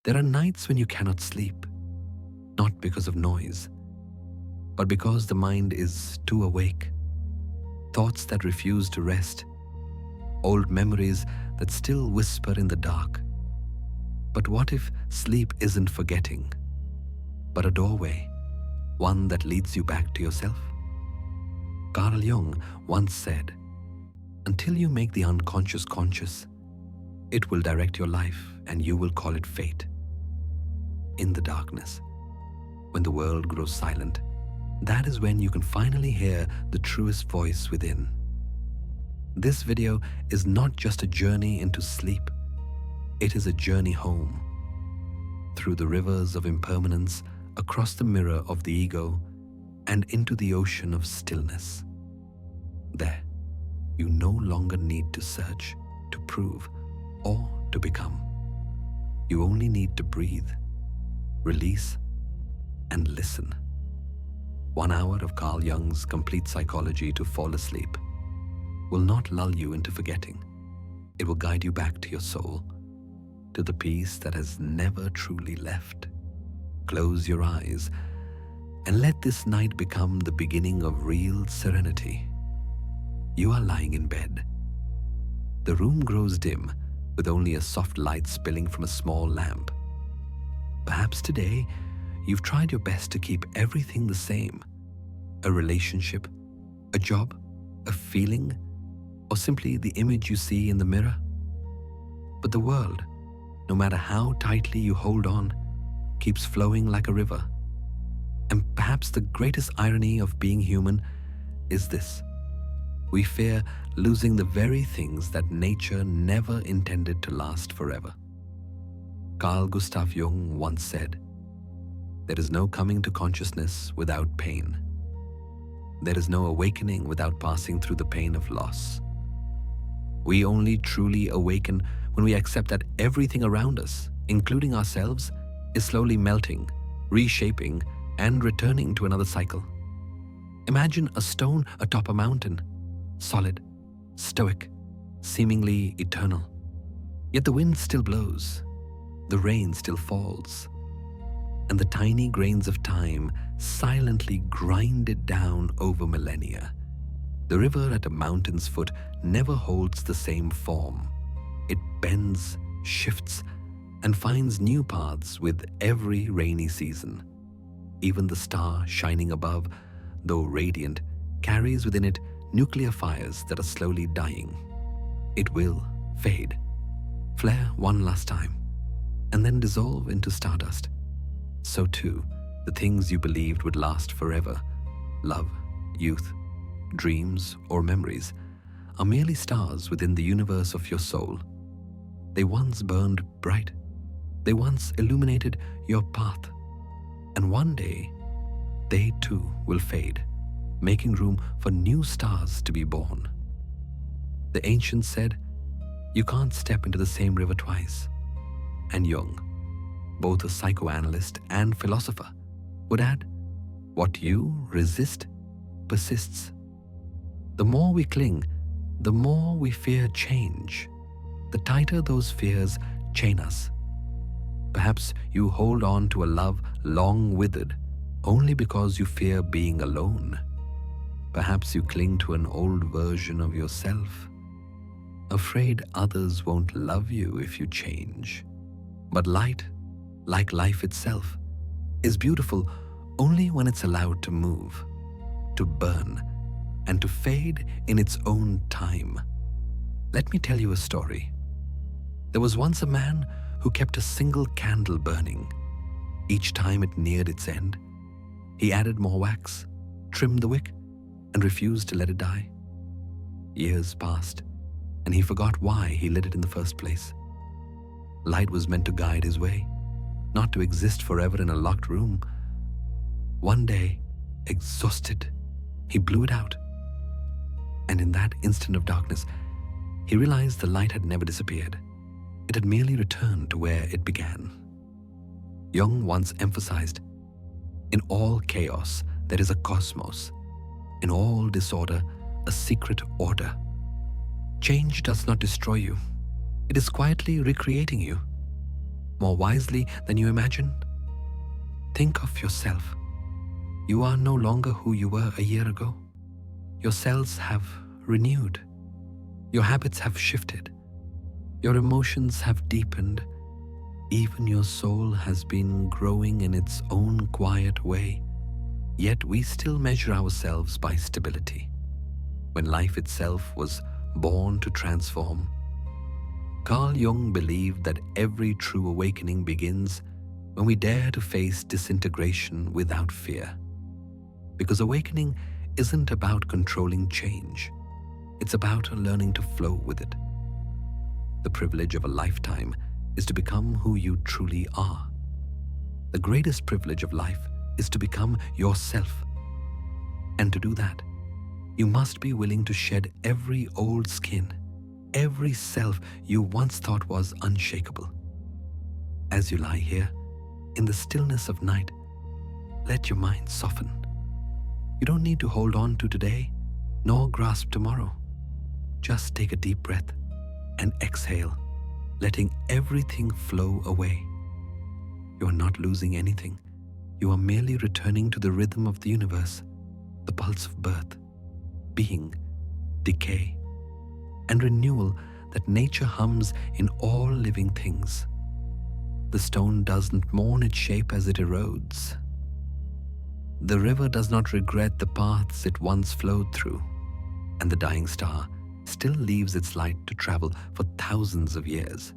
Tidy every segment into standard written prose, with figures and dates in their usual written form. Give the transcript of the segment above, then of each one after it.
There are nights when you cannot sleep, not because of noise, but because the mind is too awake. Thoughts that refuse to rest, old memories that still whisper in the dark. But what if sleep isn't forgetting, but a doorway, one that leads you back to yourself? Carl Jung once said, "Until you make the unconscious conscious, it will direct your life and you will call it fate." In the darkness, when the world grows silent, that is when you can finally hear the truest voice within. This video is not just a journey into sleep, it is a journey home. Through the rivers of impermanence, across the mirror of the ego, and into the ocean of stillness. There, you no longer need to search, to prove, or to become. You only need to breathe, release, and listen. 1 hour of Carl Jung's Complete Psychology to Fall Asleep will not lull you into forgetting. It will guide you back to your soul, to the peace that has never truly left. Close your eyes and let this night become the beginning of real serenity. You are lying in bed. The room grows dim with only a soft light spilling from a small lamp. Perhaps today you've tried your best to keep everything the same. A relationship, a job, a feeling, or simply the image you see in the mirror. But the world, no matter how tightly you hold on, keeps flowing like a river. And perhaps the greatest irony of being human is this: we fear losing the very things that nature never intended to last forever. Carl Gustav Jung once said, "There is no coming to consciousness without pain. There is no awakening without passing through the pain of loss." We only truly awaken when we accept that everything around us, including ourselves, is slowly melting, reshaping, and returning to another cycle. Imagine a stone atop a mountain, solid, stoic, seemingly eternal. Yet the wind still blows, the rain still falls, and the tiny grains of time silently grind it down over millennia. The river at a mountain's foot never holds the same form. It bends, shifts, and finds new paths with every rainy season. Even the star shining above, though radiant, carries within it nuclear fires that are slowly dying. It will fade, flare one last time, and then dissolve into stardust. So too, the things you believed would last forever, love, youth, dreams, or memories, are merely stars within the universe of your soul. They once burned bright. They once illuminated your path. And one day, they too will fade, making room for new stars to be born. The ancients said, "You can't step into the same river twice." And Jung, both a psychoanalyst and philosopher, would add, "What you resist persists." The more we cling, the more we fear change. The tighter those fears chain us. Perhaps you hold on to a love long withered only because you fear being alone. Perhaps you cling to an old version of yourself, afraid others won't love you if you change. But light, like life itself, is beautiful only when it's allowed to move, to burn, and to fade in its own time. Let me tell you a story. There was once a man who kept a single candle burning. Each time it neared its end, he added more wax, trimmed the wick, and refused to let it die. Years passed, and he forgot why he lit it in the first place. Light was meant to guide his way, not to exist forever in a locked room. One day, exhausted, he blew it out. And in that instant of darkness, he realized the light had never disappeared. It had merely returned to where it began. Jung once emphasized, "In all chaos, there is a cosmos. In all disorder, a secret order." Change does not destroy you. It is quietly recreating you. more wisely than you imagine? Think of yourself. You are no longer who you were a year ago. Your cells have renewed. Your habits have shifted. Your emotions have deepened. Even your soul has been growing in its own quiet way. Yet we still measure ourselves by stability, when life itself was born to transform. Carl Jung believed that every true awakening begins when we dare to face disintegration without fear. Because awakening isn't about controlling change. It's about learning to flow with it. The privilege of a lifetime is to become who you truly are. The greatest privilege of life is to become yourself. And to do that, you must be willing to shed every old skin, every self you once thought was unshakable. As you lie here, in the stillness of night, let your mind soften. You don't need to hold on to today, nor grasp tomorrow. Just take a deep breath and exhale, letting everything flow away. You are not losing anything. You are merely returning to the rhythm of the universe, the pulse of birth, being, decay, and renewal that nature hums in all living things. The stone doesn't mourn its shape as it erodes. The river does not regret the paths it once flowed through, and the dying star still leaves its light to travel for thousands of years,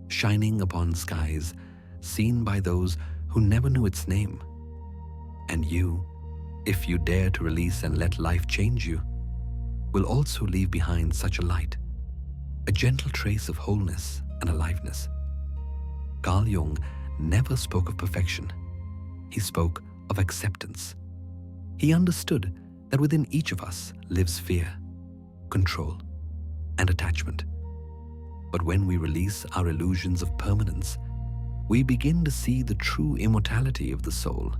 shining upon skies seen by those who never knew its name. And you, if you dare to release and let life change you, will also leave behind such a light, a gentle trace of wholeness and aliveness. Carl Jung never spoke of perfection. He spoke of acceptance. He understood that within each of us lives fear, control, and attachment. But when we release our illusions of permanence, we begin to see the true immortality of the soul,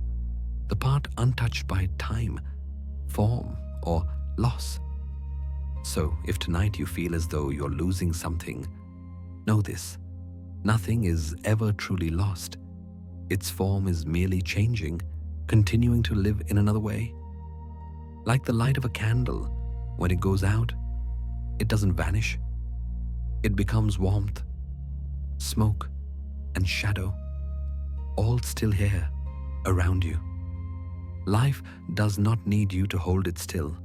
the part untouched by time, form, or loss. So, if tonight you feel as though you're losing something, know this: nothing is ever truly lost. Its form is merely changing, continuing to live in another way. Like the light of a candle, when it goes out, it doesn't vanish. It becomes warmth, smoke, and shadow, all still here, around you. Life does not need you to hold it still.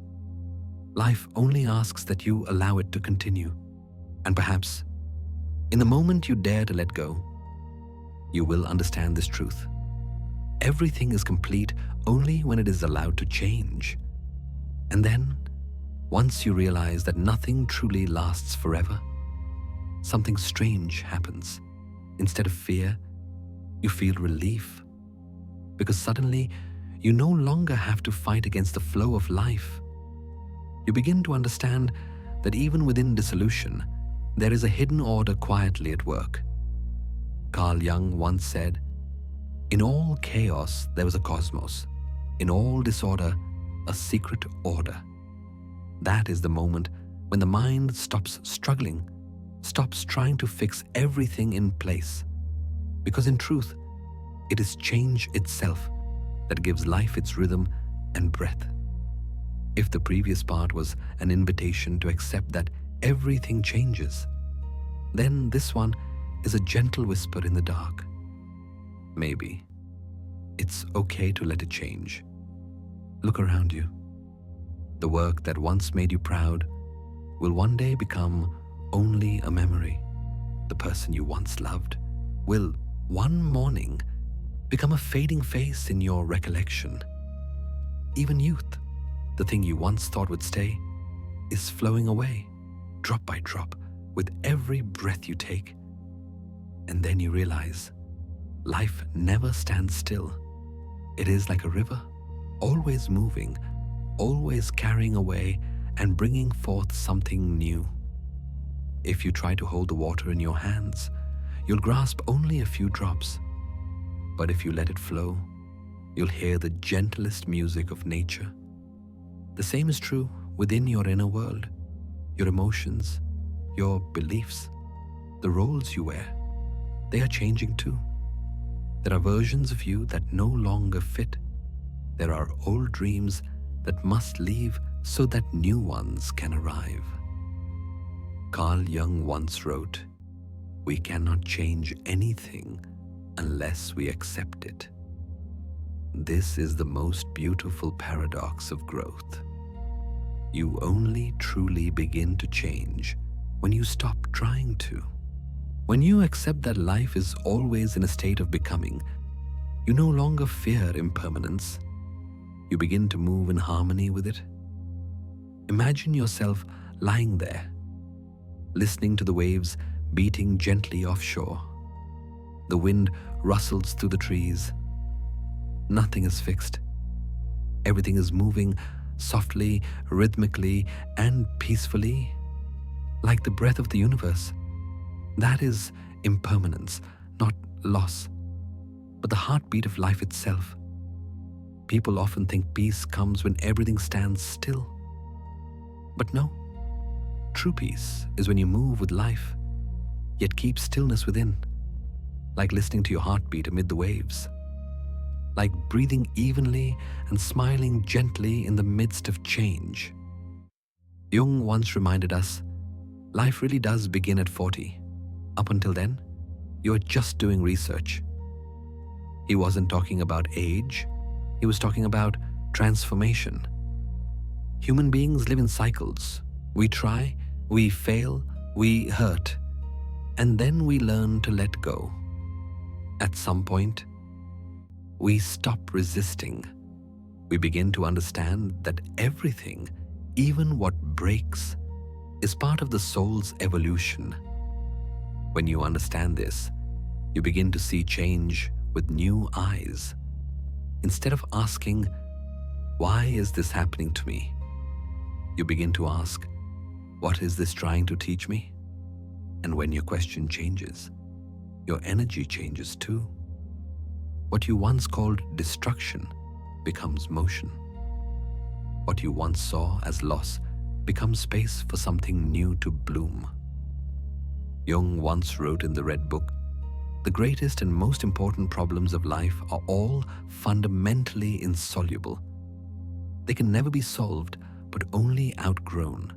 Life only asks that you allow it to continue. And perhaps, in the moment you dare to let go, you will understand this truth. Everything is complete only when it is allowed to change. And then, once you realize that nothing truly lasts forever, something strange happens. Instead of fear, you feel relief. Because suddenly, you no longer have to fight against the flow of life. You begin to understand that even within dissolution, there is a hidden order quietly at work. Carl Jung once said, "In all chaos, there was a cosmos. In all disorder, a secret order." That is the moment when the mind stops struggling, stops trying to fix everything in place. Because in truth, it is change itself that gives life its rhythm and breath. If the previous part was an invitation to accept that everything changes, then this one is a gentle whisper in the dark. Maybe it's okay to let it change. Look around you. The work that once made you proud will one day become only a memory. The person you once loved will one morning become a fading face in your recollection. Even youth, the thing you once thought would stay, is flowing away, drop by drop, with every breath you take. And then you realize, life never stands still. It is like a river, always moving, always carrying away and bringing forth something new. If you try to hold the water in your hands, you'll grasp only a few drops. But if you let it flow, you'll hear the gentlest music of nature. The same is true within your inner world, your emotions, your beliefs, the roles you wear. they are changing too. There are versions of you that no longer fit. There are old dreams that must leave so that new ones can arrive. Carl Jung once wrote, "We cannot change anything unless we accept it." This is the most beautiful paradox of growth. You only truly begin to change when you stop trying to. When you accept that life is always in a state of becoming, you no longer fear impermanence. You begin to move in harmony with it. Imagine yourself lying there, listening to the waves beating gently offshore. The wind rustles through the trees. Nothing is fixed. Everything is moving softly, rhythmically, and peacefully, like the breath of the universe. That is impermanence, not loss, but the heartbeat of life itself. People often think peace comes when everything stands still. But no, true peace is when you move with life, yet keep stillness within, like listening to your heartbeat amid the waves, like breathing evenly and smiling gently in the midst of change. Jung once reminded us, life really does begin at 40. Up until then, you are just doing research. He wasn't talking about age, he was talking about transformation. Human beings live in cycles. We try, we fail, we hurt, and then we learn to let go. At some point, we stop resisting. We begin to understand that everything, even what breaks, is part of the soul's evolution. When you understand this, you begin to see change with new eyes. Instead of asking, "Why is this happening to me?" you begin to ask, "What is this trying to teach me?" And when your question changes, your energy changes too. What you once called destruction becomes motion. What you once saw as loss becomes space for something new to bloom. Jung once wrote in the Red Book, "The greatest and most important problems of life are all fundamentally insoluble. They can never be solved, but only outgrown."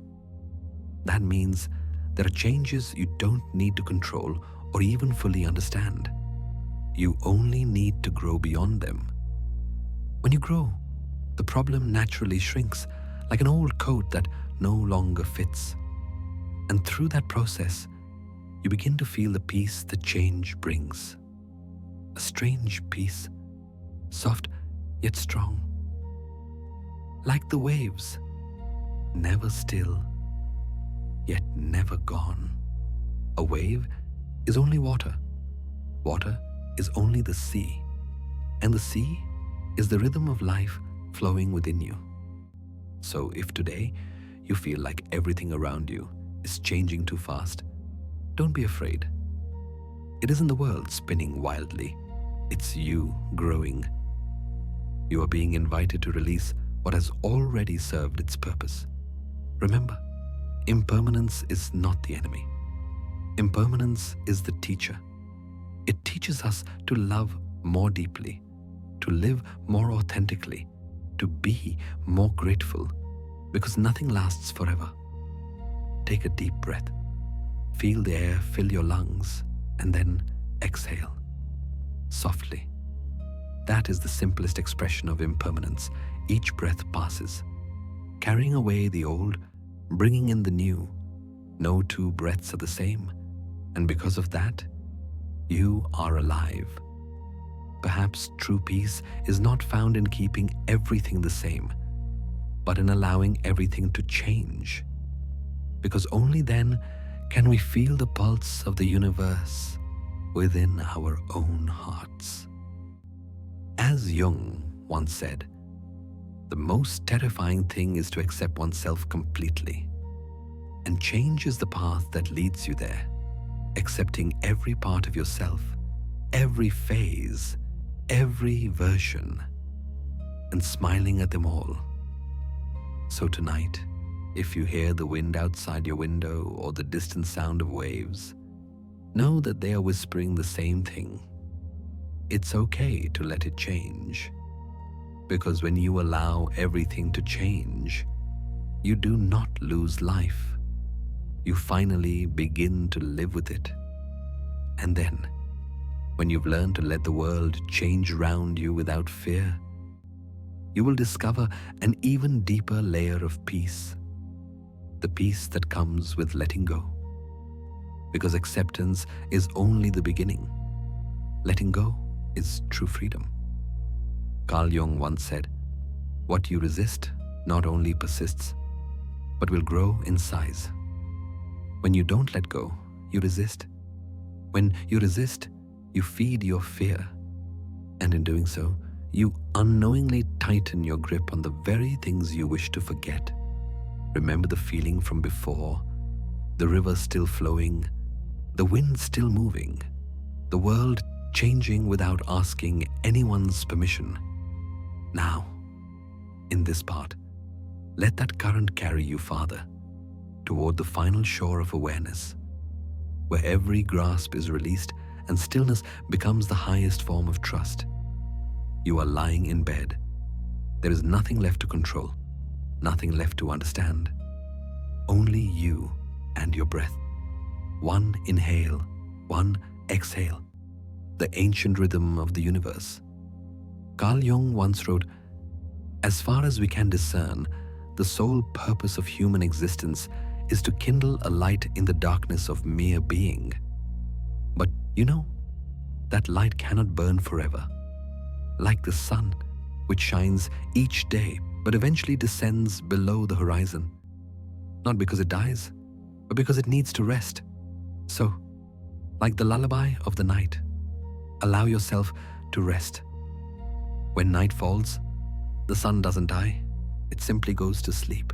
That means there are changes you don't need to control or even fully understand. You only need to grow beyond them. When you grow, the problem naturally shrinks, like an old coat that no longer fits. And through that process, you begin to feel the peace that change brings. A strange peace, soft yet strong. Like the waves, never still, yet never gone. A wave is only water. Water is only the sea. And the sea is the rhythm of life flowing within you. So if today you feel like everything around you is changing too fast, don't be afraid. It isn't the world spinning wildly. It's you growing. You are being invited to release what has already served its purpose. Remember, impermanence is not the enemy. Impermanence is the teacher. It teaches us to love more deeply, to live more authentically, to be more grateful, because nothing lasts forever. Take a deep breath. Feel the air fill your lungs, and then exhale softly. That is the simplest expression of impermanence. Each breath passes, carrying away the old, bringing in the new. No two breaths are the same, and because of that, you are alive. Perhaps true peace is not found in keeping everything the same, but in allowing everything to change. Because only then can we feel the pulse of the universe within our own hearts. As Jung once said, the most terrifying thing is to accept oneself completely. And change is the path that leads you there, accepting every part of yourself, every phase, every version, and smiling at them all. So tonight, if you hear the wind outside your window or the distant sound of waves, know that they are whispering the same thing. It's okay to let it change, because when you allow everything to change, you do not lose life. You finally begin to live with it. And then, when you've learned to let the world change around you without fear, you will discover an even deeper layer of peace, the peace that comes with letting go. Because acceptance is only the beginning. Letting go is true freedom. Carl Jung once said, "What you resist not only persists, but will grow in size." When you don't let go, you resist. When you resist, you feed your fear. And in doing so, you unknowingly tighten your grip on the very things you wish to forget. Remember the feeling from before, the river still flowing, the wind still moving, the world changing without asking anyone's permission. Now, in this part, let that current carry you farther, toward the final shore of awareness, where every grasp is released and stillness becomes the highest form of trust. You are lying in bed. There is nothing left to control, nothing left to understand. Only you and your breath. One inhale, one exhale, the ancient rhythm of the universe. Carl Jung once wrote, "As far as we can discern, the sole purpose of human existence is to kindle a light in the darkness of mere being. But you know, that light cannot burn forever. Like the sun, which shines each day but eventually descends below the horizon. Not because it dies, but because it needs to rest. So, like the lullaby of the night, allow yourself to rest. When night falls, the sun doesn't die, it simply goes to sleep.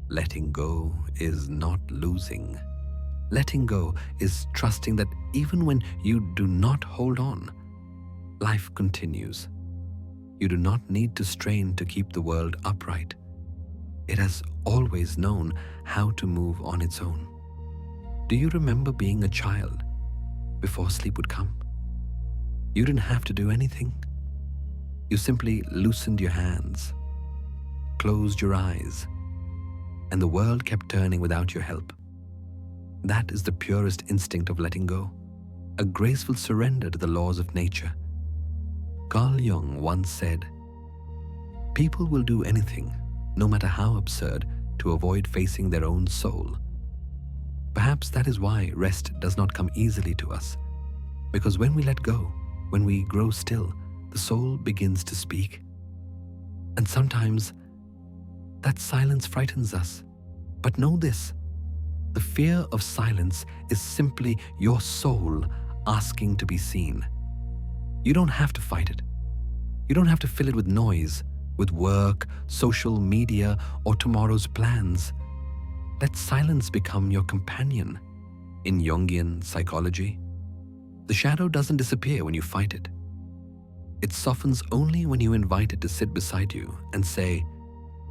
Letting go is not losing. Letting go is trusting that even when you do not hold on, life continues. You do not need to strain to keep the world upright. It has always known how to move on its own. Do you remember being a child before sleep would come? You didn't have to do anything. You simply loosened your hands, closed your eyes, and the world kept turning without your help. That is the purest instinct of letting go, a graceful surrender to the laws of nature. Carl Jung once said, "People will do anything, no matter how absurd, to avoid facing their own soul." Perhaps that is why rest does not come easily to us, because when we let go, when we grow still, the soul begins to speak. And sometimes that silence frightens us. But know this, the fear of silence is simply your soul asking to be seen. You don't have to fight it. You don't have to fill it with noise, with work, social media, or tomorrow's plans. Let silence become your companion. In Jungian psychology, the shadow doesn't disappear when you fight it. It softens only when you invite it to sit beside you and say,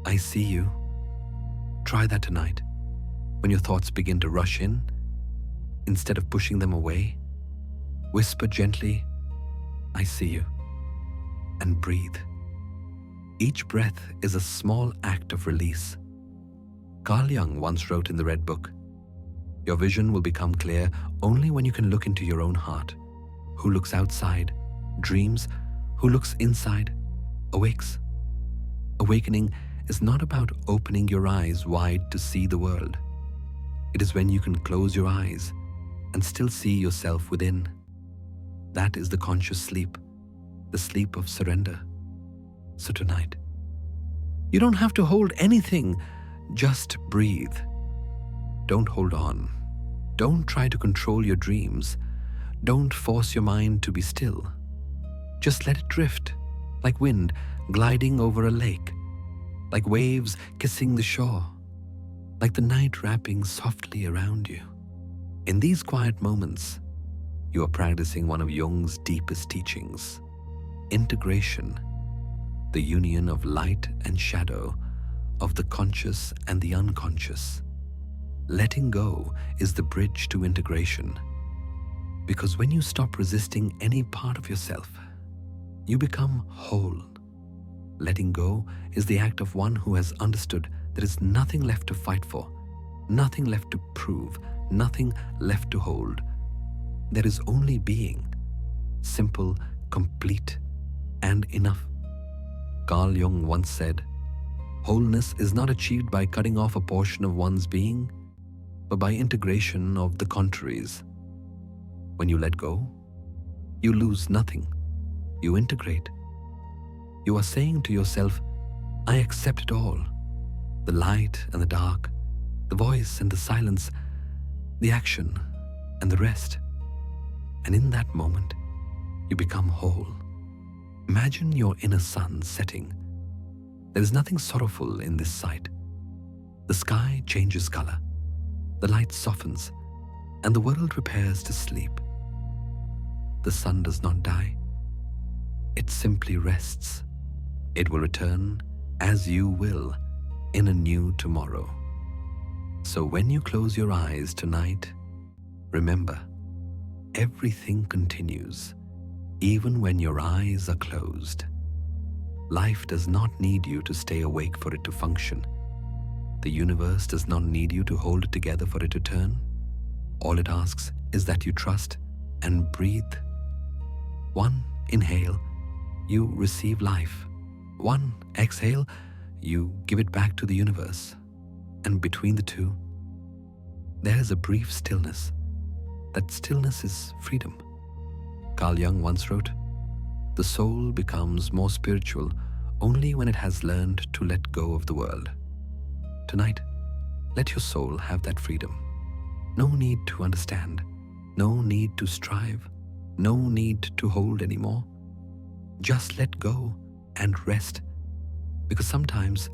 "I see you." Try that tonight. When your thoughts begin to rush in, instead of pushing them away, whisper gently, "I see you," and breathe. Each breath is a small act of release. Carl Jung once wrote in the Red Book, "Your vision will become clear only when you can look into your own heart. Who looks outside, dreams. Who looks inside, awakes." Awakening is not about opening your eyes wide to see the world. It is when you can close your eyes and still see yourself within. That is the conscious sleep, the sleep of surrender. So tonight, you don't have to hold anything, just breathe. Don't hold on. Don't try to control your dreams. Don't force your mind to be still. Just let it drift, like wind gliding over a lake, like waves kissing the shore, like the night wrapping softly around you. In these quiet moments, you are practicing one of Jung's deepest teachings, integration, the union of light and shadow, of the conscious and the unconscious. Letting go is the bridge to integration. Because when you stop resisting any part of yourself, you become whole. Letting go is the act of one who has understood there is nothing left to fight for, nothing left to prove, nothing left to hold. There is only being, simple, complete, and enough. Carl Jung once said, "Wholeness is not achieved by cutting off a portion of one's being, but by integration of the contraries." When you let go, you lose nothing. You integrate. You are saying to yourself, "I accept it all. The light and the dark, the voice and the silence, the action and the rest." And in that moment, you become whole. Imagine your inner sun setting. There is nothing sorrowful in this sight. The sky changes color, the light softens, and the world prepares to sleep. The sun does not die. It simply rests. It will return as you will in a new tomorrow. So when you close your eyes tonight, remember, everything continues, even when your eyes are closed. Life does not need you to stay awake for it to function. The universe does not need you to hold it together for it to turn. All it asks is that you trust and breathe. One inhale, you receive life. One exhale, you give it back to the universe. And between the two, there is a brief stillness. That stillness is freedom. Carl Jung once wrote, "The soul becomes more spiritual only when it has learned to let go of the world." Tonight, let your soul have that freedom. No need to understand, no need to strive, no need to hold anymore. Just let go and rest, because sometimes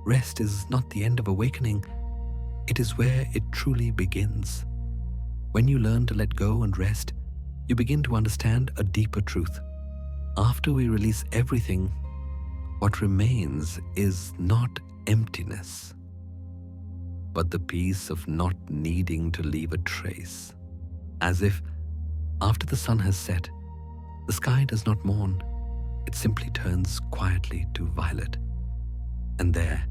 rest is not the end of awakening, it is where it truly begins. When you learn to let go and rest, you begin to understand a deeper truth. After we release everything, what remains is not emptiness, but the peace of not needing to leave a trace. As if, after the sun has set, the sky does not mourn, it simply turns quietly to violet. And there,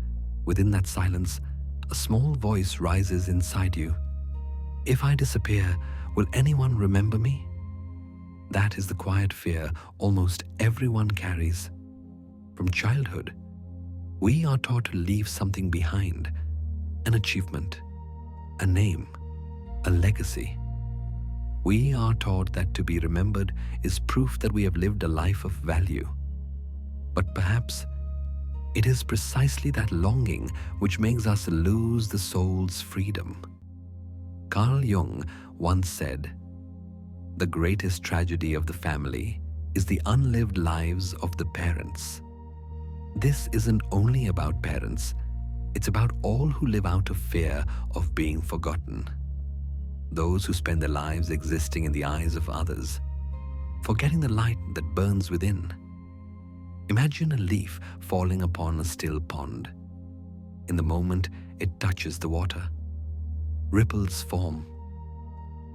within that silence, a small voice rises inside you. "If I disappear, will anyone remember me?" That is the quiet fear almost everyone carries. From childhood, we are taught to leave something behind, an achievement, a name, a legacy. We are taught that to be remembered is proof that we have lived a life of value. But perhaps it is precisely that longing which makes us lose the soul's freedom. Carl Jung once said, "The greatest tragedy of the family is the unlived lives of the parents." This isn't only about parents, it's about all who live out of fear of being forgotten. Those who spend their lives existing in the eyes of others, forgetting the light that burns within. Imagine a leaf falling upon a still pond. In the moment it touches the water, ripples form.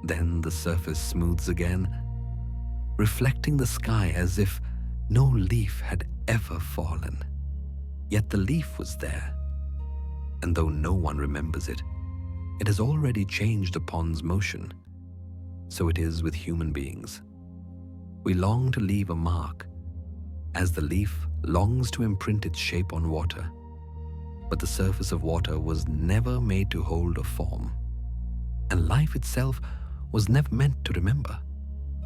Then the surface smooths again, reflecting the sky as if no leaf had ever fallen. Yet the leaf was there, and though no one remembers it, it has already changed the pond's motion. So it is with human beings. We long to leave a mark, as the leaf longs to imprint its shape on water. But the surface of water was never made to hold a form. And life itself was never meant to remember.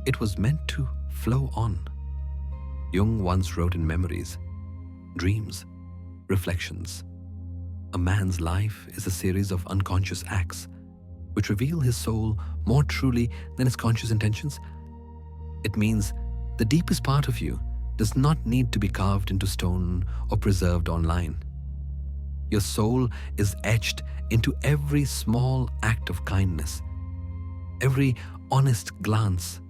It was meant to flow on. Jung once wrote in Memories, "Dreams, reflections. A man's life is a series of unconscious acts which reveal his soul more truly than his conscious intentions." It means the deepest part of you does not need to be carved into stone or preserved online. Your soul is etched into every small act of kindness, every honest glance,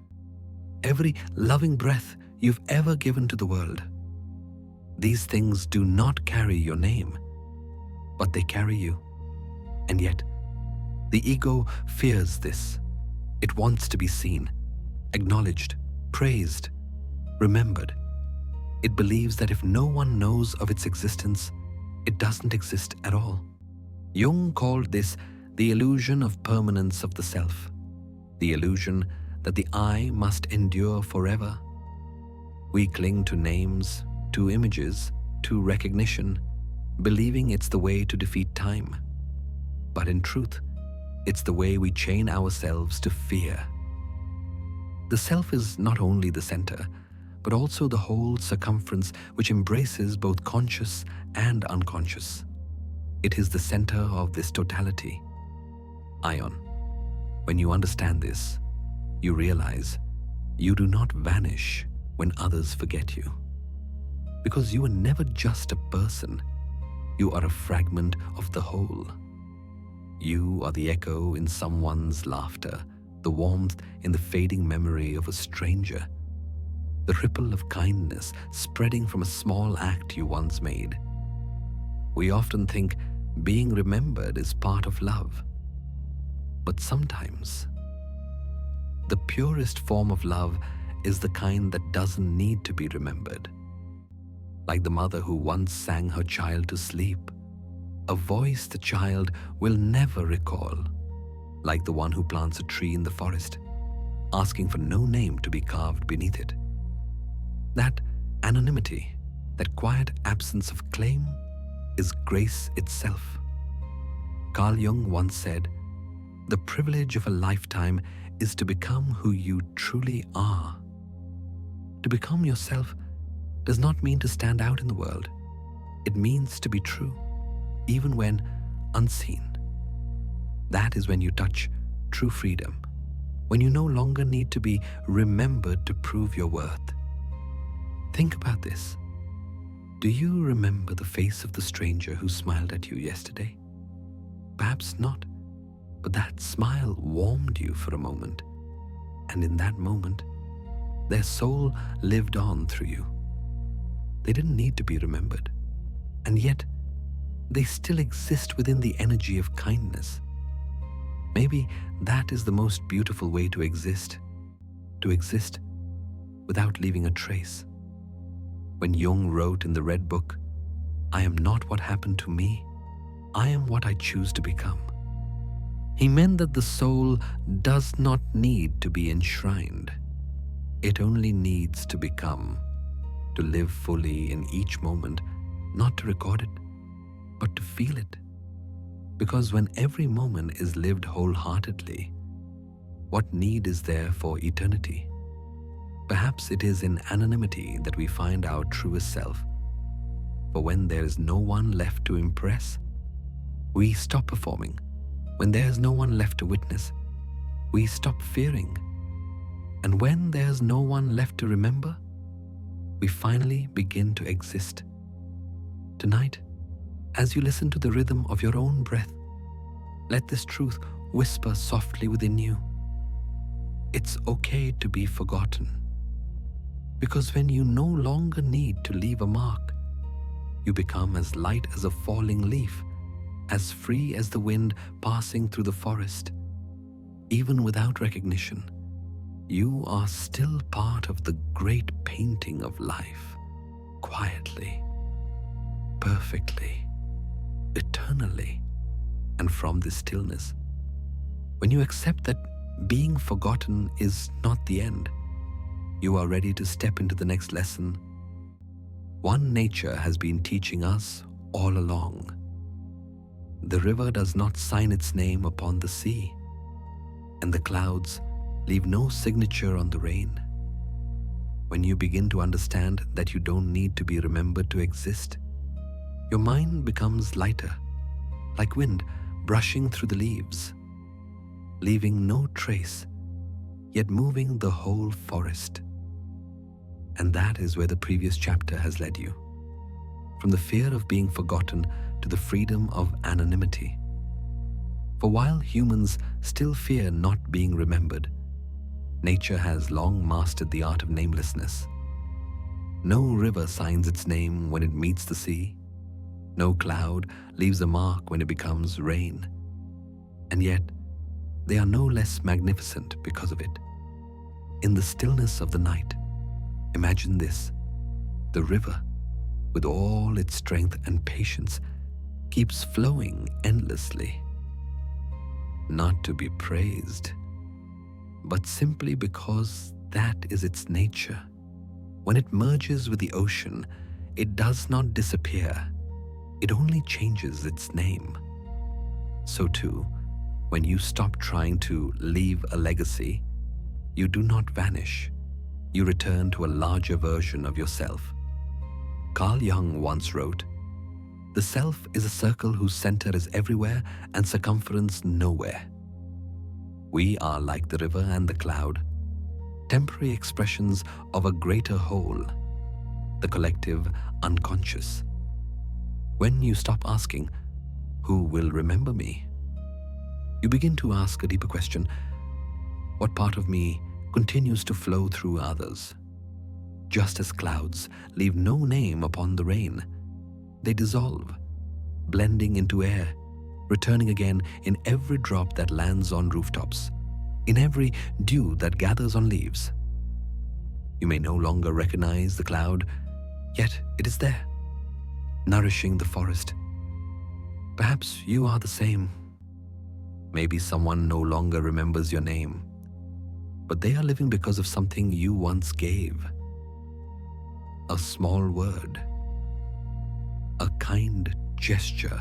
every loving breath you've ever given to the world. These things do not carry your name, but they carry you. And yet, the ego fears this. It wants to be seen, acknowledged, praised, remembered. It believes that if no one knows of its existence, it doesn't exist at all. Jung called this the illusion of permanence of the self, the illusion that the I must endure forever. We cling to names, to images, to recognition, believing it's the way to defeat time. But in truth, it's the way we chain ourselves to fear. The self is not only the center, but also the whole circumference which embraces both conscious and unconscious. It is the center of this totality. Ion, when you understand this, you realize you do not vanish when others forget you. Because you are never just a person, you are a fragment of the whole. You are the echo in someone's laughter, the warmth in the fading memory of a stranger, the ripple of kindness spreading from a small act you once made. We often think being remembered is part of love. But sometimes, the purest form of love is the kind that doesn't need to be remembered. Like the mother who once sang her child to sleep, a voice the child will never recall. Like the one who plants a tree in the forest, asking for no name to be carved beneath it. That anonymity, that quiet absence of claim, is grace itself. Carl Jung once said, "The privilege of a lifetime is to become who you truly are." To become yourself does not mean to stand out in the world. It means to be true, even when unseen. That is when you touch true freedom, when you no longer need to be remembered to prove your worth. Think about this. Do you remember the face of the stranger who smiled at you yesterday? Perhaps not, but that smile warmed you for a moment, and in that moment, their soul lived on through you. They didn't need to be remembered, and yet they still exist within the energy of kindness. Maybe that is the most beautiful way to exist without leaving a trace. When Jung wrote in the Red Book, "I am not what happened to me, I am what I choose to become," he meant that the soul does not need to be enshrined. It only needs to become, to live fully in each moment, not to record it, but to feel it. Because when every moment is lived wholeheartedly, what need is there for eternity? Perhaps it is in anonymity that we find our truest self. For when there is no one left to impress, we stop performing. When there is no one left to witness, we stop fearing. And when there is no one left to remember, we finally begin to exist. Tonight, as you listen to the rhythm of your own breath, let this truth whisper softly within you. It's okay to be forgotten. Because when you no longer need to leave a mark, you become as light as a falling leaf, as free as the wind passing through the forest. Even without recognition, you are still part of the great painting of life, quietly, perfectly, eternally. And from this stillness, when you accept that being forgotten is not the end, you are ready to step into the next lesson. One nature has been teaching us all along. The river does not sign its name upon the sea, and the clouds leave no signature on the rain. When you begin to understand that you don't need to be remembered to exist, your mind becomes lighter, like wind brushing through the leaves, leaving no trace, yet moving the whole forest. And that is where the previous chapter has led you. From the fear of being forgotten to the freedom of anonymity. For while humans still fear not being remembered, nature has long mastered the art of namelessness. No river signs its name when it meets the sea. No cloud leaves a mark when it becomes rain. And yet, they are no less magnificent because of it. In the stillness of the night, imagine this: the river, with all its strength and patience, keeps flowing endlessly, not to be praised, but simply because that is its nature. When it merges with the ocean, it does not disappear, it only changes its name. So too, when you stop trying to leave a legacy, you do not vanish, you return to a larger version of yourself. Carl Jung once wrote, "The self is a circle whose center is everywhere and circumference nowhere." We are like the river and the cloud, temporary expressions of a greater whole, the collective unconscious. When you stop asking, "Who will remember me?" you begin to ask a deeper question: what part of me continues to flow through others? Just as clouds leave no name upon the rain, they dissolve, blending into air, returning again in every drop that lands on rooftops, in every dew that gathers on leaves. You may no longer recognize the cloud, yet it is there, nourishing the forest. Perhaps you are the same. Maybe someone no longer remembers your name, but they are living because of something you once gave. A small word, a kind gesture,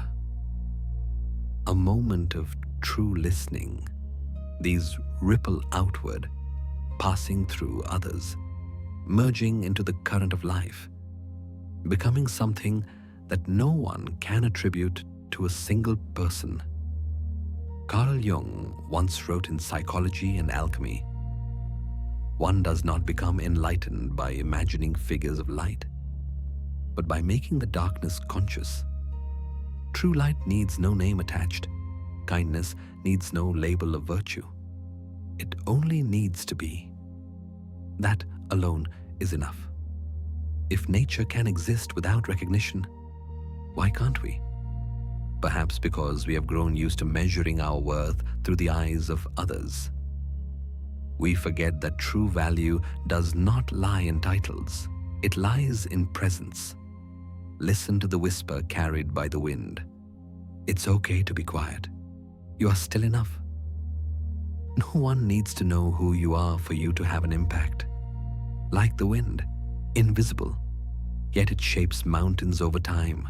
a moment of true listening. These ripple outward, passing through others, merging into the current of life, becoming something that no one can attribute to a single person. Carl Jung once wrote in Psychology and Alchemy, "One does not become enlightened by imagining figures of light, but by making the darkness conscious. True light needs no name attached. Kindness needs no label of virtue. It only needs to be. That alone is enough. If nature can exist without recognition, why can't we? Perhaps because we have grown used to measuring our worth through the eyes of others. We forget that true value does not lie in titles. It lies in presence. Listen to the whisper carried by the wind. It's okay to be quiet. You are still enough. No one needs to know who you are for you to have an impact. Like the wind, invisible, yet it shapes mountains over time.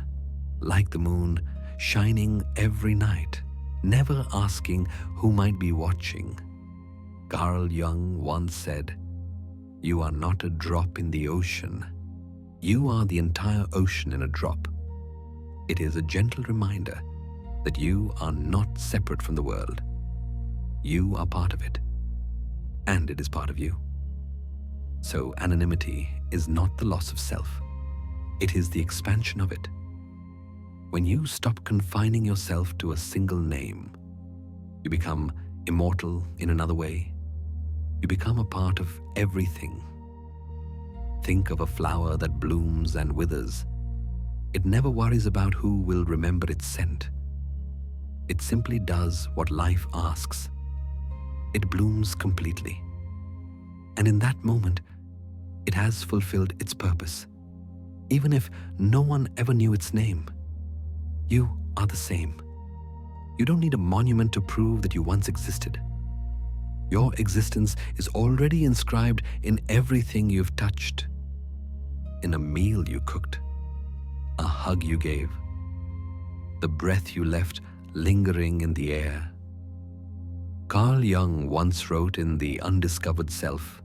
Like the moon, shining every night, never asking who might be watching. Carl Jung once said, "You are not a drop in the ocean. You are the entire ocean in a drop." It is a gentle reminder that you are not separate from the world. You are part of it, and it is part of you. So anonymity is not the loss of self. It is the expansion of it. When you stop confining yourself to a single name, you become immortal in another way. You become a part of everything. Think of a flower that blooms and withers. It never worries about who will remember its scent. It simply does what life asks. It blooms completely. And in that moment, it has fulfilled its purpose. Even if no one ever knew its name, you are the same. You don't need a monument to prove that you once existed. Your existence is already inscribed in everything you've touched, in a meal you cooked, a hug you gave, the breath you left lingering in the air. Carl Jung once wrote in The Undiscovered Self,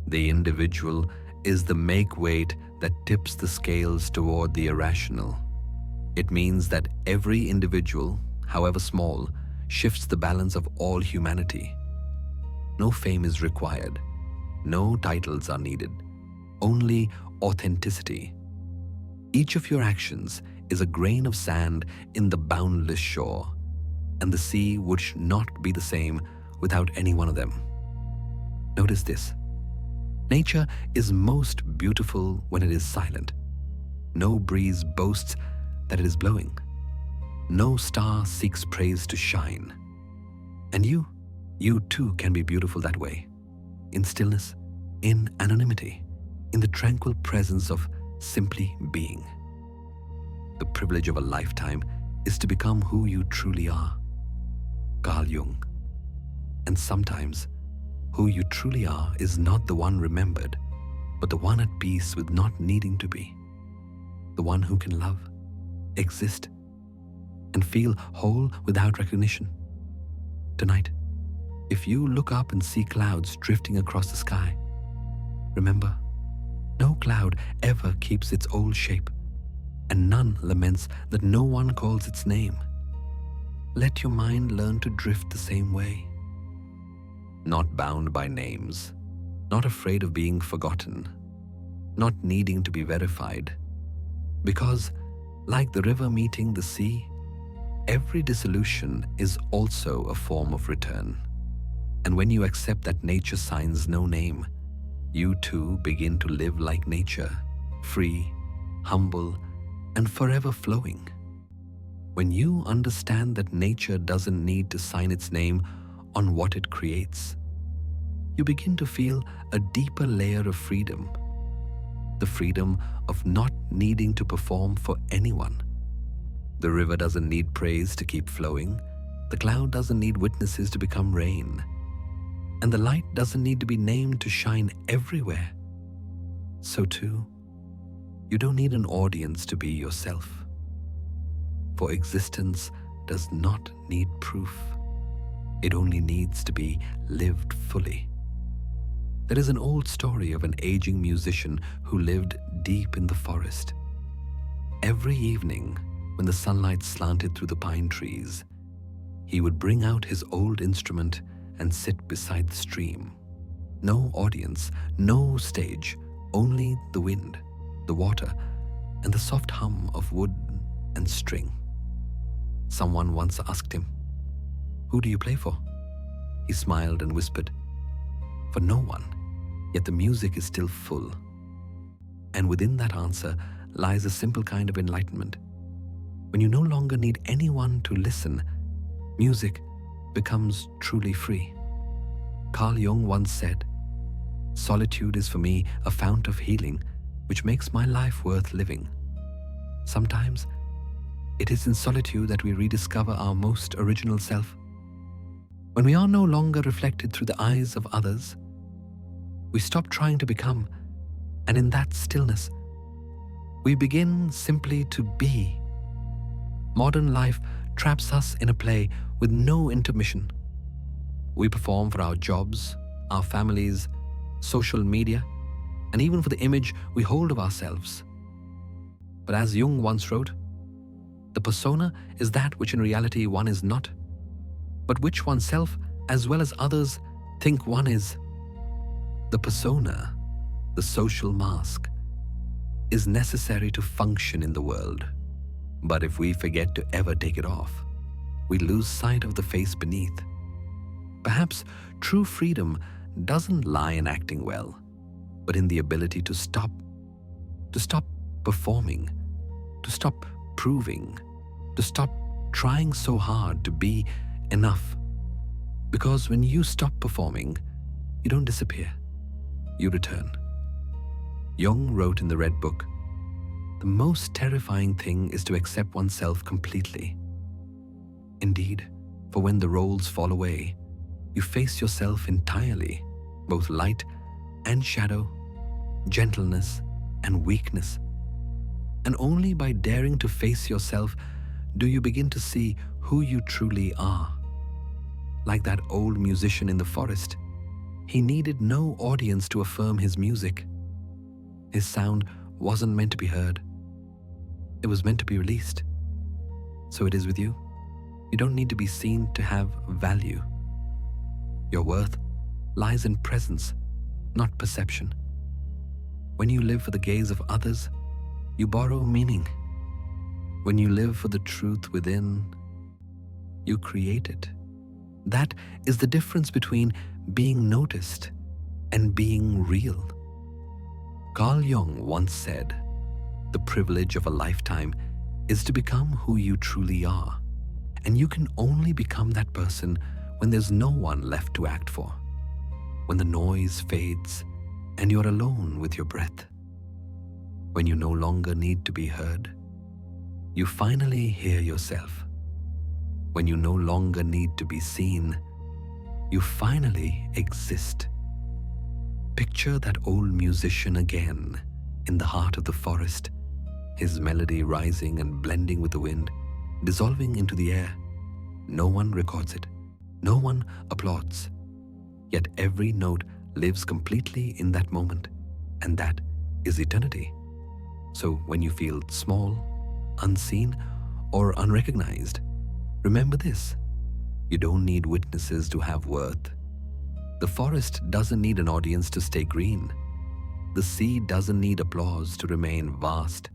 "The individual is the make-weight that tips the scales toward the irrational." It means that every individual, however small, shifts the balance of all humanity. No fame is required. No titles are needed. Only authenticity. Each of your actions is a grain of sand in the boundless shore, and the sea would not be the same without any one of them. Notice this. Nature is most beautiful when it is silent. No breeze boasts that it is blowing. No star seeks praise to shine. And you too can be beautiful that way. in stillness, in anonymity, in the tranquil presence of simply being. The privilege of a lifetime is to become who you truly are. Carl Jung. And sometimes, who you truly are is not the one remembered, but the one at peace with not needing to be. The one who can love, exist, and feel whole without recognition. Tonight, if you look up and see clouds drifting across the sky, remember, no cloud ever keeps its old shape, and none laments that no one calls its name. Let your mind learn to drift the same way. Not bound by names, not afraid of being forgotten, not needing to be verified. Because, like the river meeting the sea, every dissolution is also a form of return. And when you accept that nature signs no name, you too begin to live like nature, free, humble, and forever flowing. When you understand that nature doesn't need to sign its name on what it creates, you begin to feel a deeper layer of freedom. The freedom of not needing to perform for anyone. The river doesn't need praise to keep flowing. The cloud doesn't need witnesses to become rain. And the light doesn't need to be named to shine everywhere. So too, you don't need an audience to be yourself. For existence does not need proof. It only needs to be lived fully. There is an old story of an aging musician who lived deep in the forest. Every evening, when the sunlight slanted through the pine trees, he would bring out his old instrument and sit beside the stream. No audience, no stage, only the wind, the water, and the soft hum of wood and string. Someone once asked him, "Who do you play for?" He smiled and whispered, "For no one, yet the music is still full." And within that answer lies a simple kind of enlightenment. When you no longer need anyone to listen, music becomes truly free. Carl Jung once said, "Solitude is for me a fount of healing which makes my life worth living." Sometimes it is in solitude that we rediscover our most original self. When we are no longer reflected through the eyes of others, we stop trying to become, and in that stillness, we begin simply to be. Modern life traps us in a play with no intermission. We perform for our jobs, our families, social media, and even for the image we hold of ourselves. But as Jung once wrote, the persona is that which in reality one is not, but which oneself as well as others think one is. The persona, the social mask, is necessary to function in the world. But if we forget to ever take it off, we lose sight of the face beneath. Perhaps true freedom doesn't lie in acting well, but in the ability to stop performing, to stop proving, to stop trying so hard to be enough. Because when you stop performing, you don't disappear, you return. Jung wrote in the Red Book, "The most terrifying thing is to accept oneself completely." Indeed, for when the roles fall away, you face yourself entirely, both light and shadow, gentleness and weakness. And only by daring to face yourself do you begin to see who you truly are. Like that old musician in the forest, he needed no audience to affirm his music. His sound wasn't meant to be heard. It was meant to be released. So it is with you. You don't need to be seen to have value. Your worth lies in presence, not perception. When you live for the gaze of others, you borrow meaning. When you live for the truth within, you create it. That is the difference between being noticed and being real. Carl Jung once said, "The privilege of a lifetime is to become who you truly are, and you can only become that person when there's no one left to act for. when the noise fades and you're alone with your breath. When you no longer need to be heard, you finally hear yourself. When you no longer need to be seen, you finally exist. Picture that old musician again in the heart of the forest, his melody rising and blending with the wind, dissolving into the air. No one records it. No one applauds. Yet every note lives completely in that moment, and that is eternity. So when you feel small, unseen, or unrecognized, remember this: you don't need witnesses to have worth. The forest doesn't need an audience to stay green. The sea doesn't need applause to remain vast.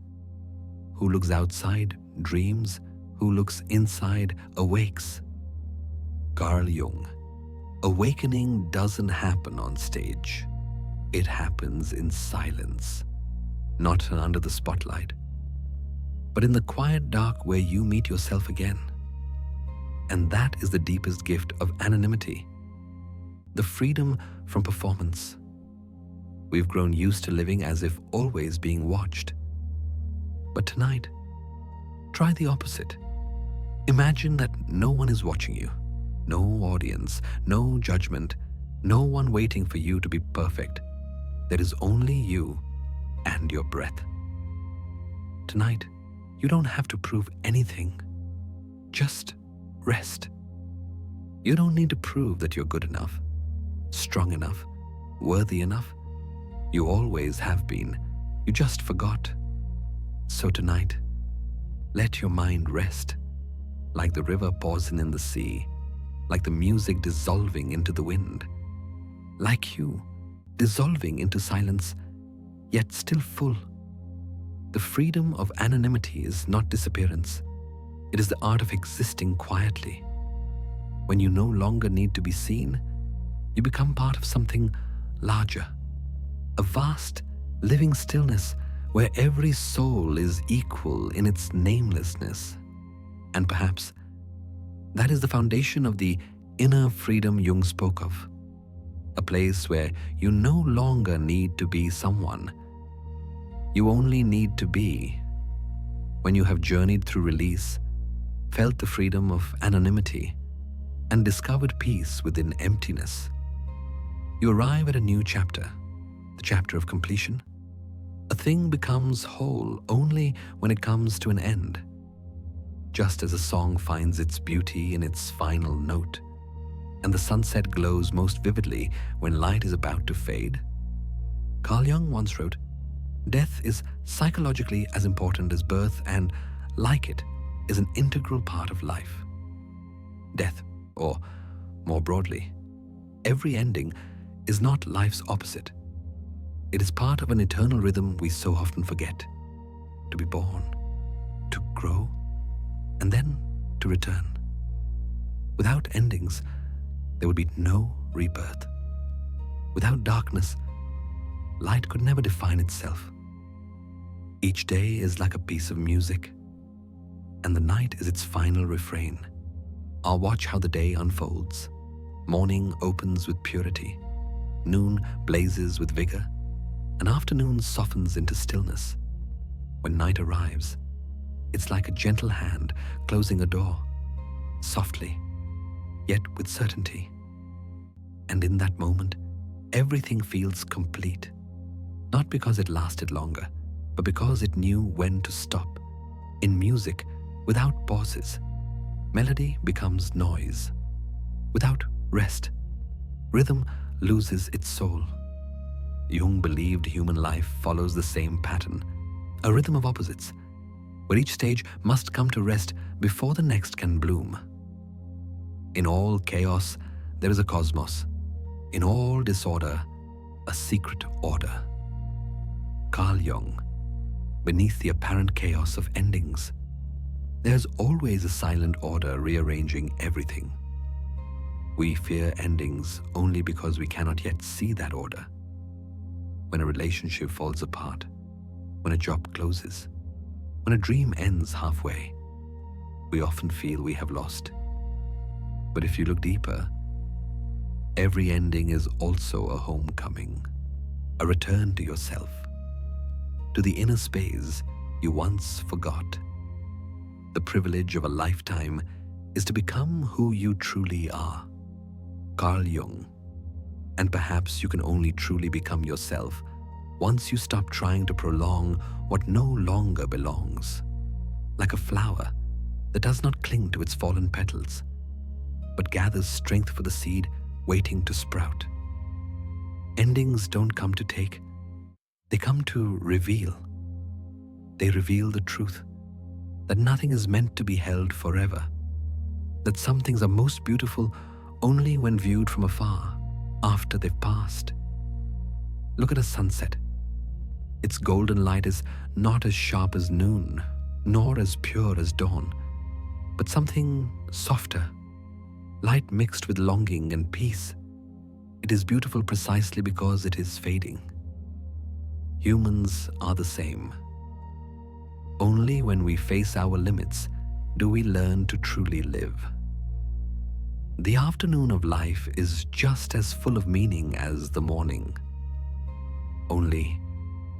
Who looks outside dreams, who looks inside awakes. Carl Jung. Awakening doesn't happen on stage. It happens in silence, not under the spotlight, but in the quiet dark where you meet yourself again. And that is the deepest gift of anonymity, the freedom from performance. We've grown used to living as if always being watched. But tonight, try the opposite. Imagine that no one is watching you, no audience, no judgment, no one waiting for you to be perfect. There is only you and your breath. Tonight, you don't have to prove anything. Just rest. You don't need to prove that you're good enough, strong enough, worthy enough. You always have been. You just forgot. So tonight, let your mind rest, like the river pausing in the sea, like the music dissolving into the wind, like you dissolving into silence, yet still full. The freedom of anonymity is not disappearance. It is the art of existing quietly. When you no longer need to be seen, you become part of something larger, a vast, living stillness where every soul is equal in its namelessness. And perhaps that is the foundation of the inner freedom Jung spoke of, a place where you no longer need to be someone. You only need to be. When you have journeyed through release, felt the freedom of anonymity, and discovered peace within emptiness, you arrive at a new chapter, the chapter of completion. A thing becomes whole only when it comes to an end. Just as a song finds its beauty in its final note, and the sunset glows most vividly when light is about to fade. Carl Jung once wrote, "Death is psychologically as important as birth and, like it, is an integral part of life." Death, or more broadly, every ending, is not life's opposite. It is part of an eternal rhythm we so often forget. To be born, to grow, and then to return. Without endings, there would be no rebirth. Without darkness, light could never define itself. Each day is like a piece of music, and the night is its final refrain. I'll watch how the day unfolds. Morning opens with purity, noon blazes with vigor, and afternoon softens into stillness. When night arrives, it's like a gentle hand closing a door, softly, yet with certainty. And in that moment, everything feels complete, not because it lasted longer, but because it knew when to stop. In music, without pauses, melody becomes noise. Without rest, rhythm loses its soul. Jung believed human life follows the same pattern, a rhythm of opposites, where each stage must come to rest before the next can bloom. In all chaos, there is a cosmos. In all disorder, a secret order. Carl Jung. Beneath the apparent chaos of endings, there's always a silent order rearranging everything. We fear endings only because we cannot yet see that order. When a relationship falls apart, when a job closes, when a dream ends halfway, we often feel we have lost. But if you look deeper, Every ending is also a homecoming, a return to yourself, to the inner space you once forgot. The privilege of a lifetime is to become who you truly are. Carl Jung. And perhaps you can only truly become yourself once you stop trying to prolong what no longer belongs. Like a flower that does not cling to its fallen petals, but gathers strength for the seed waiting to sprout. Endings don't come to take, they come to reveal. They reveal the truth that nothing is meant to be held forever, that some things are most beautiful only when viewed from afar, after they've passed. Look at a sunset. Its golden light is not as sharp as noon, nor as pure as dawn, but something softer, light mixed with longing and peace. It is beautiful precisely because it is fading. Humans are the same. Only when we face our limits do we learn to truly live. The afternoon of life is just as full of meaning as the morning. Only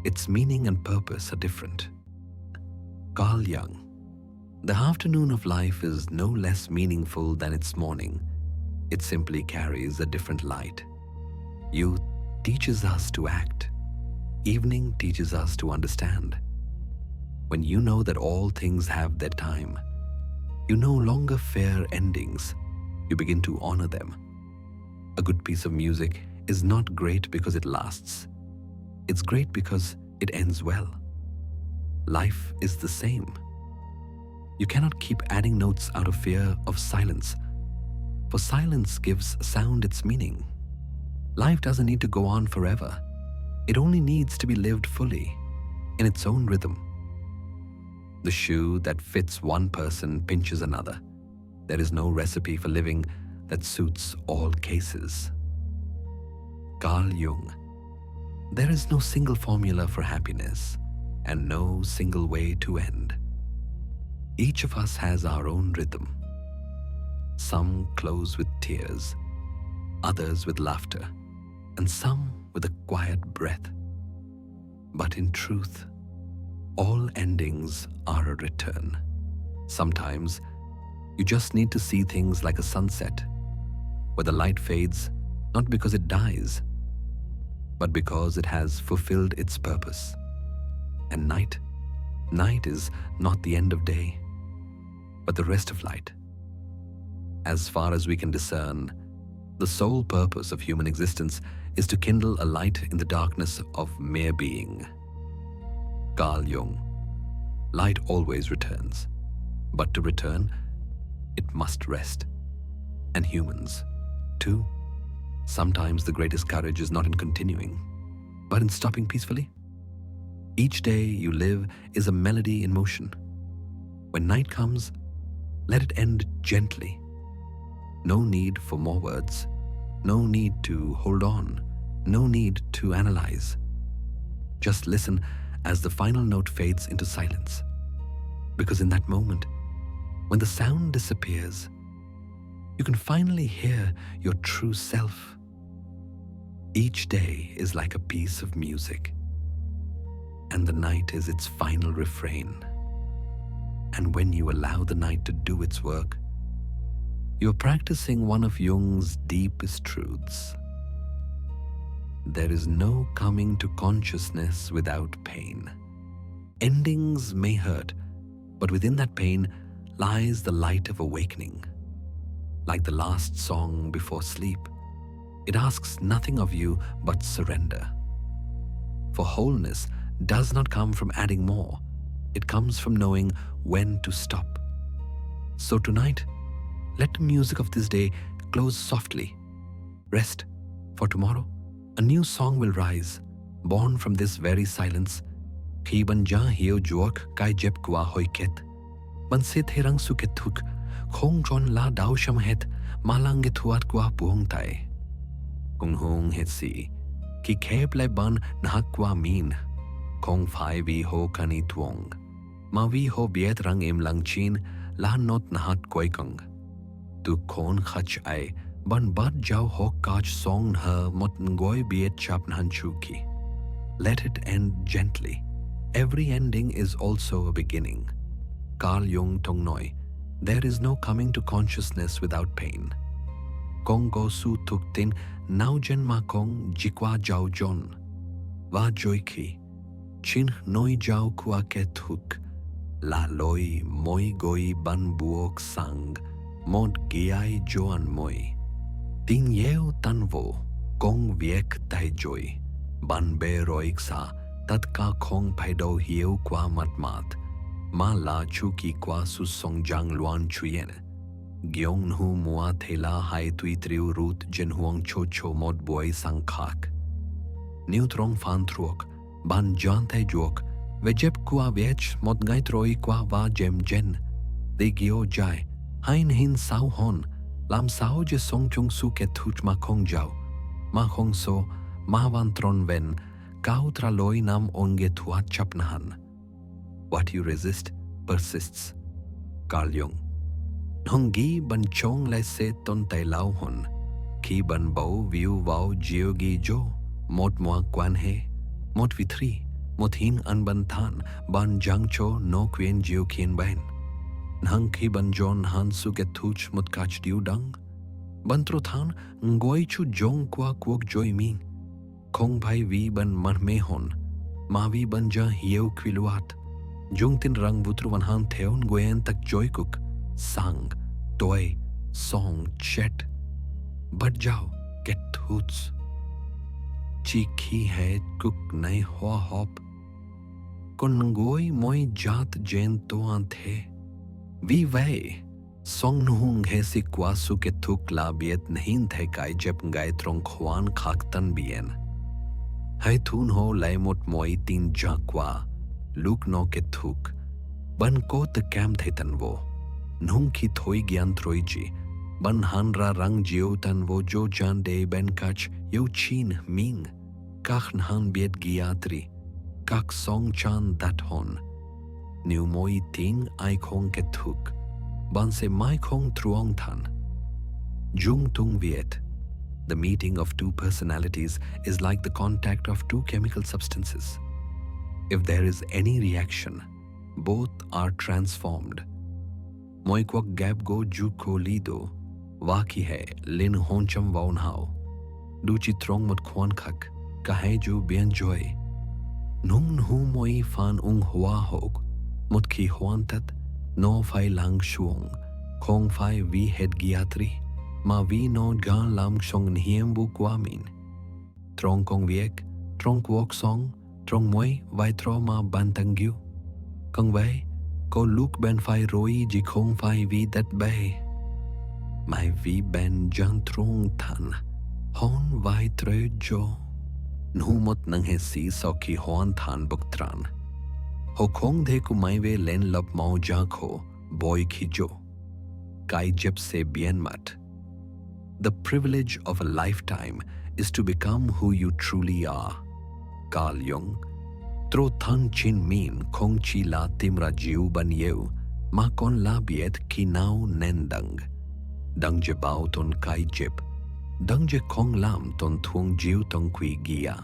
its meaning and purpose are different. Carl Jung. The afternoon of life is no less meaningful than its morning. It simply carries a different light. Youth teaches us to act. Evening teaches us to understand. When you know that all things have their time, you no longer fear endings. You begin to honor them. A good piece of music is not great because it lasts. It's great because it ends well. Life is the same. You cannot keep adding notes out of fear of silence, for silence gives sound its meaning. Life doesn't need to go on forever. It only needs to be lived fully, in its own rhythm. The shoe that fits one person pinches another. There is no recipe for living that suits all cases. Carl Jung. There is no single formula for happiness and no single way to end. Each of us has our own rhythm. Some close with tears, others with laughter, and some with a quiet breath. But in truth, all endings are a return. Sometimes you just need to see things like a sunset, where the light fades not because it dies, but because it has fulfilled its purpose. And night is not the end of day, but the rest of light. As far as we can discern, the sole purpose of human existence is to kindle a light in the darkness of mere being. Carl Jung. Light always returns, but to return, it must rest. And humans, too. Sometimes the greatest courage is not in continuing, but in stopping peacefully. Each day you live is a melody in motion. When night comes, let it end gently. No need for more words. No need to hold on. No need to analyze. Just listen as the final note fades into silence. Because in that moment, when the sound disappears, you can finally hear your true self. Each day is like a piece of music, and the night is its final refrain. And when you allow the night to do its work, you're practicing one of Jung's deepest truths. There is no coming to consciousness without pain. Endings may hurt, but within that pain lies the light of awakening. Like the last song before sleep, it asks nothing of you but surrender. For wholeness does not come from adding more. It comes from knowing when to stop. So tonight, let the music of this day close softly. Rest, for tomorrow, a new song will rise, born from this very silence. Khi ban ja hiu juok kai jep kwa hoiket. Ban se therang suketuk, khong jon la dao shamhet, malang getuat kwa buong tai. Kung hong het si, ki kep lai ban nahak kwa min, khong phai vi ho kani tuong. Ma vi ho biet rang im lang chin, la not nahat koikang. Tu khon khach ai, ban bad jau hok kach song her mot ngoi biet chap nan chuki. Let it end gently. Every ending is also a beginning. Carl Jung tong noi. There is no coming to consciousness without pain. Kong go su tuk tin nau jen ma kong jikwa jau jon. Va joiki. Chin noi jau kua ke tuk. La loi moi goi ban buok sang. Mod giai joan moi. Tin yeo tan vo. Kong viek tai joy. Ban be roik sa. Tat ka kong paido hieu qua mat mat. Ma la chuki qua su song jang luan chuyen. Gyong hu mua thela hai tui triu rut jen huang cho cho mod boy sang khak. Niu trong fan truok. Ban jan tai juok. Vejep qua vech mod ngai troi qua va jem jen. De gio jai. Hain hin sao hon. Lam sao je song chung su ke thuch ma kong jau. Ma kong so. Ma van tron ven. Kau tra loi nam onge tuat chapnahan. What you resist persists. Carl Jung. Hongi ban chong lai se ton tai lao hon. Ki ban bau viu vau geogi jo. Mot moa quan he. Mot vitri. Mot hin an ban than. Ban jang cho no quien geo kien bain. Nang ki ban jon han su get thuch mot kach diu dang. Ban tro than ngoi chu jong qua kuok joy ming. Kong bai vi ban man me hon. Ma vi ban ja hieu kwiluat. Jung tin rang vutru van han theon gwen tak joy kuk. Sang, toy, song, chet. But jao, get hoots. Chi khi hai kuk nai hoa hop. Kon ngoi moi jat jen to an the. Vi vai. Song nuhung he si kwa su ke thuk la biet nahin the kai jep ngai trong khwan khak tan bien. Hai thun ho lai mot moi tin ja kwa. Luk no ke thuk. Ban ko te cam the tan vo. Nung ki thoi gyan troi ji. Ban han ra rang jiu tan vo jo jan de ben kach yo chin ming. Kach han biet giatri. Kak song chan dat hon. Niu moi ting ai kong ke thuk. Ban se mai kong truong tan. Jung tung viet. The meeting of two personalities is like the contact of two chemical substances. If there is any reaction, both are transformed. Moi kwak gap go ju ko lido. Waki hai lin honcham vaun hao. Du chi trong mot kwan khak. Kahe ju bien joy. Nung hu moi fan ung hua hok. Mot ki huan tat. No fai lang shuong. Kong fai vi het giatri. Ma vi no gan lam shong hiem bu kwamin. Trong kong viek. Trong kwok song. Trong moi vai tro ma bantangyu. Kong vai. Ko luk ben fai roi ji kong fai vi dat bay. Mai vi ben jan trong tan. Hon vai tre jo. Nu mot nang he si so ki hoan than buk tran. Ho kong de ku mai ve len lop mau ja ko. Boy ki jo. Kai jep se bien mat. The privilege of a lifetime is to become who you truly are. Carl Jung. Tro thang chin min kong chi la timra jiu ban yeu. Ma kon la biet ki nau nen dang. Dang je bao ton kai jep. Dang je kong lam ton thuong jiu tong kui gia.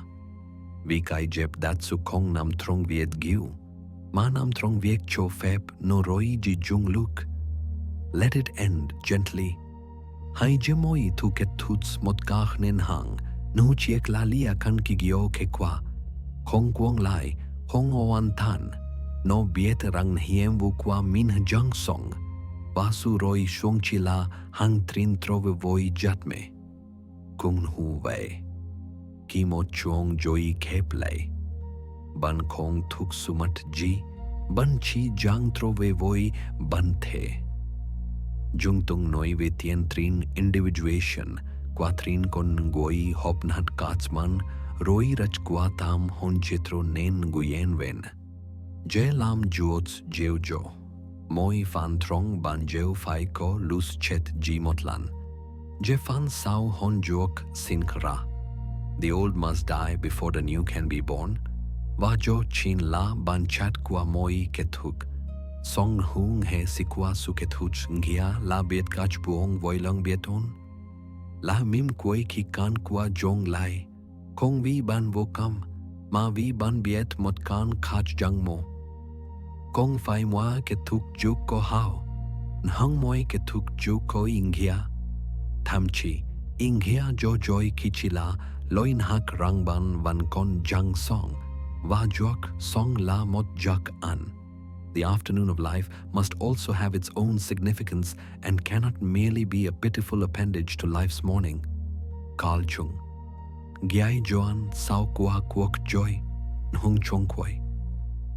Vi kai jep dat su kong nam trong viet giu. Ma nam trong viek cho feb no roi ji jung luk. Let it end gently. Hai je moi tu ke tuts mot kach nen hang. Nu chiek la lia kan ki gio ke kwa. Kong kwong lai, kong oan tan. No biet rang hiem vu kwa min jang song. Vasu roi shong chi la hang trin trove voi jatme. Kung hu vai. Kimo chuong joi kep lai. Ban kong thuk sumat ji. Ban chi jang trove voi ban the. Jung tung noi ve tien trin individuation. Qua trin kon goi hop nat katsman. Roi rach kwa tam hon chitro nen guyen ven. Je lam juots jeu jo. Moi fan trong ban jeu fai ko lus chet ji motlan. Je fan sao hon juok sinkra. The old must die before the new can be born. Va jo chin la ban chat kwa moi kethuk. Song hung he sikwa su kethuch ngia la biet kach buong voilang bieton. La mim quay ki kan qua jong lai, kong vi ban vô kam, ma vi ban biet mot kan khach jang mo. Kong fai moi ke thuk juk ko hao, nhang moi ke thuk juk ko inghia. Thamchi, inghia jo joy kichila, loin hak rangban van kon jang song, va jok song la mot jak an. The afternoon of life must also have its own significance and cannot merely be a pitiful appendage to life's morning. Carl Jung. Gyai Joan Sao Kwa Kwok Joy Nhung Chong Kwoi.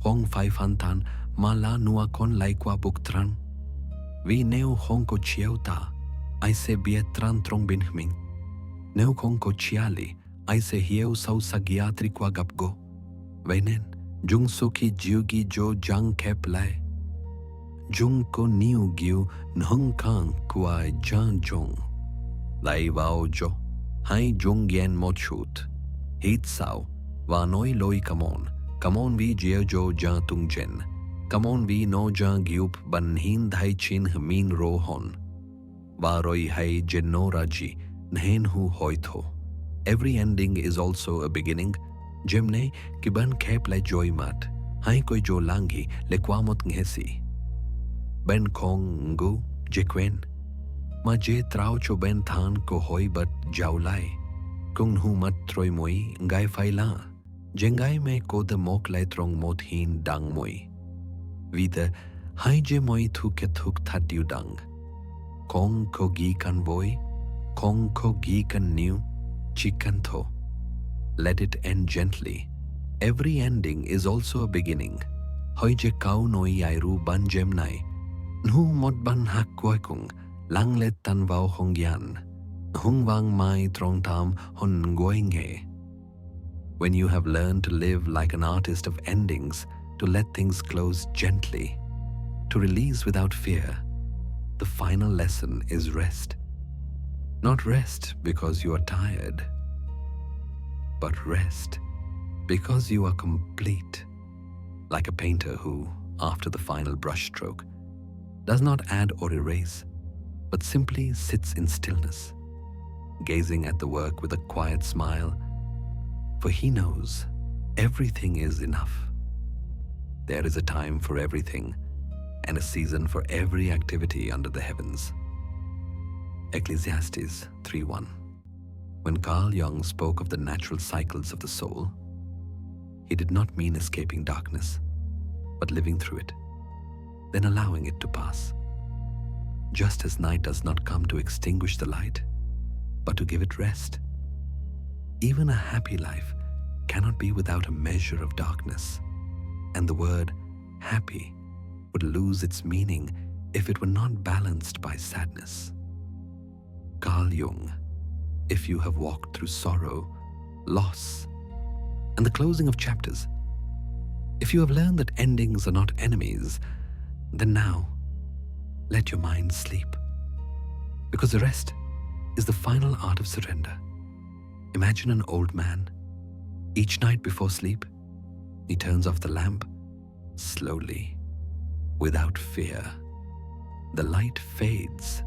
Hong Phai Phan Tan Ma La Nua Kon Lai Kwa Buk Tran. Vi Neo Hong Ko Chiao Ta. I se Biet Tran Trong Bin Hming. Neo Hong Ko Chiali. I se Hieu Sau Sagiatri Kwa Gap Go. Vainen. Jung Suki Jiugi Jo Jang Kep Lai. Jung Ko Niu Giu Nhung Kang Kwai Jan Jung. Lai Vao Jo. Hai Jung Yen Mo Chut. Hit Sao. Va Noi Loi Kamon. Kamon Vi Jio Jo Ja Tung Jen. Kamon Vi No Ja Gyup Ban Hin Dhai Chin Min Ro Hon. Va Roi Hai Jen Raji. Nhen Hu Hoitho. Every ending is also a beginning. Jemne kiban kep le joy mat, hai koi jo langi le kwamot ngesi. Ben kong ngu jekwen, ma je trao cho ben than ko hoi bat jaulai. Kung hu mat troi moi ngai fai la, jengai me ko de mok lai trong mot hin dang moi. Vida hai je moi thu ke thuk thatdiu dang. Kong ko gi kan voi, kong ko gi kan niu, chikan tho. Let it end gently. Every ending is also a beginning. Hoi je kau noi yairu ban jem nai. Nhu mot ban hak koi kung, lang let tan vao hong yan. Hung wang mai trong tam hon ngoing he. When you have learned to live like an artist of endings, to let things close gently, to release without fear, the final lesson is rest. Not rest because you are tired, but rest because you are complete, like a painter who, after the final brushstroke, does not add or erase, but simply sits in stillness, gazing at the work with a quiet smile, for he knows everything is enough. There is a time for everything and a season for every activity under the heavens. Ecclesiastes 3:1. When Carl Jung spoke of the natural cycles of the soul, he did not mean escaping darkness, but living through it, then allowing it to pass. Just as night does not come to extinguish the light, but to give it rest. Even a happy life cannot be without a measure of darkness, and the word happy would lose its meaning if it were not balanced by sadness. Carl Jung. If you have walked through sorrow, loss, and the closing of chapters, if you have learned that endings are not enemies, then now let your mind sleep, because the rest is the final art of surrender. Imagine an old man. Each night before sleep, he turns off the lamp slowly, without fear. The light fades,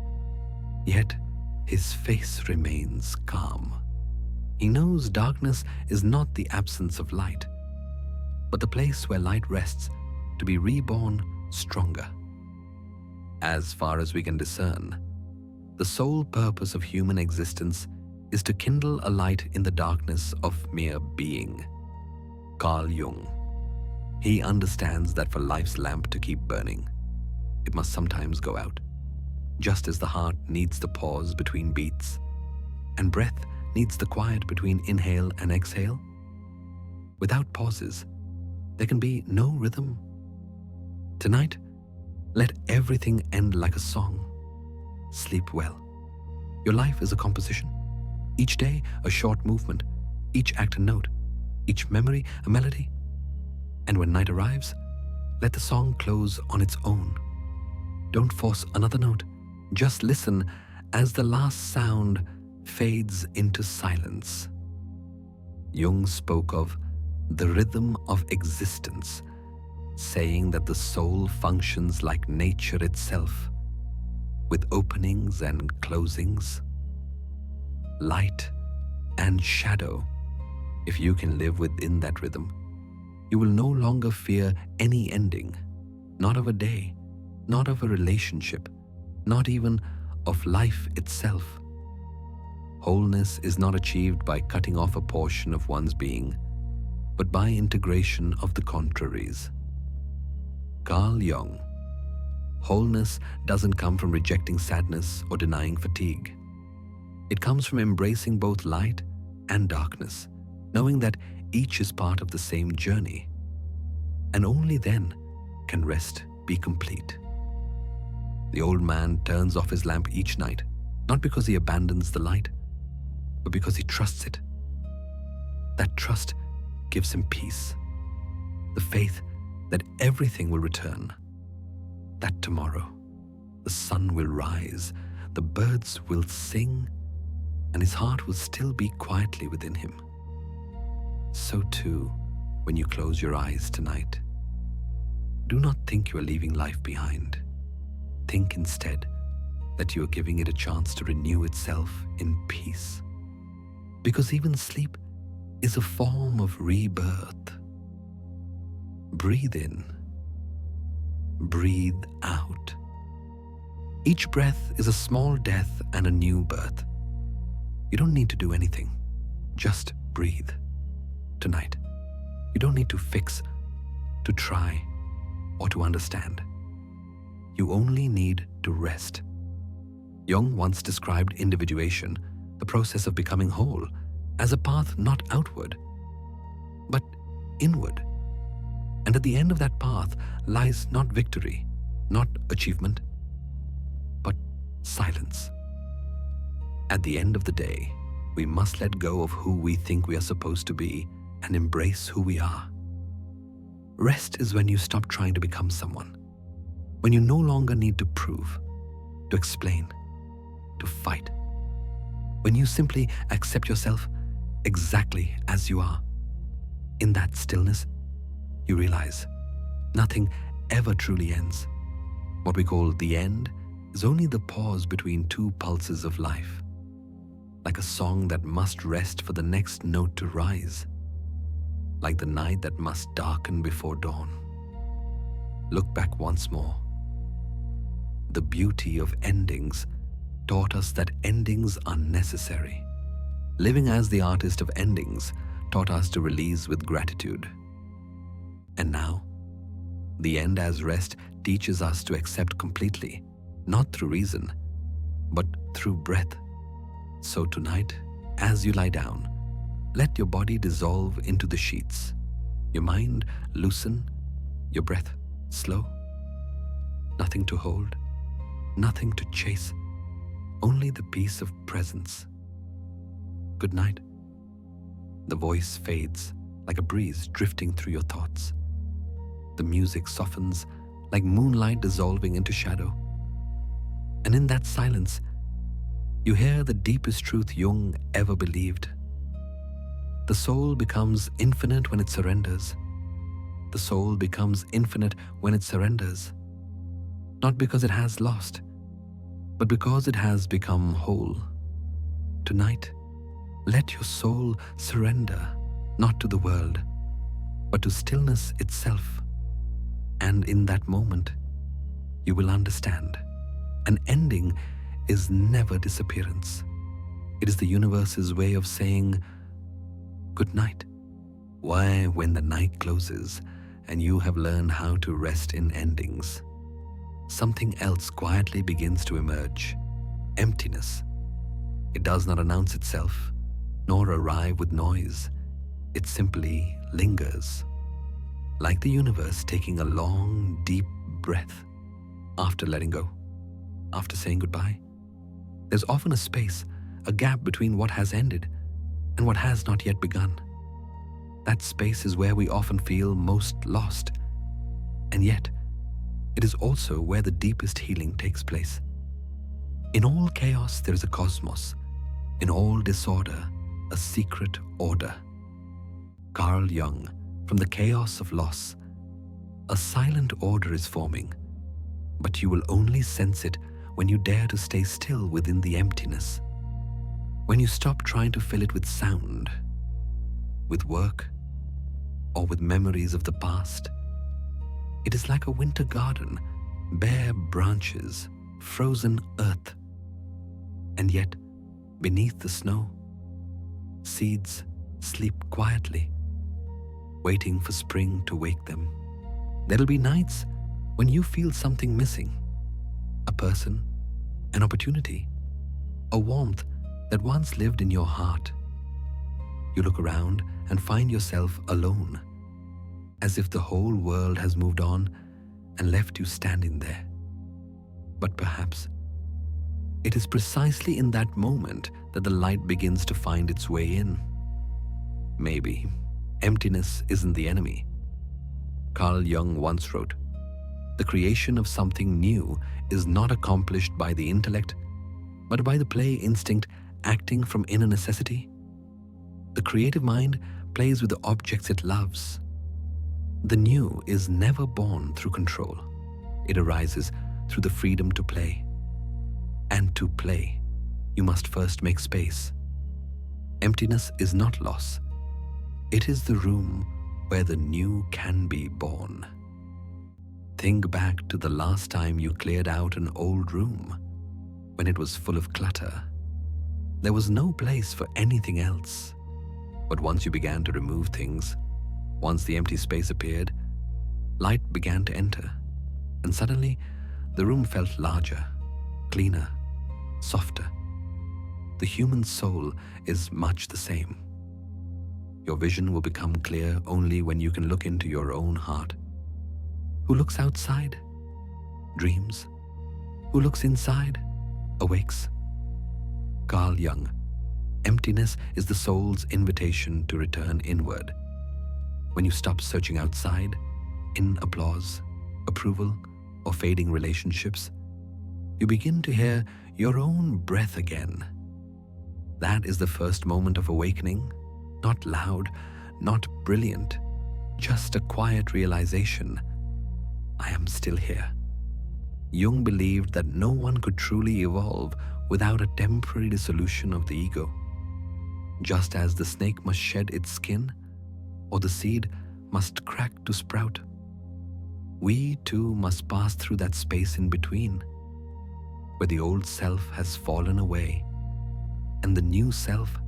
yet his face remains calm. He knows darkness is not the absence of light, but the place where light rests to be reborn stronger. As far as we can discern, the sole purpose of human existence is to kindle a light in the darkness of mere being. Carl Jung. He understands that for life's lamp to keep burning, it must sometimes go out. Just as the heart needs the pause between beats, and breath needs the quiet between inhale and exhale. Without pauses, there can be no rhythm. Tonight, let everything end like a song. Sleep well. Your life is a composition. Each day, a short movement. Each act a note. Each memory a melody. And when night arrives, let the song close on its own. Don't force another note. Just listen as the last sound fades into silence. Jung spoke of the rhythm of existence, saying that the soul functions like nature itself, with openings and closings. light, and shadow, if you can live within that rhythm, you will no longer fear any ending, not of a day, not of a relationship, not even of life itself. Wholeness is not achieved by cutting off a portion of one's being, but by integration of the contraries. Carl Jung. Wholeness doesn't come from rejecting sadness or denying fatigue. It comes from embracing both light and darkness, knowing that each is part of the same journey. And only then can rest be complete. The old man turns off his lamp each night, not because he abandons the light, but because he trusts it. That trust gives him peace, the faith that everything will return, that tomorrow the sun will rise, the birds will sing, and his heart will still beat quietly within him. So too, when you close your eyes tonight, do not think you are leaving life behind. Think instead that you are giving it a chance to renew itself in peace. Because even sleep is a form of rebirth. Breathe in. Breathe out. Each breath is a small death and a new birth. You don't need to do anything. Just breathe. Tonight, you don't need to fix, to try, or to understand. You only need to rest. Jung once described individuation, the process of becoming whole, as a path not outward, but inward. And at the end of that path lies not victory, not achievement, but silence. At the end of the day, we must let go of who we think we are supposed to be and embrace who we are. Rest is when you stop trying to become someone, when you no longer need to prove, to explain, to fight, when you simply accept yourself exactly as you are. In that stillness, you realize nothing ever truly ends. What we call the end is only the pause between two pulses of life, like a song that must rest for the next note to rise, like the night that must darken before dawn. Look back once more. The beauty of endings taught us that endings are necessary. Living as the artist of endings taught us to release with gratitude. And now, the end as rest teaches us to accept completely, not through reason, but through breath. So tonight, as you lie down, let your body dissolve into the sheets, your mind loosen, your breath slow. Nothing to hold, nothing to chase, only the peace of presence. Good night. The voice fades like a breeze drifting through your thoughts. The music softens like moonlight dissolving into shadow. And in that silence, you hear the deepest truth Jung ever believed. The soul becomes infinite when it surrenders. The soul becomes infinite when it surrenders. Not because it has lost, but because it has become whole. Tonight, let your soul surrender, not to the world, but to stillness itself. And in that moment, you will understand. An ending is never disappearance. It is the universe's way of saying, good night. Why, when the night closes and you have learned how to rest in endings, something else quietly begins to emerge. Emptiness. It does not announce itself, nor arrive with noise. It simply lingers, like the universe taking a long, deep breath after letting go, after saying goodbye. There's often a space, a gap between what has ended and what has not yet begun. That space is where we often feel most lost, and yet it is also where the deepest healing takes place. In all chaos, there is a cosmos. In all disorder, a secret order. Carl Jung, from the chaos of loss, a silent order is forming, but you will only sense it when you dare to stay still within the emptiness. When you stop trying to fill it with sound, with work, or with memories of the past, it is like a winter garden, bare branches, frozen earth. And yet, beneath the snow, seeds sleep quietly, waiting for spring to wake them. There'll be nights when you feel something missing, a person, an opportunity, a warmth that once lived in your heart. You look around and find yourself alone, as if the whole world has moved on and left you standing there. But perhaps it is precisely in that moment that the light begins to find its way in. Maybe emptiness isn't the enemy. Carl Jung once wrote, "The creation of something new is not accomplished by the intellect, but by the play instinct acting from inner necessity." The creative mind plays with the objects it loves. The new is never born through control. It arises through the freedom to play. And to play, you must first make space. Emptiness is not loss. It is the room where the new can be born. Think back to the last time you cleared out an old room, when it was full of clutter. There was no place for anything else. But once you began to remove things, once the empty space appeared, light began to enter, and suddenly the room felt larger, cleaner, softer. The human soul is much the same. Your vision will become clear only when you can look into your own heart. Who looks outside dreams. Who looks inside awakes. Carl Jung. Emptiness is the soul's invitation to return inward. When you stop searching outside, in applause, approval, or fading relationships, you begin to hear your own breath again. That is the first moment of awakening, not loud, not brilliant, just a quiet realization. I am still here. Jung believed that no one could truly evolve without a temporary dissolution of the ego. Just as the snake must shed its skin, or the seed must crack to sprout, we too must pass through that space in between, where the old self has fallen away and the new self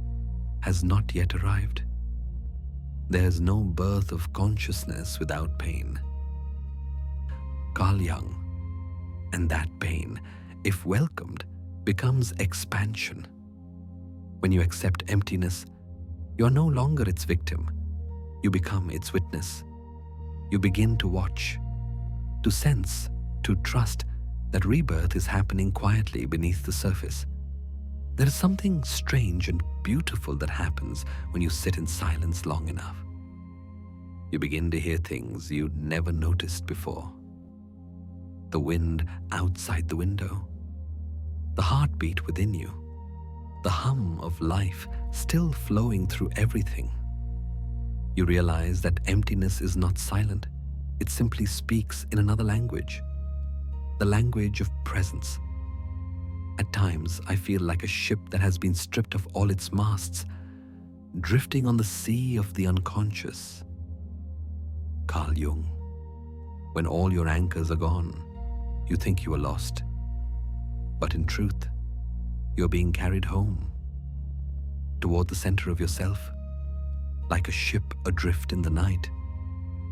has not yet arrived. There's no birth of consciousness without pain. Carl Jung. And that pain, if welcomed, becomes expansion. When you accept emptiness, you are no longer its victim. You become its witness. You begin to watch, to sense, to trust that rebirth is happening quietly beneath the surface. There is something strange and beautiful that happens when you sit in silence long enough. You begin to hear things you'd never noticed before. The wind outside the window, the heartbeat within you, the hum of life still flowing through everything. You realize that emptiness is not silent. It simply speaks in another language, the language of presence. At times, I feel like a ship that has been stripped of all its masts, drifting on the sea of the unconscious. Carl Jung. When all your anchors are gone, you think you are lost. But in truth, you're being carried home, toward the center of yourself, like a ship adrift in the night.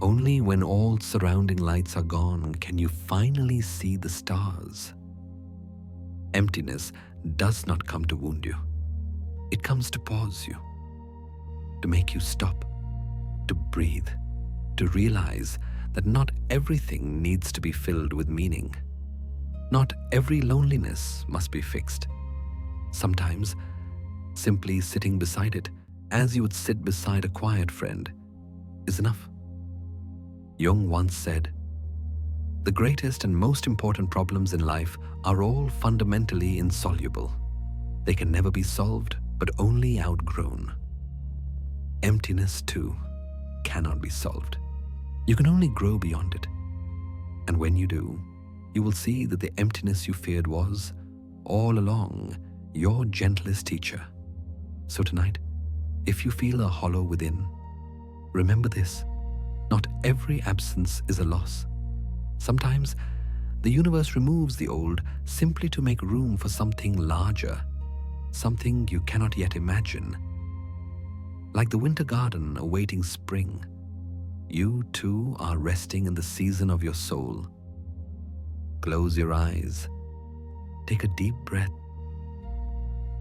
Only when all surrounding lights are gone can you finally see the stars. Emptiness does not come to wound you. It comes to pause you, to make you stop, to breathe, to realize that not everything needs to be filled with meaning. Not every loneliness must be fixed. Sometimes, simply sitting beside it, as you would sit beside a quiet friend, is enough. Jung once said, "The greatest and most important problems in life are all fundamentally insoluble. They can never be solved, but only outgrown." Emptiness, too, cannot be solved. You can only grow beyond it. And when you do, you will see that the emptiness you feared was, all along, your gentlest teacher, So tonight, if you feel a hollow within, remember this: not every absence is a loss. Sometimes the universe removes the old simply to make room for something larger, something you cannot yet imagine. Like the winter garden awaiting spring, you too are resting in the season of your soul. Close your eyes, take a deep breath,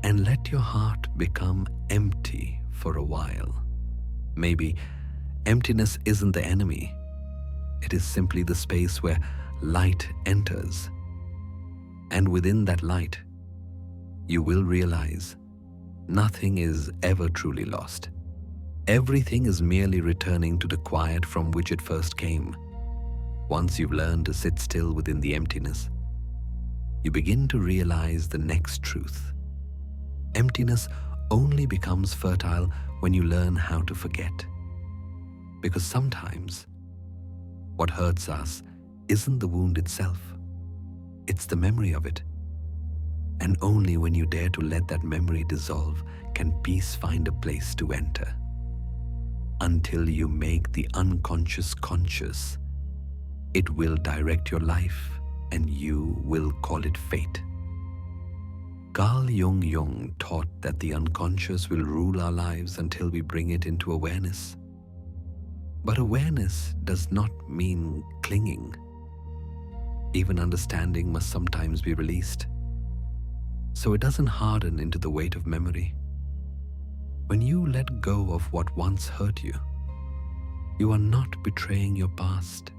and let your heart become empty for a while. Maybe emptiness isn't the enemy. It is simply the space where light enters. And within that light, you will realize nothing is ever truly lost. Everything is merely returning to the quiet from which it first came. Once you've learned to sit still within the emptiness, you begin to realize the next truth. Emptiness only becomes fertile when you learn how to forget. Because sometimes what hurts us isn't the wound itself, it's the memory of it. And only when you dare to let that memory dissolve can peace find a place to enter. Until you make the unconscious conscious, it will direct your life and you will call it fate. Carl Jung taught that the unconscious will rule our lives until we bring it into awareness. But awareness does not mean clinging. Even understanding must sometimes be released, so it doesn't harden into the weight of memory. When you let go of what once hurt you, you are not betraying your past.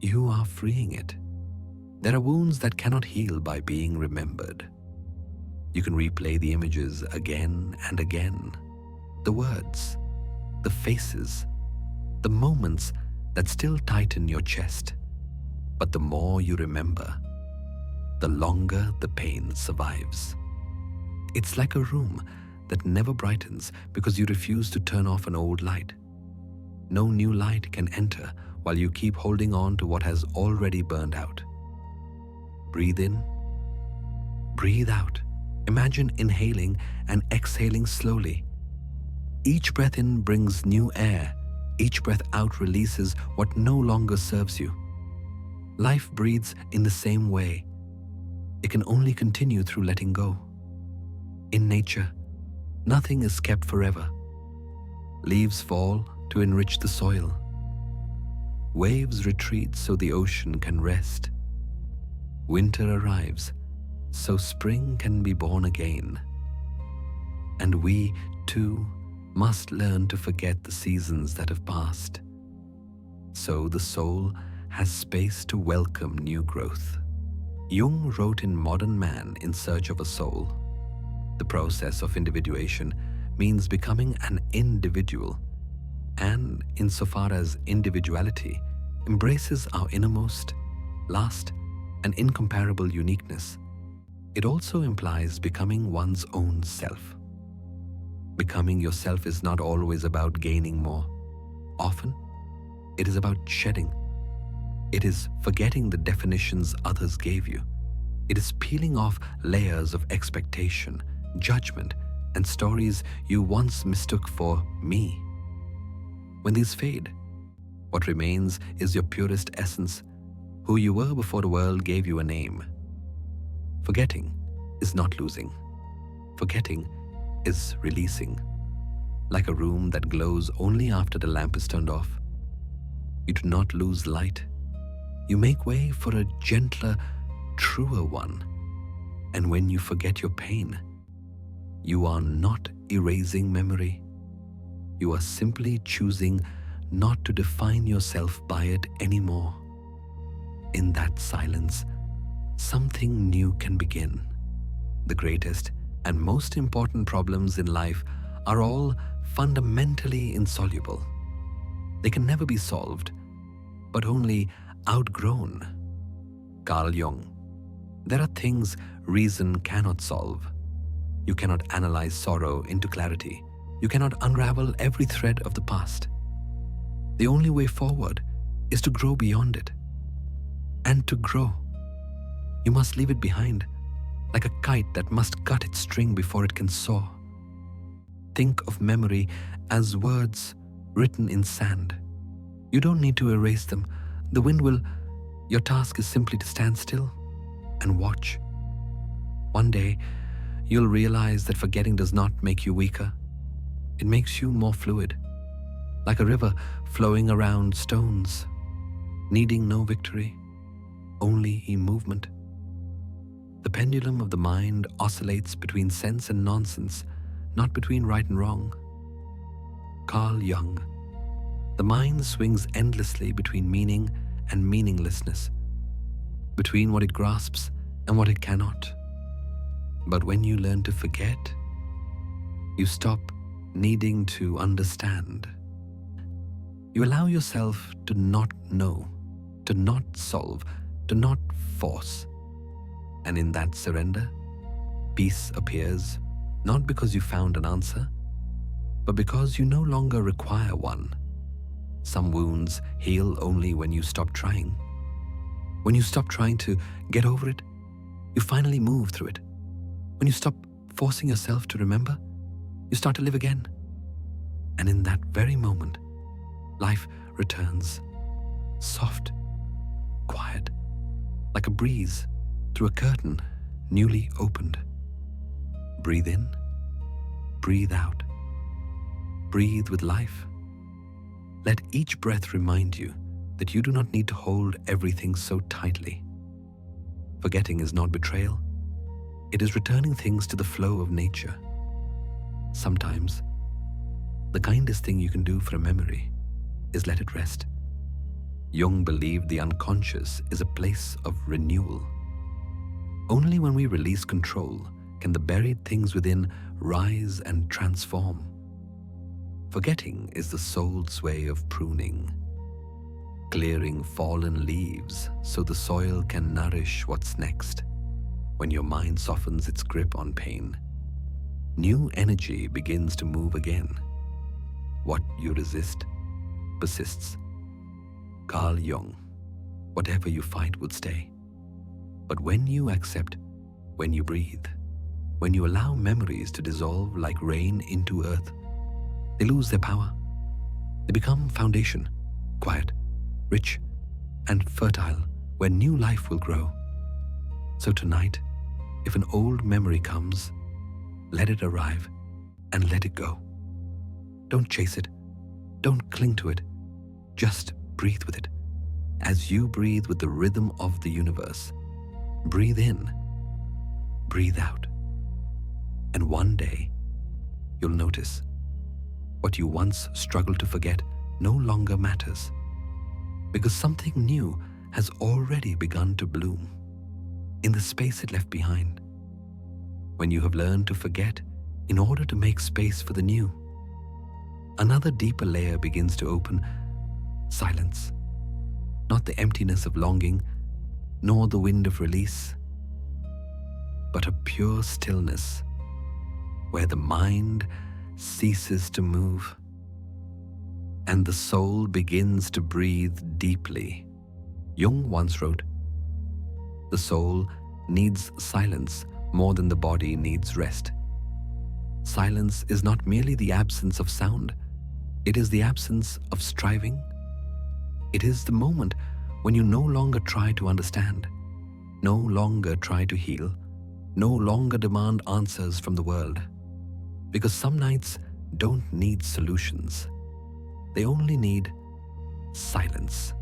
You are freeing it. There are wounds that cannot heal by being remembered. You can replay the images again and again, the words, the faces, the moments that still tighten your chest. But the more you remember, the longer the pain survives. It's like a room that never brightens because you refuse to turn off an old light. No new light can enter while you keep holding on to what has already burned out. Breathe in, breathe out. Imagine inhaling and exhaling slowly. Each breath in brings new air. Each breath out releases what no longer serves you. Life breathes in the same way. It can only continue through letting go. In nature, nothing is kept forever. Leaves fall to enrich the soil. Waves retreat so the ocean can rest. Winter arrives so spring can be born again. And we, too, must learn to forget the seasons that have passed. So the soul has space to welcome new growth. Jung wrote in Modern Man in Search of a Soul, the process of individuation means becoming an individual, and insofar as individuality embraces our innermost, last, and incomparable uniqueness, it also implies becoming one's own self. Becoming yourself is not always about gaining more. Often, it is about shedding. It is forgetting the definitions others gave you. It is peeling off layers of expectation, judgment, and stories you once mistook for me. When these fade, what remains is your purest essence, who you were before the world gave you a name. Forgetting is not losing. Forgetting is releasing. Like a room that glows only after the lamp is turned off. You do not lose light. You make way for a gentler, truer one. And when you forget your pain, you are not erasing memory. You are simply choosing not to define yourself by it anymore. In that silence, something new can begin. The greatest and most important problems in life are all fundamentally insoluble. They can never be solved, but only outgrown. Carl Jung. There are things reason cannot solve. You cannot analyze sorrow into clarity. You cannot unravel every thread of the past. The only way forward is to grow beyond it. And to grow, you must leave it behind, like a kite that must cut its string before it can soar. Think of memory as words written in sand. You don't need to erase them. The wind will. Your task is simply to stand still and watch. One day, you'll realize that forgetting does not make you weaker. It makes you more fluid, like a river flowing around stones, needing no victory, only movement. The pendulum of the mind oscillates between sense and nonsense, not between right and wrong. Carl Jung. The mind swings endlessly between meaning and meaninglessness, between what it grasps and what it cannot. But when you learn to forget, you stop needing to understand. You allow yourself to not know, to not solve, to not force. And in that surrender, peace appears, not because you found an answer, but because you no longer require one. Some wounds heal only when you stop trying. When you stop trying to get over it, you finally move through it. When you stop forcing yourself to remember, you start to live again. And in that very moment, life returns, soft, quiet, like a breeze through a curtain newly opened. Breathe in, breathe out. Breathe with life. Let each breath remind you that you do not need to hold everything so tightly. Forgetting is not betrayal. It is returning things to the flow of nature. Sometimes, the kindest thing you can do for a memory is let it rest. Jung believed the unconscious is a place of renewal. Only when we release control can the buried things within rise and transform. Forgetting is the soul's way of pruning, clearing fallen leaves so the soil can nourish what's next. When your mind softens its grip on pain, new energy begins to move again. What you resist persists. Carl Jung. Whatever you fight would stay. But when you accept, when you breathe, when you allow memories to dissolve like rain into earth, they lose their power. They become foundation, quiet, rich, and fertile, where new life will grow. So tonight, if an old memory comes, let it arrive and let it go. Don't chase it. Don't cling to it. Just breathe with it. As you breathe with the rhythm of the universe, breathe in, breathe out. And one day, you'll notice what you once struggled to forget no longer matters, because something new has already begun to bloom in the space it left behind. When you have learned to forget in order to make space for the new, another deeper layer begins to open. Silence. Not the emptiness of longing, nor the wind of release, but a pure stillness where the mind ceases to move and the soul begins to breathe deeply. Jung once wrote, "The soul needs silence more than the body needs rest." Silence is not merely the absence of sound, it is the absence of striving. It is the moment when you no longer try to understand, no longer try to heal, no longer demand answers from the world. Because some nights don't need solutions. They only need silence.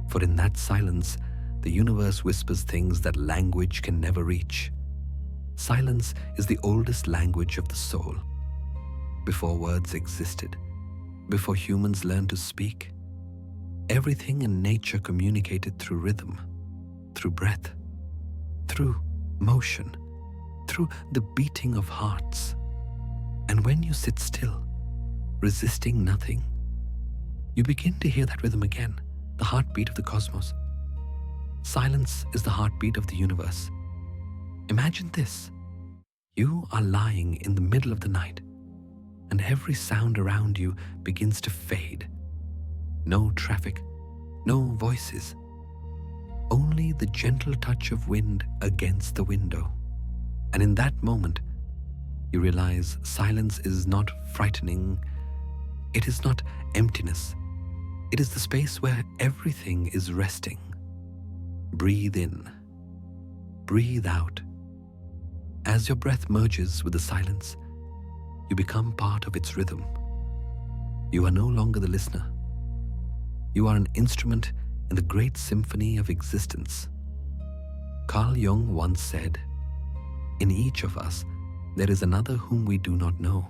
For in that silence, the universe whispers things that language can never reach. Silence is the oldest language of the soul. Before words existed, before humans learned to speak, everything in nature communicated through rhythm, through breath, through motion, through the beating of hearts. And when you sit still, resisting nothing, you begin to hear that rhythm again, the heartbeat of the cosmos. Silence is the heartbeat of the universe. Imagine this. You are lying in the middle of the night, and every sound around you begins to fade. No traffic, no voices, only the gentle touch of wind against the window. And in that moment, You realize silence is not frightening, it is not emptiness. It is the space where everything is resting. Breathe in, breathe out. As your breath merges with the silence, you become part of its rhythm. You are no longer the listener. You are an instrument in the great symphony of existence. Carl Jung once said, "In each of us, there is another whom we do not know.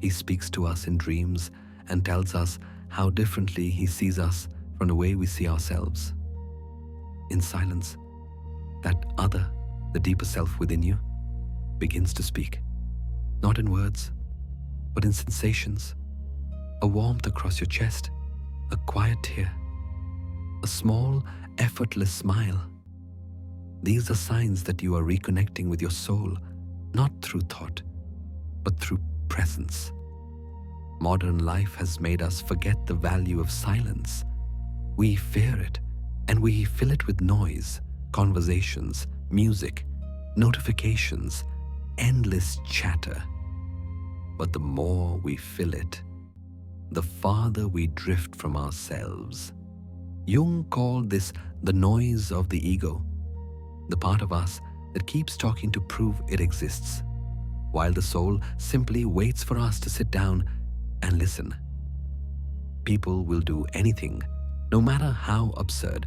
He speaks to us in dreams and tells us how differently he sees us from the way we see ourselves." In silence, that other, the deeper self within you, begins to speak, not in words, but in sensations, a warmth across your chest, a quiet tear, a small, effortless smile. These are signs that you are reconnecting with your soul, not through thought, but through presence. Modern life has made us forget the value of silence. We fear it, and we fill it with noise, conversations, music, notifications, endless chatter. But the more we fill it, the farther we drift from ourselves. Jung called this the noise of the ego, the part of us that keeps talking to prove it exists, while the soul simply waits for us to sit down and listen. People will do anything, no matter how absurd,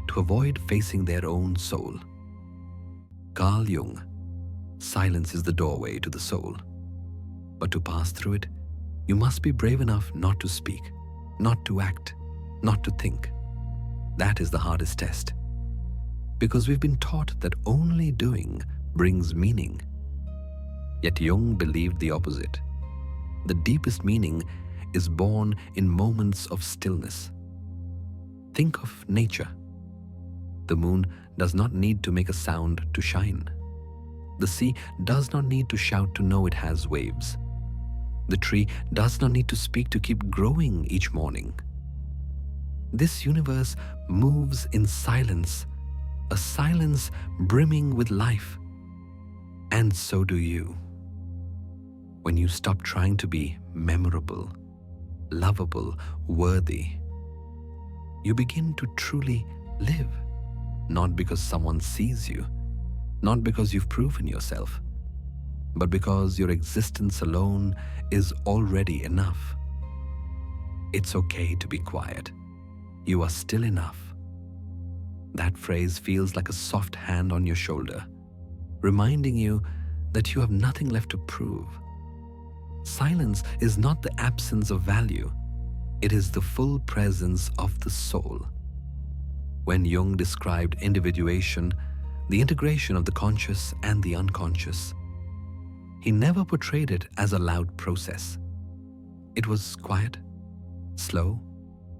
to avoid facing their own soul. Carl Jung, silence is the doorway to the soul. But to pass through it, you must be brave enough not to speak, not to act, not to think. That is the hardest test. Because we've been taught that only doing brings meaning. Yet Jung believed the opposite. The deepest meaning is born in moments of stillness. Think of nature. The moon does not need to make a sound to shine. The sea does not need to shout to know it has waves. The tree does not need to speak to keep growing each morning. This universe moves in silence, a silence brimming with life. And so do you. When you stop trying to be memorable, lovable, worthy, you begin to truly live, not because someone sees you, not because you've proven yourself, but because your existence alone is already enough. It's okay to be quiet. You are still enough. That phrase feels like a soft hand on your shoulder, reminding you that you have nothing left to prove. Silence is not the absence of value. It is the full presence of the soul. When Jung described individuation, the integration of the conscious and the unconscious, he never portrayed it as a loud process. It was quiet, slow,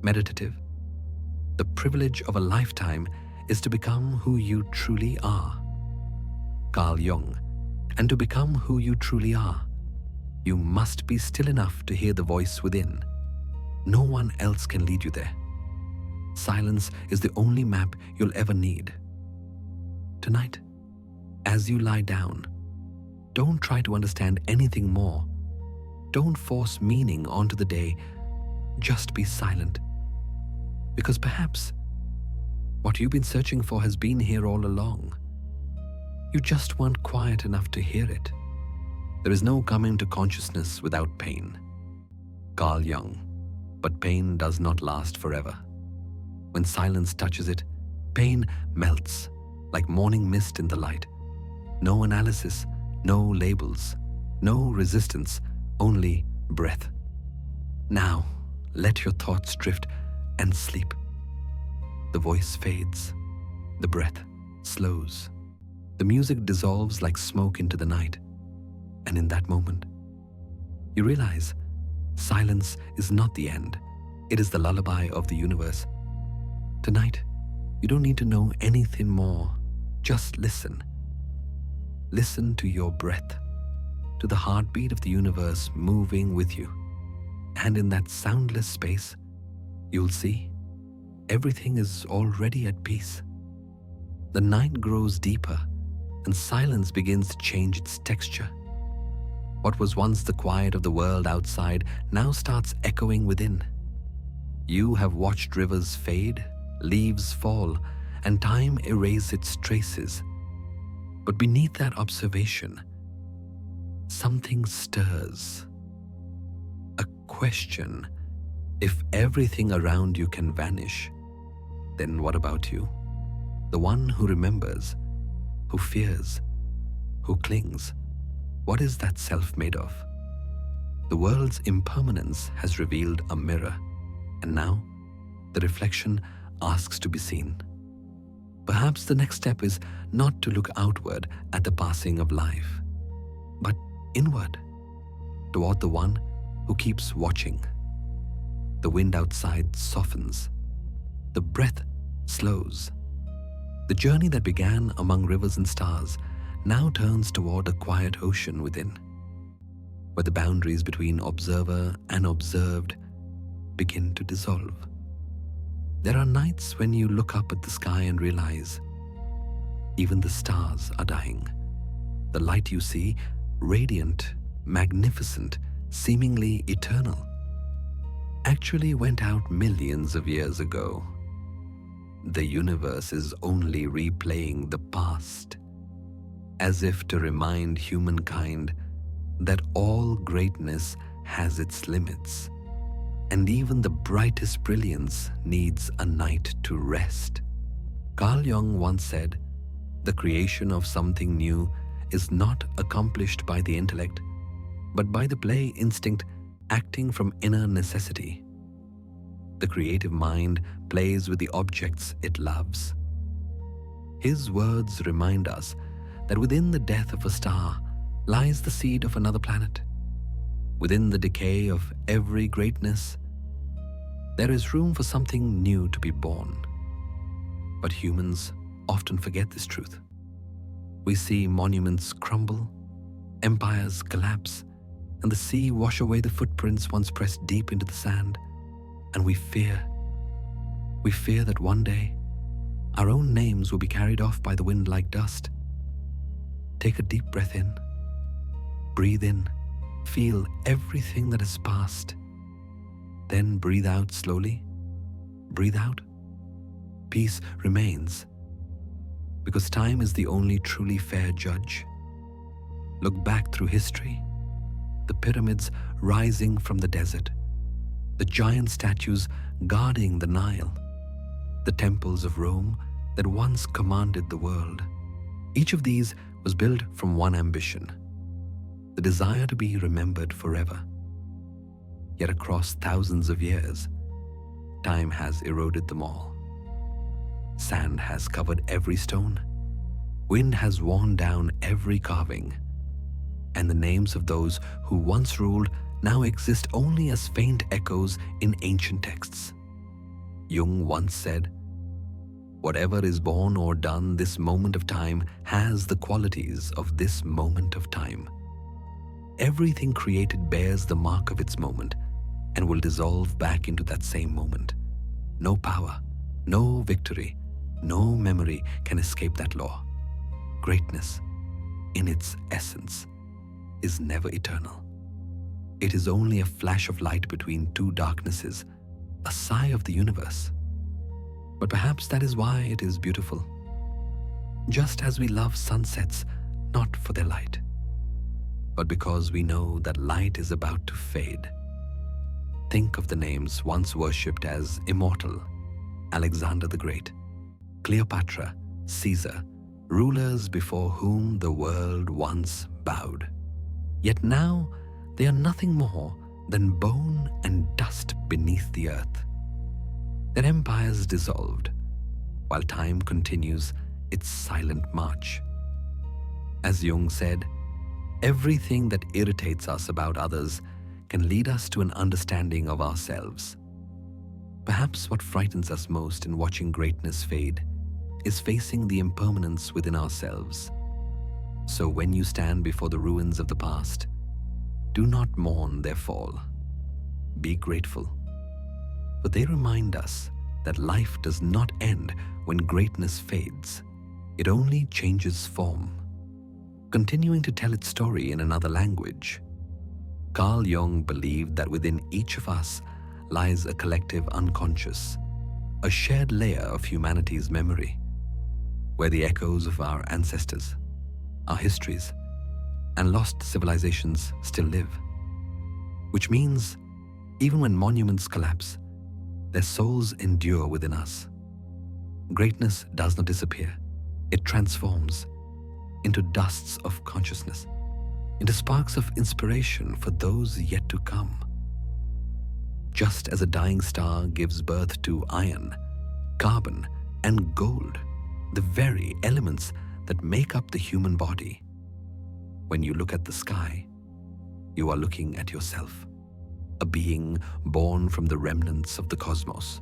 meditative. The privilege of a lifetime is to become who you truly are. Carl Jung. And to become who you truly are, you must be still enough to hear the voice within. No one else can lead you there. Silence is the only map you'll ever need. Tonight, as you lie down, don't try to understand anything more. Don't force meaning onto the day. Just be silent. Because perhaps what you've been searching for has been here all along. You just weren't quiet enough to hear it. There is no coming to consciousness without pain. Carl Jung. But pain does not last forever. When silence touches it, pain melts like morning mist in the light. No analysis, no labels, no resistance, only breath. Now, let your thoughts drift and sleep. The voice fades. The breath slows. The music dissolves like smoke into the night. And in that moment, you realize silence is not the end. It is the lullaby of the universe. Tonight, you don't need to know anything more. Just listen. Listen to your breath, to the heartbeat of the universe moving with you. And in that soundless space, you'll see everything is already at peace. The night grows deeper and silence begins to change its texture. What was once the quiet of the world outside now starts echoing within. You have watched rivers fade, leaves fall, and time erase its traces. But beneath that observation, something stirs. A question. If everything around you can vanish, then what about you? The one who remembers, who fears, who clings. What is that self made of? The world's impermanence has revealed a mirror, and now the reflection asks to be seen. Perhaps the next step is not to look outward at the passing of life, but inward, toward the one who keeps watching. The wind outside softens. The breath slows. The journey that began among rivers and stars now turns toward a quiet ocean within, where the boundaries between observer and observed begin to dissolve. There are nights when you look up at the sky and realize even the stars are dying. The light you see, radiant, magnificent, seemingly eternal, actually went out millions of years ago. The universe is only replaying the past, as if to remind humankind that all greatness has its limits, and even the brightest brilliance needs a night to rest. Carl Jung once said, "The creation of something new is not accomplished by the intellect, but by the play instinct acting from inner necessity." The creative mind plays with the objects it loves. His words remind us that within the death of a star lies the seed of another planet. Within the decay of every greatness, there is room for something new to be born. But humans often forget this truth. We see monuments crumble, empires collapse, and the sea wash away the footprints once pressed deep into the sand. And we fear that one day our own names will be carried off by the wind like dust. Take a deep breath in, breathe in, feel everything that has passed. Then breathe out slowly, breathe out. Peace remains, because time is the only truly fair judge. Look back through history, the pyramids rising from the desert, the giant statues guarding the Nile, the temples of Rome that once commanded the world. Each of these was built from one ambition, the desire to be remembered forever. Yet across thousands of years, time has eroded them all. Sand has covered every stone, wind has worn down every carving, and the names of those who once ruled now exist only as faint echoes in ancient texts. Jung once said, "Whatever is born or done this moment of time has the qualities of this moment of time." Everything created bears the mark of its moment and will dissolve back into that same moment. No power, no victory, no memory can escape that law. Greatness, in its essence, is never eternal. It is only a flash of light between two darknesses, a sigh of the universe. But perhaps that is why it is beautiful. Just as we love sunsets, not for their light, but because we know that light is about to fade. Think of the names once worshipped as immortal: Alexander the Great, Cleopatra, Caesar, rulers before whom the world once bowed. Yet now they are nothing more than bone and dust beneath the earth. Their empires dissolved, while time continues its silent march. As Jung said, everything that irritates us about others can lead us to an understanding of ourselves. Perhaps what frightens us most in watching greatness fade is facing the impermanence within ourselves. So when you stand before the ruins of the past, do not mourn their fall. Be grateful, for they remind us that life does not end when greatness fades. It only changes form, continuing to tell its story in another language, Carl Jung believed that within each of us lies a collective unconscious, a shared layer of humanity's memory, where the echoes of our ancestors, our histories, and lost civilizations still live. Which means, even when monuments collapse, their souls endure within us. Greatness does not disappear. It transforms into dusts of consciousness, into sparks of inspiration for those yet to come. Just as a dying star gives birth to iron, carbon, and gold, the very elements that make up the human body, when you look at the sky, you are looking at yourself, a being born from the remnants of the cosmos,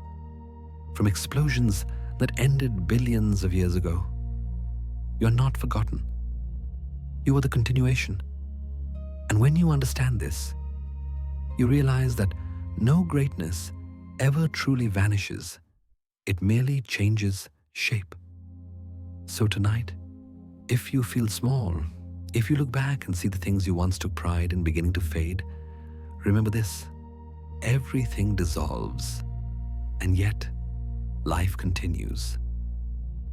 from explosions that ended billions of years ago. You are not forgotten. You are the continuation. And when you understand this, you realize that no greatness ever truly vanishes. It merely changes shape. So tonight, if you feel small, if you look back and see the things you once took pride in beginning to fade, remember this: everything dissolves, and yet life continues.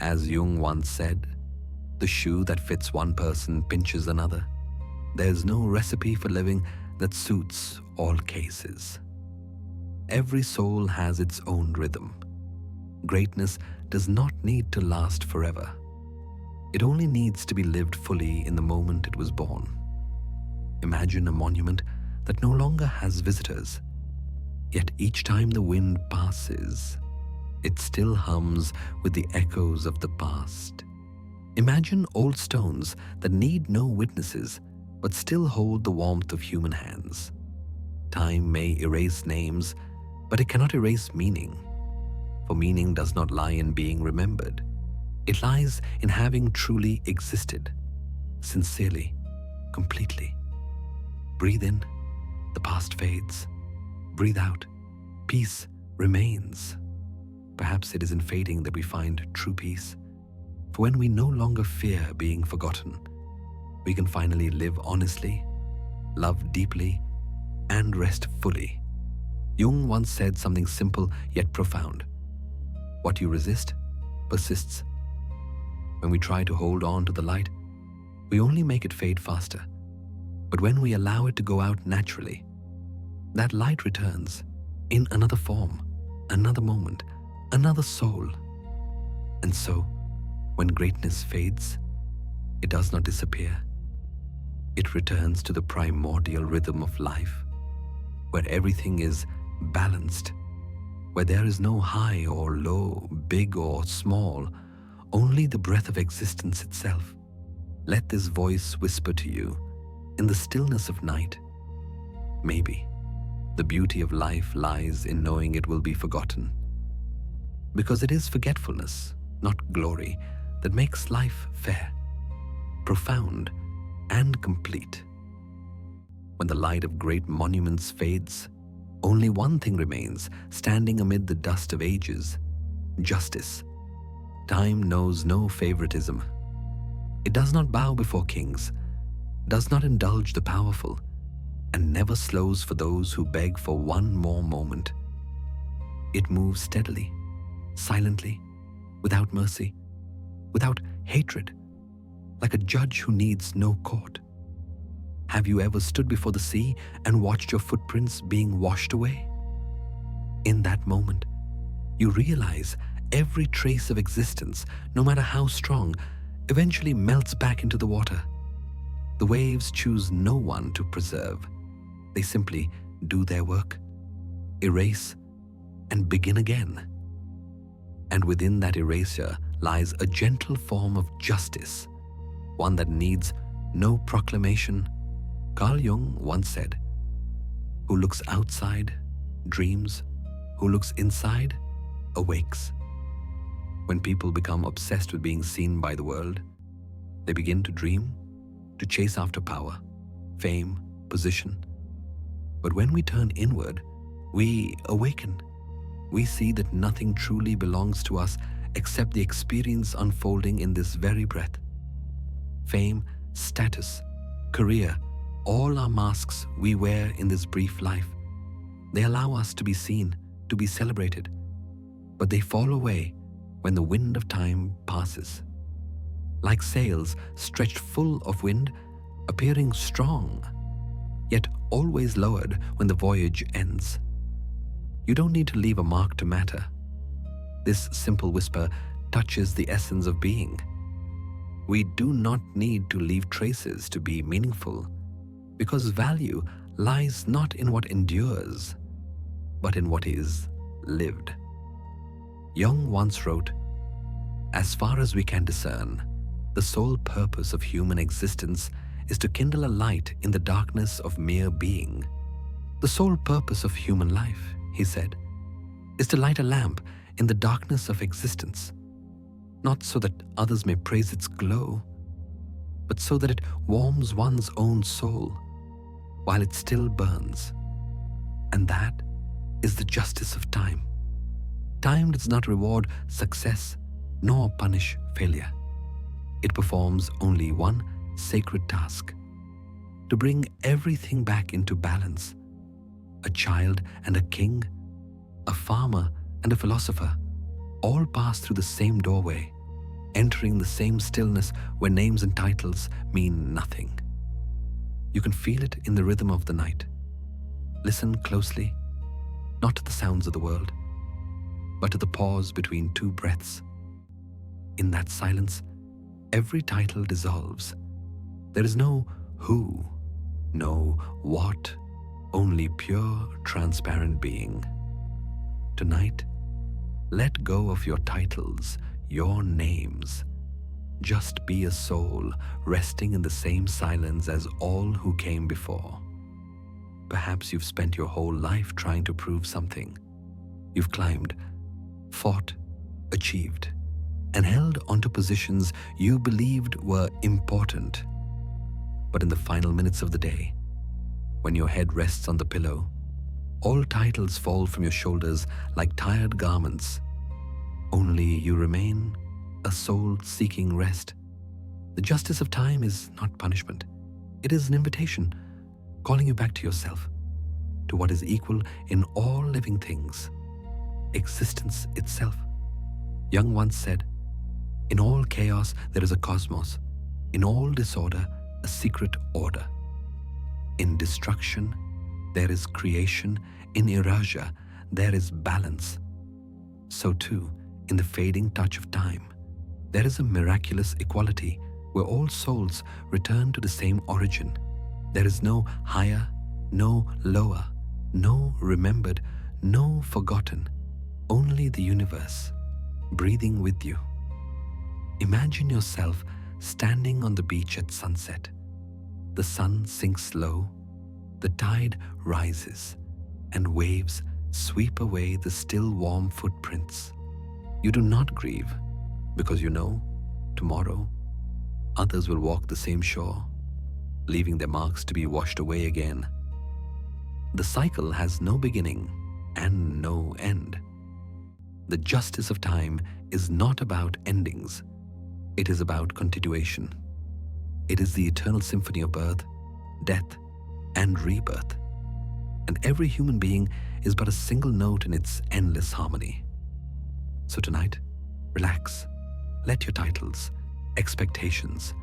As Jung once said, the shoe that fits one person pinches another. There's no recipe for living that suits all cases. Every soul has its own rhythm. Greatness does not need to last forever. It only needs to be lived fully in the moment it was born. Imagine a monument that no longer has visitors, yet each time the wind passes, it still hums with the echoes of the past. Imagine old stones that need no witnesses, but still hold the warmth of human hands. Time may erase names, but it cannot erase meaning. For meaning does not lie in being remembered. It lies in having truly existed, sincerely, completely. Breathe in, the past fades. Breathe out, peace remains. Perhaps it is in fading that we find true peace. For when we no longer fear being forgotten, we can finally live honestly, love deeply, and rest fully. Jung once said something simple yet profound: what you resist persists. When we try to hold on to the light, we only make it fade faster. But when we allow it to go out naturally, that light returns in another form, another moment, another soul. And so, when greatness fades, it does not disappear. It returns to the primordial rhythm of life, where everything is balanced, where there is no high or low, big or small, only the breath of existence itself. Let this voice whisper to you in the stillness of night: maybe the beauty of life lies in knowing it will be forgotten. Because it is forgetfulness, not glory, that makes life fair, profound, and complete. When the light of great monuments fades, only one thing remains, standing amid the dust of ages: justice. Time knows no favoritism. It does not bow before kings, does not indulge the powerful, and never slows for those who beg for one more moment. It moves steadily, silently, without mercy, without hatred, like a judge who needs no court. Have you ever stood before the sea and watched your footprints being washed away? In that moment, you realize every trace of existence, no matter how strong, eventually melts back into the water. The waves choose no one to preserve. They simply do their work, erase, and begin again. And within that erasure lies a gentle form of justice, one that needs no proclamation. Carl Jung once said, "Who looks outside dreams, who looks inside awakes." When people become obsessed with being seen by the world, they begin to dream, to chase after power, fame, position. But when we turn inward, we awaken. We see that nothing truly belongs to us except the experience unfolding in this very breath. Fame, status, career, all our masks we wear in this brief life, they allow us to be seen, to be celebrated, but they fall away when the wind of time passes. Like sails stretched full of wind, appearing strong, yet always lowered when the voyage ends. You don't need to leave a mark to matter. This simple whisper touches the essence of being. We do not need to leave traces to be meaningful, because value lies not in what endures, but in what is lived. Jung once wrote, "As far as we can discern, the sole purpose of human existence is to kindle a light in the darkness of mere being. The sole purpose of human life," he said, "is to light a lamp in the darkness of existence, not so that others may praise its glow, but so that it warms one's own soul while it still burns. And that is the justice of time. Time does not reward success nor punish failure. It performs only one sacred task: to bring everything back into balance. A child and a king, a farmer and a philosopher, all pass through the same doorway, entering the same stillness where names and titles mean nothing. You can feel it in the rhythm of the night. Listen closely, not to the sounds of the world, but to the pause between two breaths. In that silence, every title dissolves. There is no who, no what, only pure, transparent being. Tonight, let go of your titles, your names. Just be a soul resting in the same silence as all who came before. Perhaps you've spent your whole life trying to prove something. You've climbed, fought, achieved, and held onto positions you believed were important. But in the final minutes of the day, when your head rests on the pillow, all titles fall from your shoulders like tired garments. Only you remain a soul seeking rest. The justice of time is not punishment. It is an invitation, calling you back to yourself, to what is equal in all living things, existence itself. Jung once said, "In all chaos there is a cosmos, in all disorder a secret order. In destruction there is creation, in erasure there is balance." So too, in the fading touch of time, there is a miraculous equality where all souls return to the same origin. There is no higher, no lower, no remembered, no forgotten, only the universe, breathing with you. Imagine yourself standing on the beach at sunset. The sun sinks low, the tide rises, and waves sweep away the still warm footprints. You do not grieve, because you know tomorrow others will walk the same shore, leaving their marks to be washed away again. The cycle has no beginning and no end. The justice of time is not about endings. It is about continuation. It is the eternal symphony of birth, death, and rebirth. And every human being is but a single note in its endless harmony. So tonight, relax. Let your titles, expectations,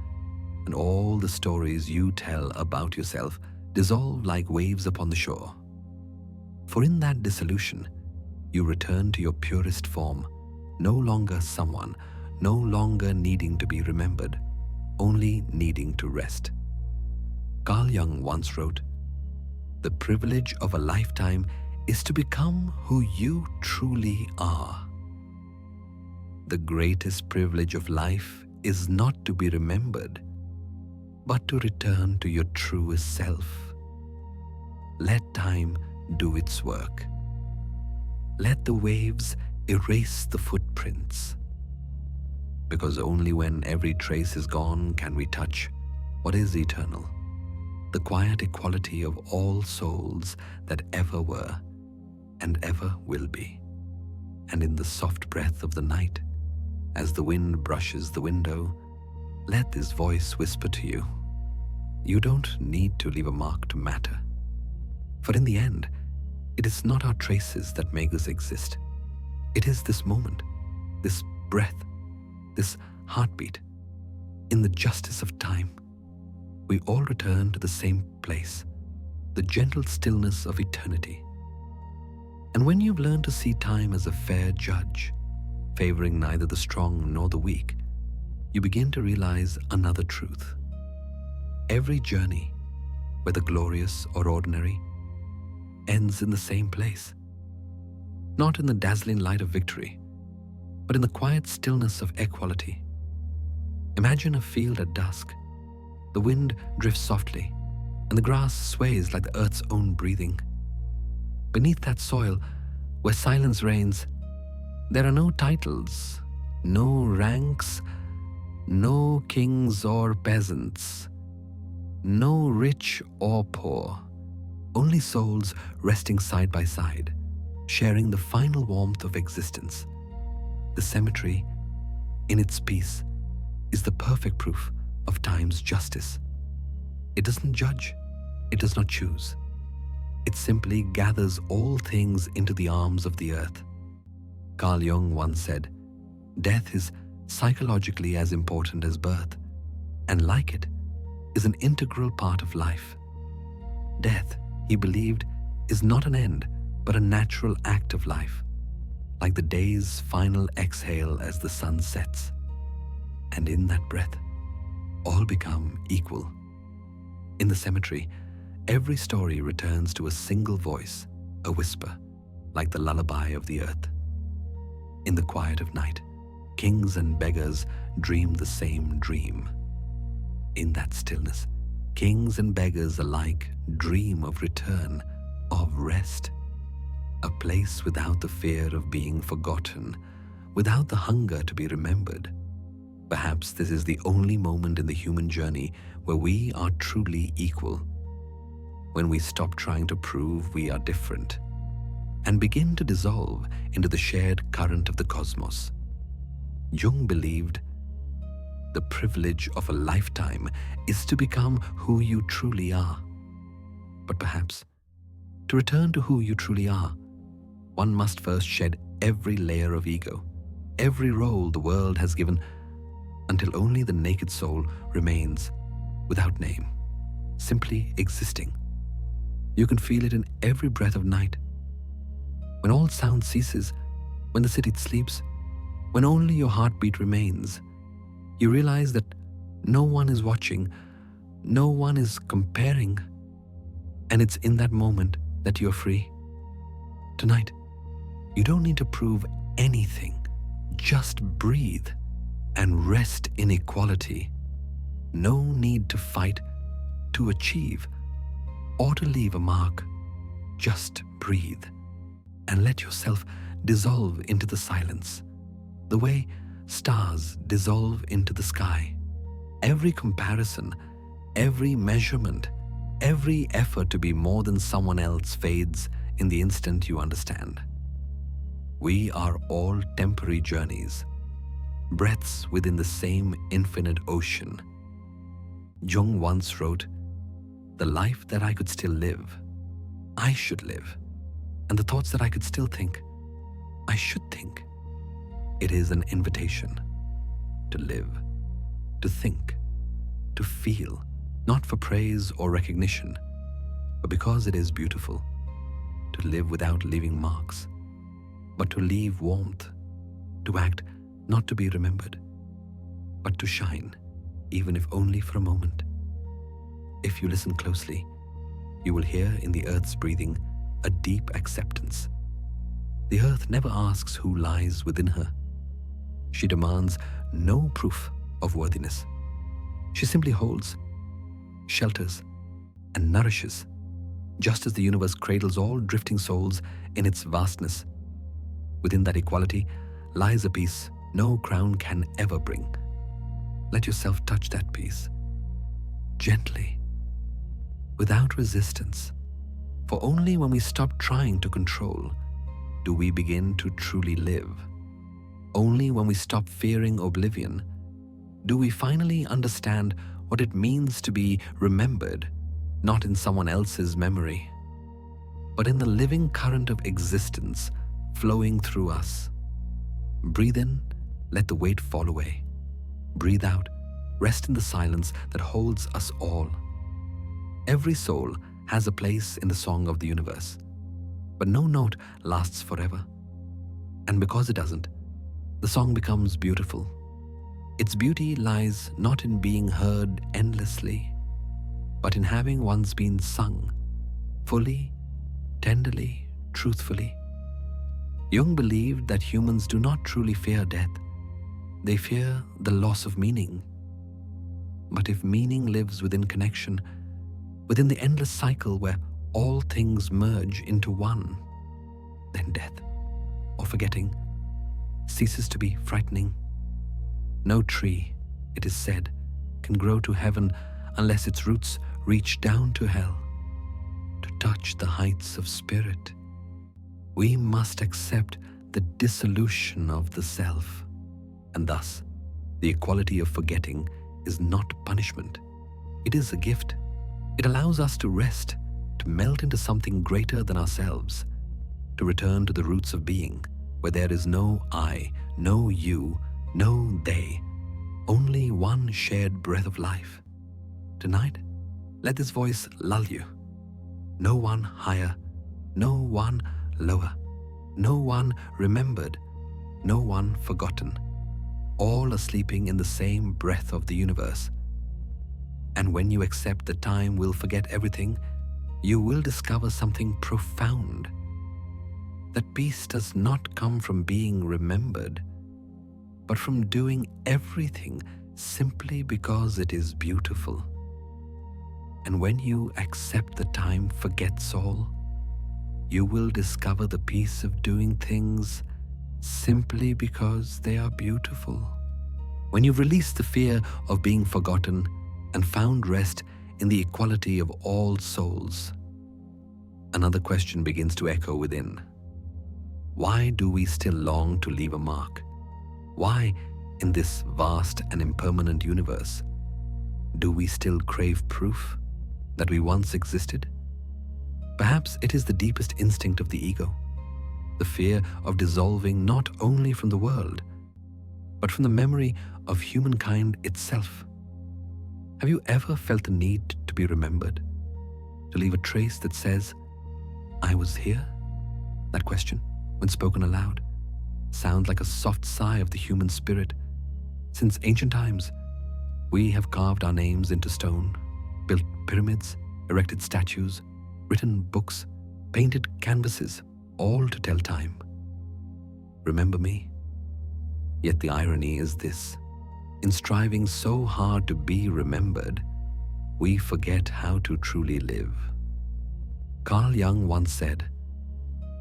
and all the stories you tell about yourself dissolve like waves upon the shore. For in that dissolution, you return to your purest form, no longer someone, no longer needing to be remembered, only needing to rest. Carl Jung once wrote, "The privilege of a lifetime is to become who you truly are." The greatest privilege of life is not to be remembered, but to return to your truest self. Let time do its work. Let the waves erase the footprints. Because only when every trace is gone can we touch what is eternal, the quiet equality of all souls that ever were and ever will be. And in the soft breath of the night, as the wind brushes the window, let this voice whisper to you, You don't need to leave a mark to matter. For in the end, it is not our traces that make us exist. It is this moment, this breath, this heartbeat. In the justice of time, we all return to the same place, the gentle stillness of eternity. And when you've learned to see time as a fair judge, favoring neither the strong nor the weak, you begin to realize another truth. Every journey, whether glorious or ordinary, ends in the same place. Not in the dazzling light of victory, but in the quiet stillness of equality. Imagine a field at dusk. The wind drifts softly, and the grass sways like the earth's own breathing. Beneath that soil, where silence reigns, there are no titles, no ranks, no kings or peasants, no rich or poor, only souls resting side by side, sharing the final warmth of existence. The cemetery, in its peace, is the perfect proof of time's justice. It doesn't judge, it does not choose. It simply gathers all things into the arms of the earth. Carl Jung once said, "Death is psychologically as important as birth, and like it, is an integral part of life." Death, he believed, is not an end, but a natural act of life, like the day's final exhale as the sun sets. And in that breath, all become equal. In the cemetery, every story returns to a single voice, a whisper, like the lullaby of the earth. In the quiet of night, kings and beggars dream the same dream. In that stillness, kings and beggars alike dream of return, of rest, a place without the fear of being forgotten, without the hunger to be remembered. Perhaps this is the only moment in the human journey where we are truly equal, when we stop trying to prove we are different and begin to dissolve into the shared current of the cosmos. Jung believed the privilege of a lifetime is to become who you truly are. But perhaps, to return to who you truly are, one must first shed every layer of ego, every role the world has given, until only the naked soul remains without name, simply existing. You can feel it in every breath of night. When all sound ceases, when the city sleeps, when only your heartbeat remains, you realize that no one is watching, no one is comparing, and it's in that moment that you're free. Tonight, you don't need to prove anything. Just breathe and rest in equality. No need to fight, to achieve, or to leave a mark. Just breathe and let yourself dissolve into the silence, the way stars dissolve into the sky. Every comparison, every measurement, every effort to be more than someone else fades in the instant you understand. We are all temporary journeys, breaths within the same infinite ocean. Jung once wrote, "The life that I could still live, I should live, and the thoughts that I could still think, I should think." It is an invitation to live, to think, to feel, not for praise or recognition, but because it is beautiful, to live without leaving marks, but to leave warmth, to act not to be remembered, but to shine, even if only for a moment. If you listen closely, you will hear in the earth's breathing a deep acceptance. The earth never asks who lies within her. She demands no proof of worthiness. She simply holds, shelters, and nourishes, just as the universe cradles all drifting souls in its vastness. Within that equality lies a peace no crown can ever bring. Let yourself touch that peace, gently, without resistance. For only when we stop trying to control do we begin to truly live. Only when we stop fearing oblivion do we finally understand what it means to be remembered, not in someone else's memory, but in the living current of existence flowing through us. Breathe in, let the weight fall away. Breathe out, rest in the silence that holds us all. Every soul has a place in the song of the universe, but no note lasts forever. And because it doesn't, the song becomes beautiful. Its beauty lies not in being heard endlessly, but in having once been sung, fully, tenderly, truthfully. Jung believed that humans do not truly fear death. They fear the loss of meaning. But if meaning lives within connection, within the endless cycle where all things merge into one, then death, or forgetting, ceases to be frightening. No tree, it is said, can grow to heaven unless its roots reach down to hell to touch the heights of spirit. We must accept the dissolution of the self, and thus the equality of forgetting is not punishment. It is a gift. It allows us to rest, to melt into something greater than ourselves, to return to the roots of being, where there is no I, no you, no they, only one shared breath of life. Tonight, let this voice lull you. No one higher, no one lower, no one remembered, no one forgotten. All are sleeping in the same breath of the universe. And when you accept that time will forget everything, you will discover something profound. That peace does not come from being remembered, but from doing everything simply because it is beautiful. And when you accept that time forgets all, you will discover the peace of doing things simply because they are beautiful. When you've released the fear of being forgotten and found rest in the equality of all souls, another question begins to echo within. Why do we still long to leave a mark? Why, in this vast and impermanent universe, do we still crave proof that we once existed? Perhaps it is the deepest instinct of the ego, the fear of dissolving not only from the world, but from the memory of humankind itself. Have you ever felt the need to be remembered, to leave a trace that says, I was here? That question, when spoken aloud, sounds like a soft sigh of the human spirit. Since ancient times, we have carved our names into stone, built pyramids, erected statues, written books, painted canvases, all to tell time. Remember me? Yet the irony is this: in striving so hard to be remembered, we forget how to truly live. Carl Jung once said,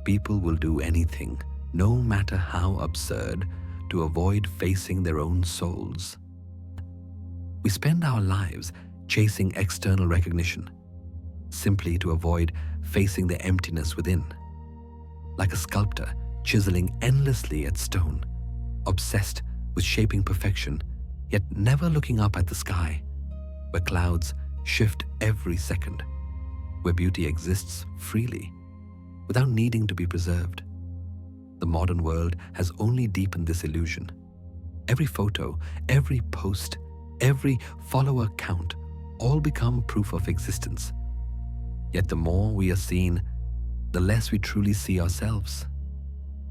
people will do anything, no matter how absurd, to avoid facing their own souls. We spend our lives chasing external recognition, simply to avoid facing the emptiness within. Like a sculptor chiseling endlessly at stone, obsessed with shaping perfection, yet never looking up at the sky, where clouds shift every second, where beauty exists freely, without needing to be preserved. The modern world has only deepened this illusion. Every photo, every post, every follower count all become proof of existence. Yet the more we are seen, the less we truly see ourselves.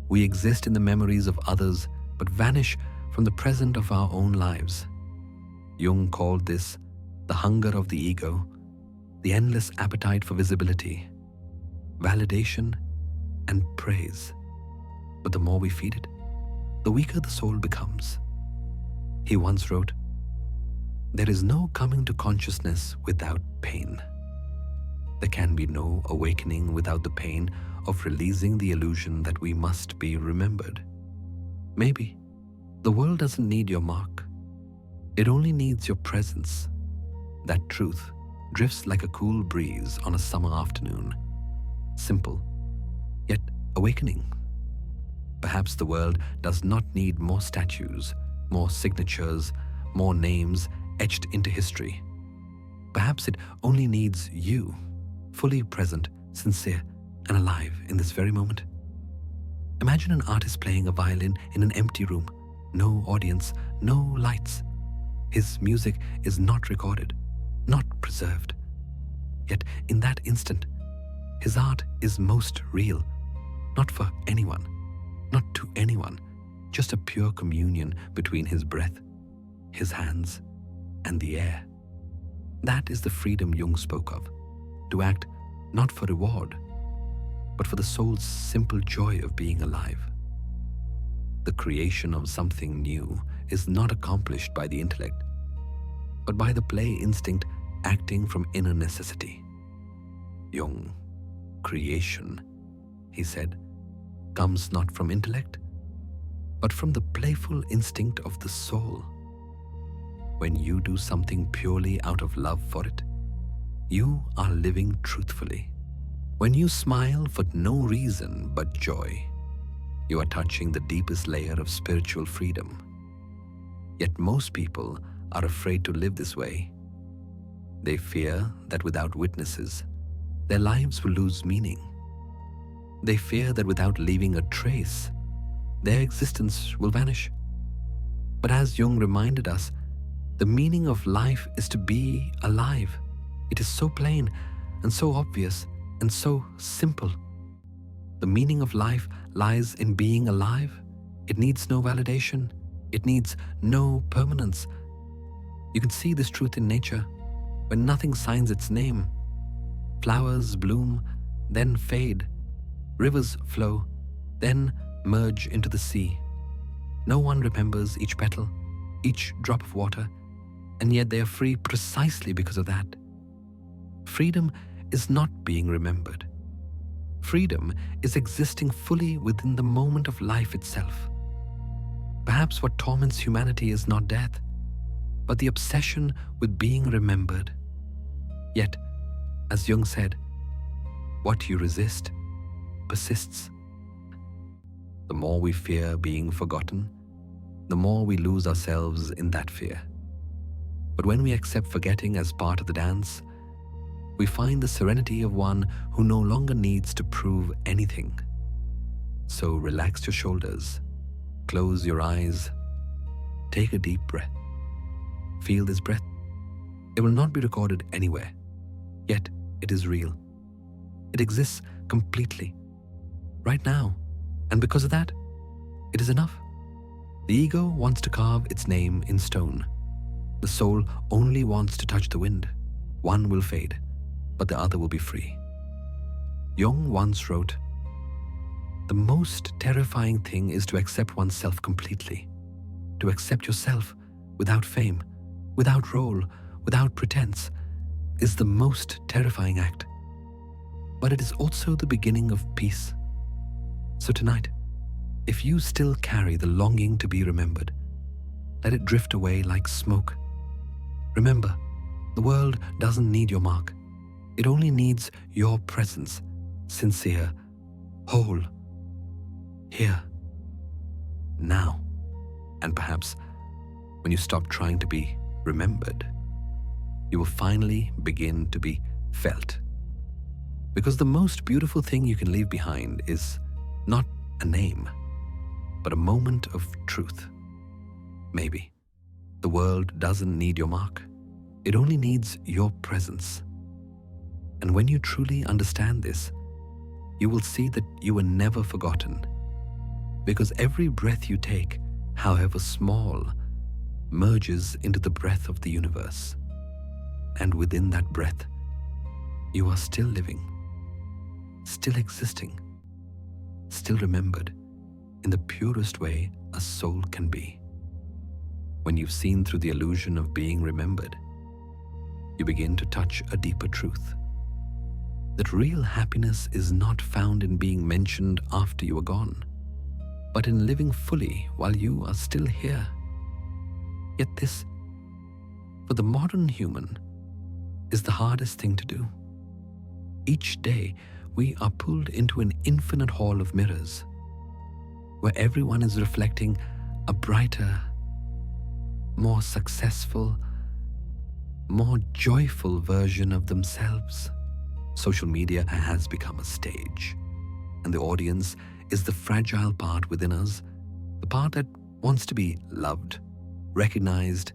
We exist in the memories of others, but vanish from the present of our own lives. Jung called this the hunger of the ego, the endless appetite for visibility, validation, and praise. But the more we feed it, the weaker the soul becomes. He once wrote, "There is no coming to consciousness without pain. There can be no awakening without the pain of releasing the illusion that we must be remembered." Maybe the world doesn't need your mark. It only needs your presence. That truth drifts like a cool breeze on a summer afternoon. Simple, yet awakening. Perhaps the world does not need more statues, more signatures, more names etched into history. Perhaps it only needs you, fully present, sincere, and alive in this very moment. Imagine an artist playing a violin in an empty room, no audience, no lights. His music is not recorded, not preserved. Yet in that instant, his art is most real, not for anyone, not to anyone, just a pure communion between his breath, his hands, and the air. That is the freedom Jung spoke of, to act not for reward, but for the soul's simple joy of being alive. The creation of something new is not accomplished by the intellect, but by the play instinct acting from inner necessity. Jung, creation, he said, comes not from intellect, but from the playful instinct of the soul. When you do something purely out of love for it, you are living truthfully. When you smile for no reason but joy, you are touching the deepest layer of spiritual freedom. Yet most people are afraid to live this way. They fear that without witnesses, their lives will lose meaning. They fear that without leaving a trace, their existence will vanish. But as Jung reminded us, the meaning of life is to be alive. It is so plain and so obvious and so simple. The meaning of life lies in being alive. It needs no validation. It needs no permanence. You can see this truth in nature when nothing signs its name. Flowers bloom, then fade. Rivers flow, then merge into the sea. No one remembers each petal, each drop of water, and yet they are free precisely because of that. Freedom is not being remembered. Freedom is existing fully within the moment of life itself. Perhaps what torments humanity is not death, but the obsession with being remembered. Yet, as Jung said, what you resist persists. The more we fear being forgotten, the more we lose ourselves in that fear. But when we accept forgetting as part of the dance, we find the serenity of one who no longer needs to prove anything. So relax your shoulders, close your eyes, take a deep breath. Feel this breath. It will not be recorded anywhere, yet it is real. It exists completely, right now, and because of that, it is enough. The ego wants to carve its name in stone. The soul only wants to touch the wind. One will fade, but the other will be free. Jung once wrote, "The most terrifying thing is to accept oneself completely, to accept yourself without fame, without role, without pretense, is the most terrifying act. But it is also the beginning of peace." So tonight, if you still carry the longing to be remembered, let it drift away like smoke. Remember, the world doesn't need your mark. It only needs your presence, sincere, whole, here, now. And perhaps when you stop trying to be remembered, you will finally begin to be felt. Because the most beautiful thing you can leave behind is not a name, but a moment of truth. Maybe the world doesn't need your mark. It only needs your presence. And when you truly understand this, you will see that you were never forgotten. Because every breath you take, however small, merges into the breath of the universe. And within that breath, you are still living, still existing, still remembered in the purest way a soul can be. When you've seen through the illusion of being remembered, you begin to touch a deeper truth. That real happiness is not found in being mentioned after you are gone, but in living fully while you are still here. Yet this, for the modern human, is the hardest thing to do. Each day, we are pulled into an infinite hall of mirrors, where everyone is reflecting a brighter, more successful, more joyful version of themselves. Social media has become a stage, and the audience is the fragile part within us, the part that wants to be loved, recognized,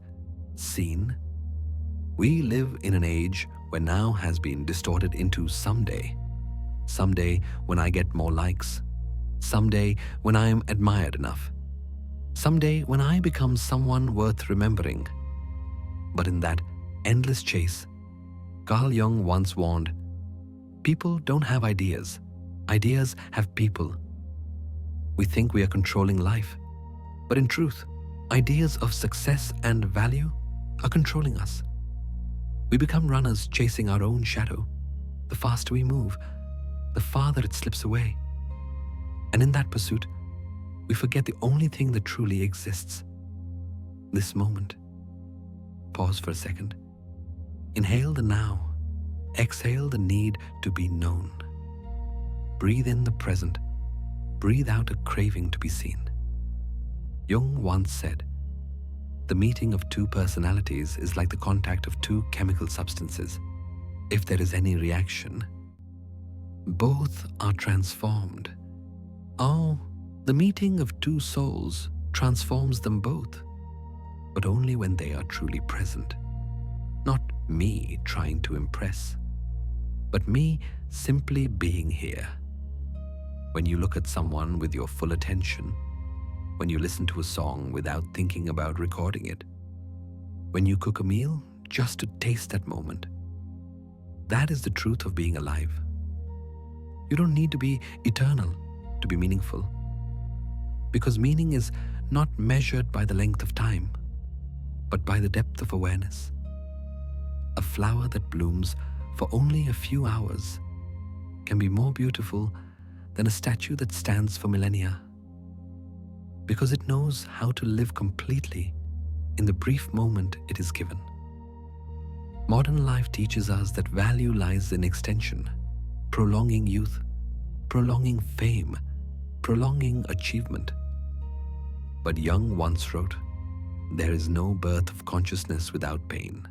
seen. We live in an age where now has been distorted into someday. Someday when I get more likes. Someday when I am admired enough. Someday when I become someone worth remembering. But in that endless chase, Carl Jung once warned, people don't have ideas. Ideas have people. We think we are controlling life, but in truth, ideas of success and value are controlling us. We become runners chasing our own shadow. The faster we move, the farther it slips away. And in that pursuit, we forget the only thing that truly exists. This moment. Pause for a second. Inhale the now. Exhale the need to be known. Breathe in the present. Breathe out a craving to be seen. Jung once said, the meeting of two personalities is like the contact of two chemical substances. If there is any reaction, both are transformed. Oh, the meeting of two souls transforms them both, but only when they are truly present. Not me trying to impress, but me simply being here. When you look at someone with your full attention, when you listen to a song without thinking about recording it, when you cook a meal just to taste that moment, that is the truth of being alive. You don't need to be eternal to be meaningful, because meaning is not measured by the length of time, but by the depth of awareness. A flower that blooms for only a few hours can be more beautiful than a statue that stands for millennia, because it knows how to live completely in the brief moment it is given. Modern life teaches us that value lies in extension, prolonging youth, prolonging fame, prolonging achievement. But Jung once wrote, there is no birth of consciousness without pain.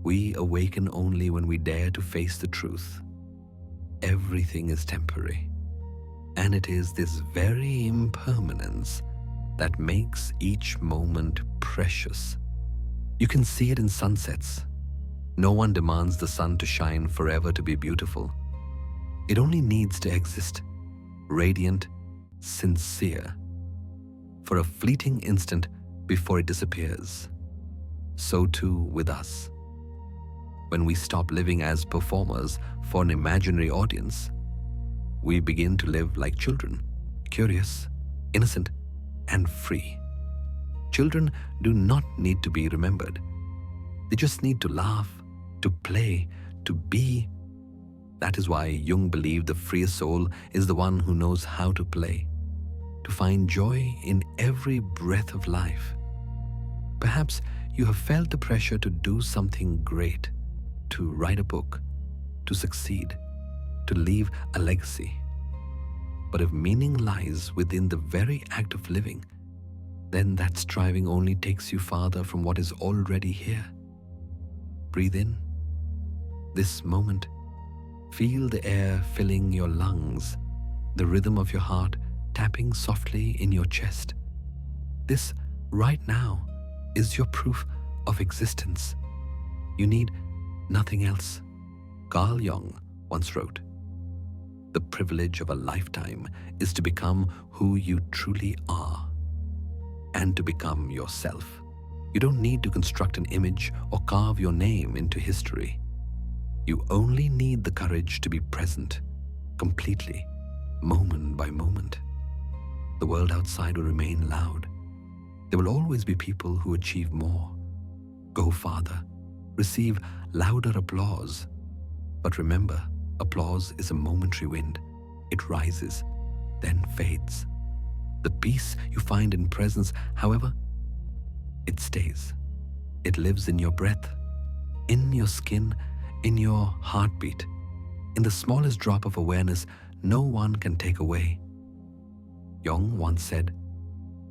We awaken only when we dare to face the truth. Everything is temporary. And it is this very impermanence that makes each moment precious. You can see it in sunsets. No one demands the sun to shine forever to be beautiful. It only needs to exist, radiant, sincere, for a fleeting instant before it disappears. So too with us. When we stop living as performers for an imaginary audience, we begin to live like children, curious, innocent, and free. Children do not need to be remembered. They just need to laugh, to play, to be. That is why Jung believed the freest soul is the one who knows how to play, to find joy in every breath of life. Perhaps you have felt the pressure to do something great, to write a book, to succeed, to leave a legacy. But if meaning lies within the very act of living, then that striving only takes you farther from what is already here. Breathe in. This moment, feel the air filling your lungs, the rhythm of your heart tapping softly in your chest. This right now is your proof of existence. You need nothing else. Carl Jung once wrote, the privilege of a lifetime is to become who you truly are and to become yourself. You don't need to construct an image or carve your name into history. You only need the courage to be present, completely, moment by moment. The world outside will remain loud. There will always be people who achieve more, go farther, receive louder applause. But remember, applause is a momentary wind. It rises, then fades. The peace you find in presence, however, it stays. It lives in your breath, in your skin, in your heartbeat, in the smallest drop of awareness no one can take away. Jung once said,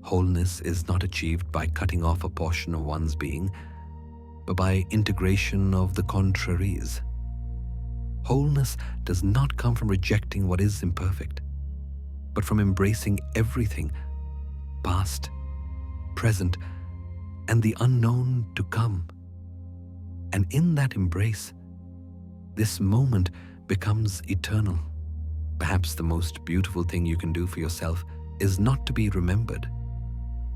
wholeness is not achieved by cutting off a portion of one's being, but by integration of the contraries. Wholeness does not come from rejecting what is imperfect, but from embracing everything, past, present, and the unknown to come. And in that embrace, this moment becomes eternal. Perhaps the most beautiful thing you can do for yourself is not to be remembered,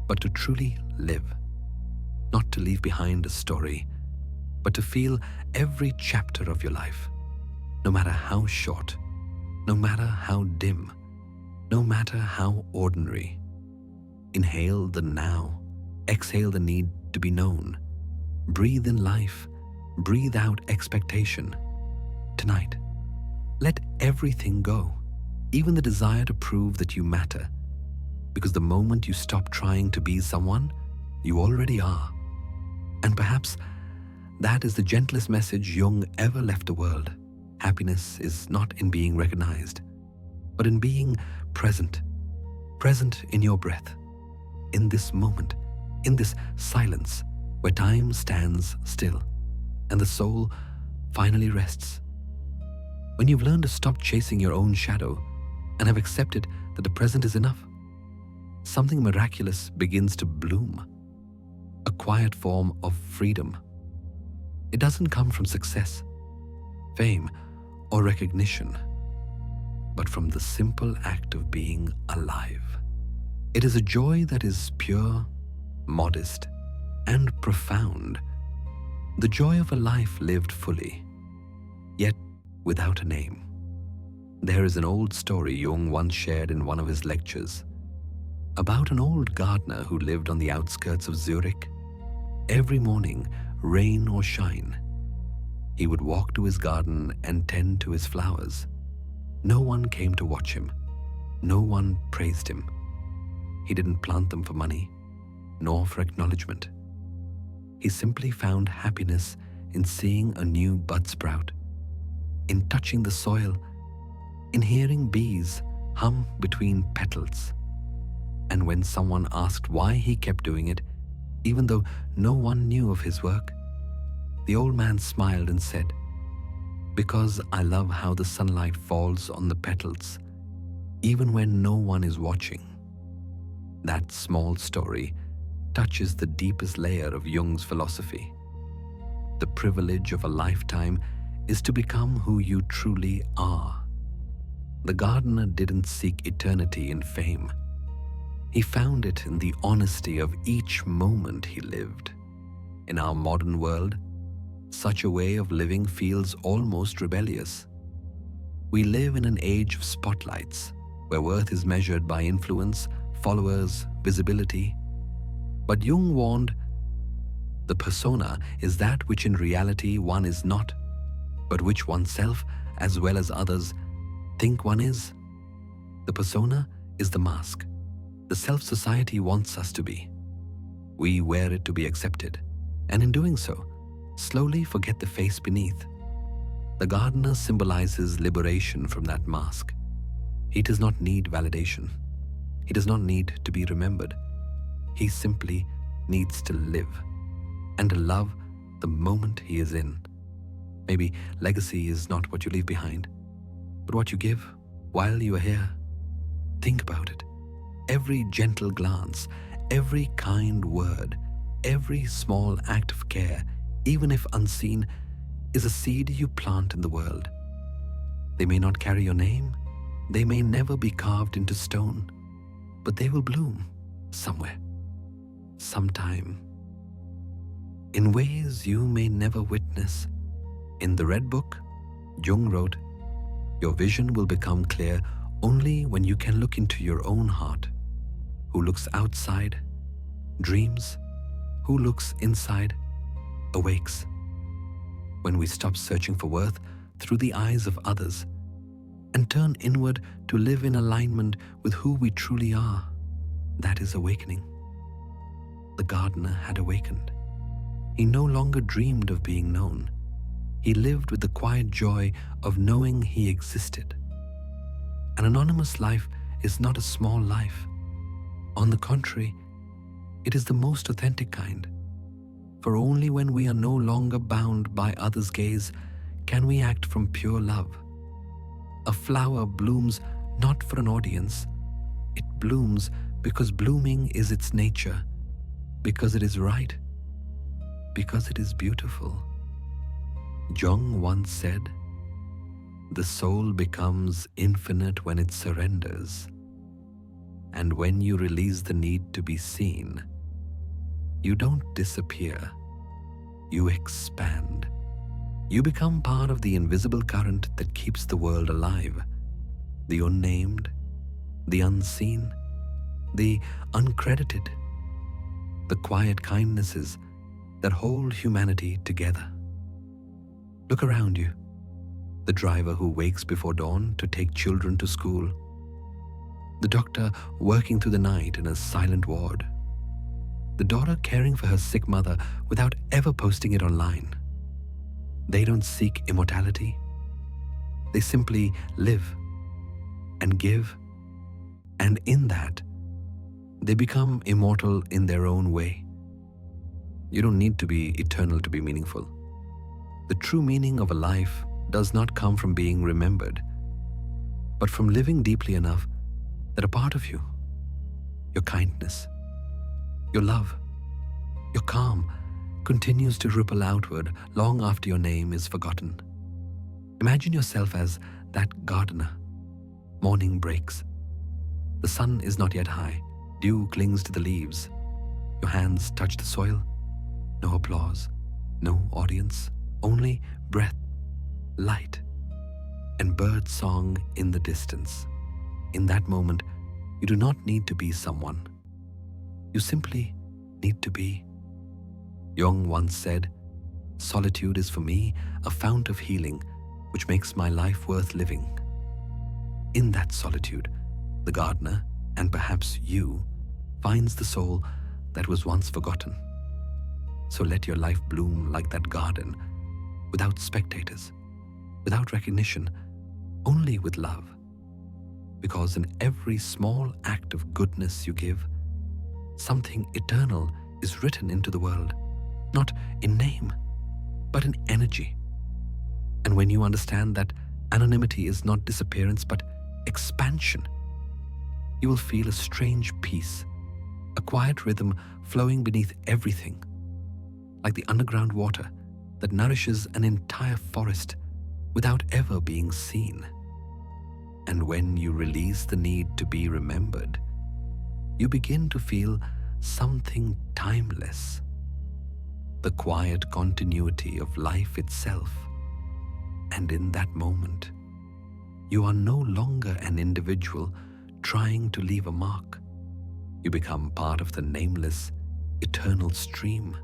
but to truly live. Not to leave behind a story, but to feel every chapter of your life, no matter how short, no matter how dim, no matter how ordinary. Inhale the now, exhale the need to be known. Breathe in life, breathe out expectation. Tonight, let everything go, even the desire to prove that you matter, because the moment you stop trying to be someone, you already are. And perhaps that is the gentlest message Jung ever left the world. Happiness is not in being recognized, but in being present, present in your breath, in this moment, in this silence where time stands still and the soul finally rests. When you've learned to stop chasing your own shadow and have accepted that the present is enough, something miraculous begins to bloom, a quiet form of freedom. It doesn't come from success, fame, or recognition, but from the simple act of being alive. It is a joy that is pure, modest, and profound. The joy of a life lived fully, yet without a name. There is an old story Jung once shared in one of his lectures about an old gardener who lived on the outskirts of Zurich. Every morning, rain or shine, he would walk to his garden and tend to his flowers. No one came to watch him. No one praised him. He didn't plant them for money, nor for acknowledgement. He simply found happiness in seeing a new bud sprout, in touching the soil, in hearing bees hum between petals. And when someone asked why he kept doing it, even though no one knew of his work, the old man smiled and said, "Because I love how the sunlight falls on the petals, even when no one is watching." That small story touches the deepest layer of Jung's philosophy. The privilege of a lifetime is to become who you truly are. The gardener didn't seek eternity in fame. He found it in the honesty of each moment he lived. In our modern world, such a way of living feels almost rebellious. We live in an age of spotlights, where worth is measured by influence, followers, visibility. But Jung warned, the persona is that which in reality one is not, but which oneself, as well as others, think one is. The persona is the mask, the self society wants us to be. We wear it to be accepted, and in doing so, slowly forget the face beneath. The gardener symbolizes liberation from that mask. He does not need validation. He does not need to be remembered. He simply needs to live and to love the moment he is in. Maybe legacy is not what you leave behind, but what you give while you are here. Think about it. Every gentle glance, every kind word, every small act of care, even if unseen, is a seed you plant in the world. They may not carry your name, they may never be carved into stone, but they will bloom somewhere, sometime, in ways you may never witness. In the Red Book, Jung wrote, "Your vision will become clear only when you can look into your own heart. Who looks outside, dreams. Who looks inside, awakes." When we stop searching for worth through the eyes of others and turn inward to live in alignment with who we truly are, that is awakening. The gardener had awakened. He no longer dreamed of being known. He lived with the quiet joy of knowing he existed. An anonymous life is not a small life. On the contrary, it is the most authentic kind. For only when we are no longer bound by others' gaze can we act from pure love. A flower blooms not for an audience. It blooms because blooming is its nature, because it is right, because it is beautiful. Jung once said, "The soul becomes infinite when it surrenders. And when you release the need to be seen, you don't disappear, you expand. You become part of the invisible current that keeps the world alive, the unnamed, the unseen, the uncredited, the quiet kindnesses that hold humanity together." Look around you. The driver who wakes before dawn to take children to school, the doctor working through the night in a silent ward, the daughter caring for her sick mother without ever posting it online. They don't seek immortality. They simply live and give, and in that, they become immortal in their own way. You don't need to be eternal to be meaningful. The true meaning of a life does not come from being remembered, but from living deeply enough that a part of you, your kindness, your love, your calm, continues to ripple outward long after your name is forgotten. Imagine yourself as that gardener. Morning breaks. The sun is not yet high. Dew clings to the leaves. Your hands touch the soil. No applause, no audience, only breath, light, and bird song in the distance. In that moment, you do not need to be someone. You simply need to be. Jung once said, "Solitude is for me a fount of healing which makes my life worth living." In that solitude, the gardener, and perhaps you, finds the soul that was once forgotten. So let your life bloom like that garden, without spectators, without recognition, only with love. Because in every small act of goodness you give, something eternal is written into the world, not in name, but in energy. And when you understand that anonymity is not disappearance, but expansion, you will feel a strange peace, a quiet rhythm flowing beneath everything, like the underground water that nourishes an entire forest without ever being seen. And when you release the need to be remembered, you begin to feel something timeless, the quiet continuity of life itself. And in that moment, you are no longer an individual trying to leave a mark. You become part of the nameless, eternal stream,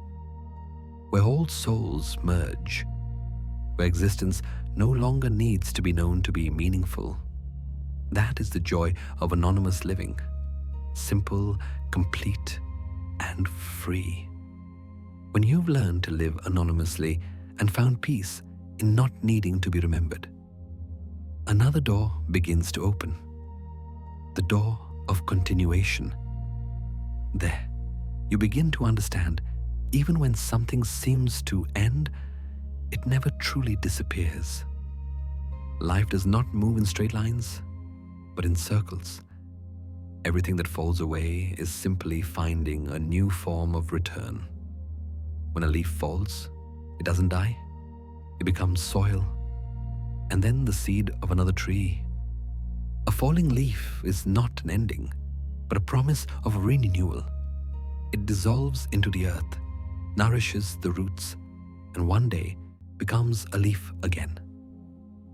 where all souls merge, where existence no longer needs to be known to be meaningful. That is the joy of anonymous living, simple, complete, and free. When you've learned to live anonymously and found peace in not needing to be remembered, another door begins to open, the door of continuation. There, you begin to understand, even when something seems to end, it never truly disappears. Life does not move in straight lines, but in circles. Everything that falls away is simply finding a new form of return. When a leaf falls, it doesn't die. It becomes soil, and then the seed of another tree. A falling leaf is not an ending, but a promise of renewal. It dissolves into the earth, nourishes the roots, and one day becomes a leaf again.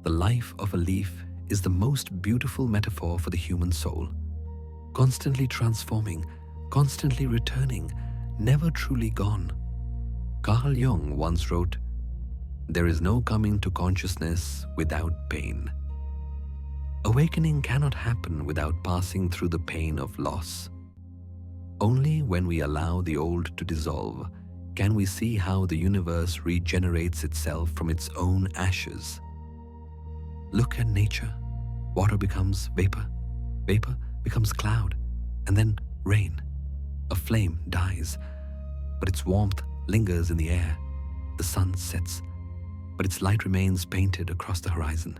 The life of a leaf is the most beautiful metaphor for the human soul, constantly transforming, constantly returning, never truly gone. Carl Jung once wrote, "There is no coming to consciousness without pain." Awakening cannot happen without passing through the pain of loss. Only when we allow the old to dissolve can we see how the universe regenerates itself from its own ashes. Look at nature. Water becomes vapor. Vapor becomes cloud, and then rain. A flame dies, but its warmth lingers in the air. The sun sets, but its light remains painted across the horizon.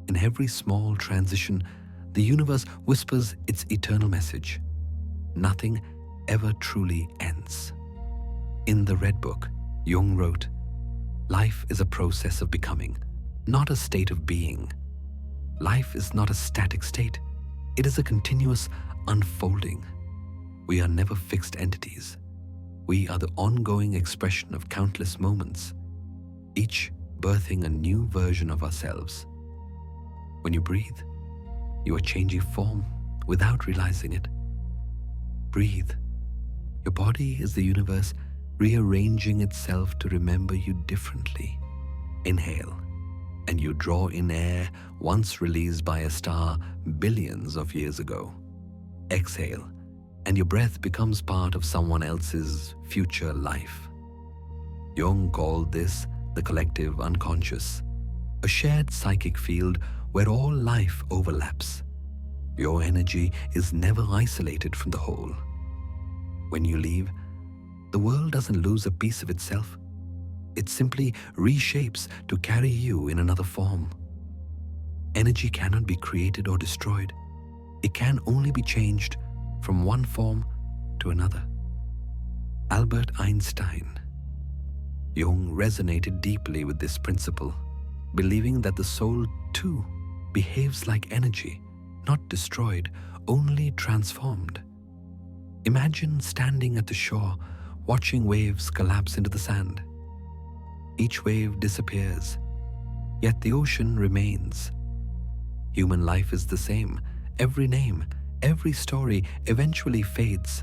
In every small transition, the universe whispers its eternal message. Nothing ever truly ends. In the Red Book, Jung wrote, "Life is a process of becoming, not a state of being. Life is not a static state. It is a continuous unfolding. We are never fixed entities. We are the ongoing expression of countless moments, each birthing a new version of ourselves. When you breathe, you are changing form without realizing it. Breathe. Your body is the universe rearranging itself to remember you differently. Inhale, and you draw in air once released by a star billions of years ago. Exhale, and your breath becomes part of someone else's future life." Jung called this the collective unconscious, a shared psychic field where all life overlaps. Your energy is never isolated from the whole. When you leave, the world doesn't lose a piece of itself. It simply reshapes to carry you in another form. Energy cannot be created or destroyed. It can only be changed from one form to another. Albert Einstein. Jung resonated deeply with this principle, believing that the soul too behaves like energy, not destroyed, only transformed. Imagine standing at the shore, watching waves collapse into the sand. Each wave disappears, yet the ocean remains. Human life is the same. Every name, every story eventually fades,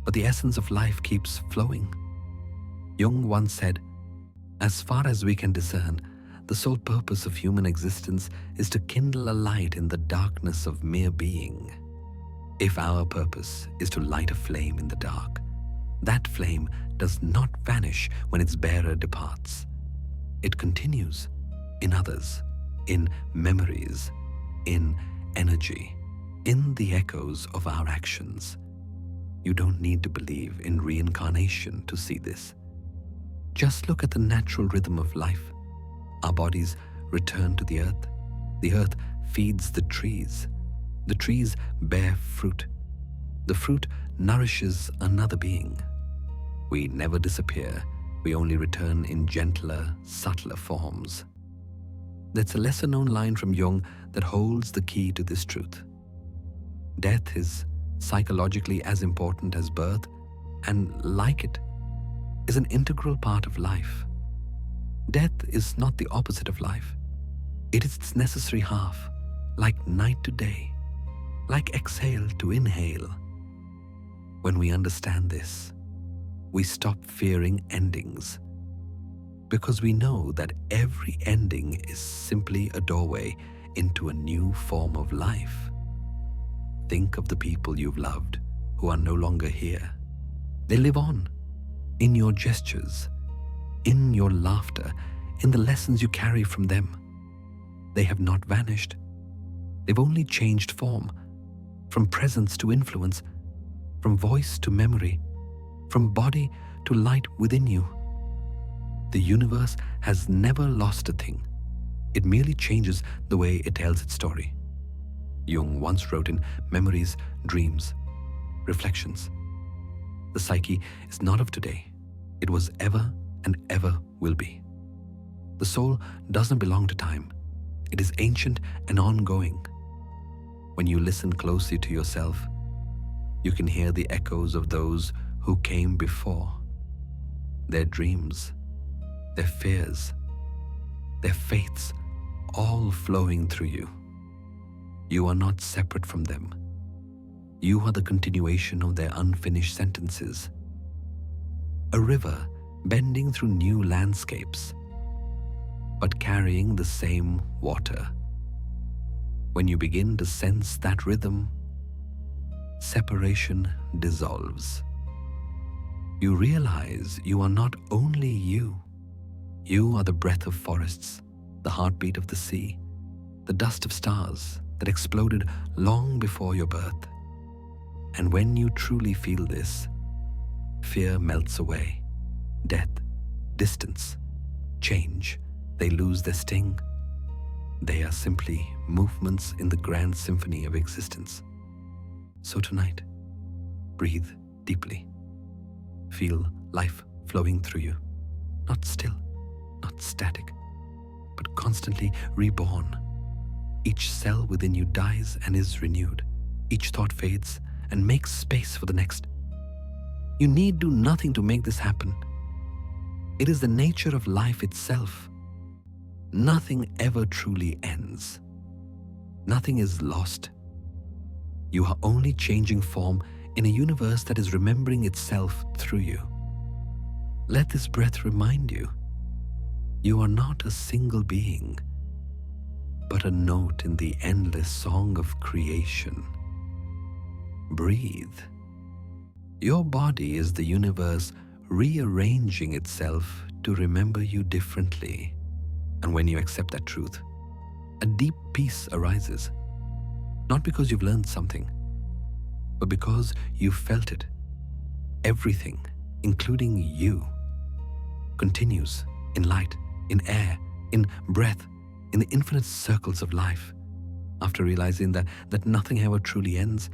but the essence of life keeps flowing. Jung once said, "As far as we can discern, the sole purpose of human existence is to kindle a light in the darkness of mere being. If our purpose is to light a flame in the dark, that flame does not vanish when its bearer departs. It continues in others, in memories, in energy, in the echoes of our actions. You don't need to believe in reincarnation to see this. Just look at the natural rhythm of life. Our bodies return to the earth feeds the trees bear fruit, the fruit nourishes another being. We never disappear, we only return in gentler, subtler forms." That's a lesser-known line from Jung that holds the key to this truth. Death is psychologically as important as birth, and like it, is an integral part of life. Death is not the opposite of life. It is its necessary half, like night to day, like exhale to inhale. When we understand this, we stop fearing endings, because we know that every ending is simply a doorway into a new form of life. Think of the people you've loved who are no longer here. They live on, in your gestures, in your laughter, in the lessons you carry from them. They have not vanished. They've only changed form, from presence to influence, from voice to memory, from body to light within you. The universe has never lost a thing. It merely changes the way it tells its story. Jung once wrote in Memories, Dreams, Reflections, "The psyche is not of today. It was ever and ever will be. The soul doesn't belong to time. It is ancient and ongoing. When you listen closely to yourself, you can hear the echoes of those who came before, their dreams, their fears, their faiths, all flowing through you. You are not separate from them. You are the continuation of their unfinished sentences. A river bending through new landscapes, but carrying the same water. When you begin to sense that rhythm, separation dissolves. You realize you are not only you. You are the breath of forests, the heartbeat of the sea, the dust of stars that exploded long before your birth. And when you truly feel this, fear melts away. death, distance, change, they lose their sting. They are simply movements in the grand symphony of existence. So tonight, breathe deeply. Feel life flowing through you, not still, not static, but constantly reborn. Each cell within you dies and is renewed. Each thought fades and makes space for the next. You need do nothing to make this happen. It is the nature of life itself. Nothing ever truly ends. Nothing is lost. You are only changing form in a universe that is remembering itself through you. Let this breath remind you, you are not a single being, but a note in the endless song of creation. Breathe. Your body is the universe rearranging itself to remember you differently. And when you accept that truth, a deep peace arises. Not because you've learned something, but because you felt it. Everything, including you, continues in light, in air, in breath, in the infinite circles of life. After realizing that nothing ever truly ends,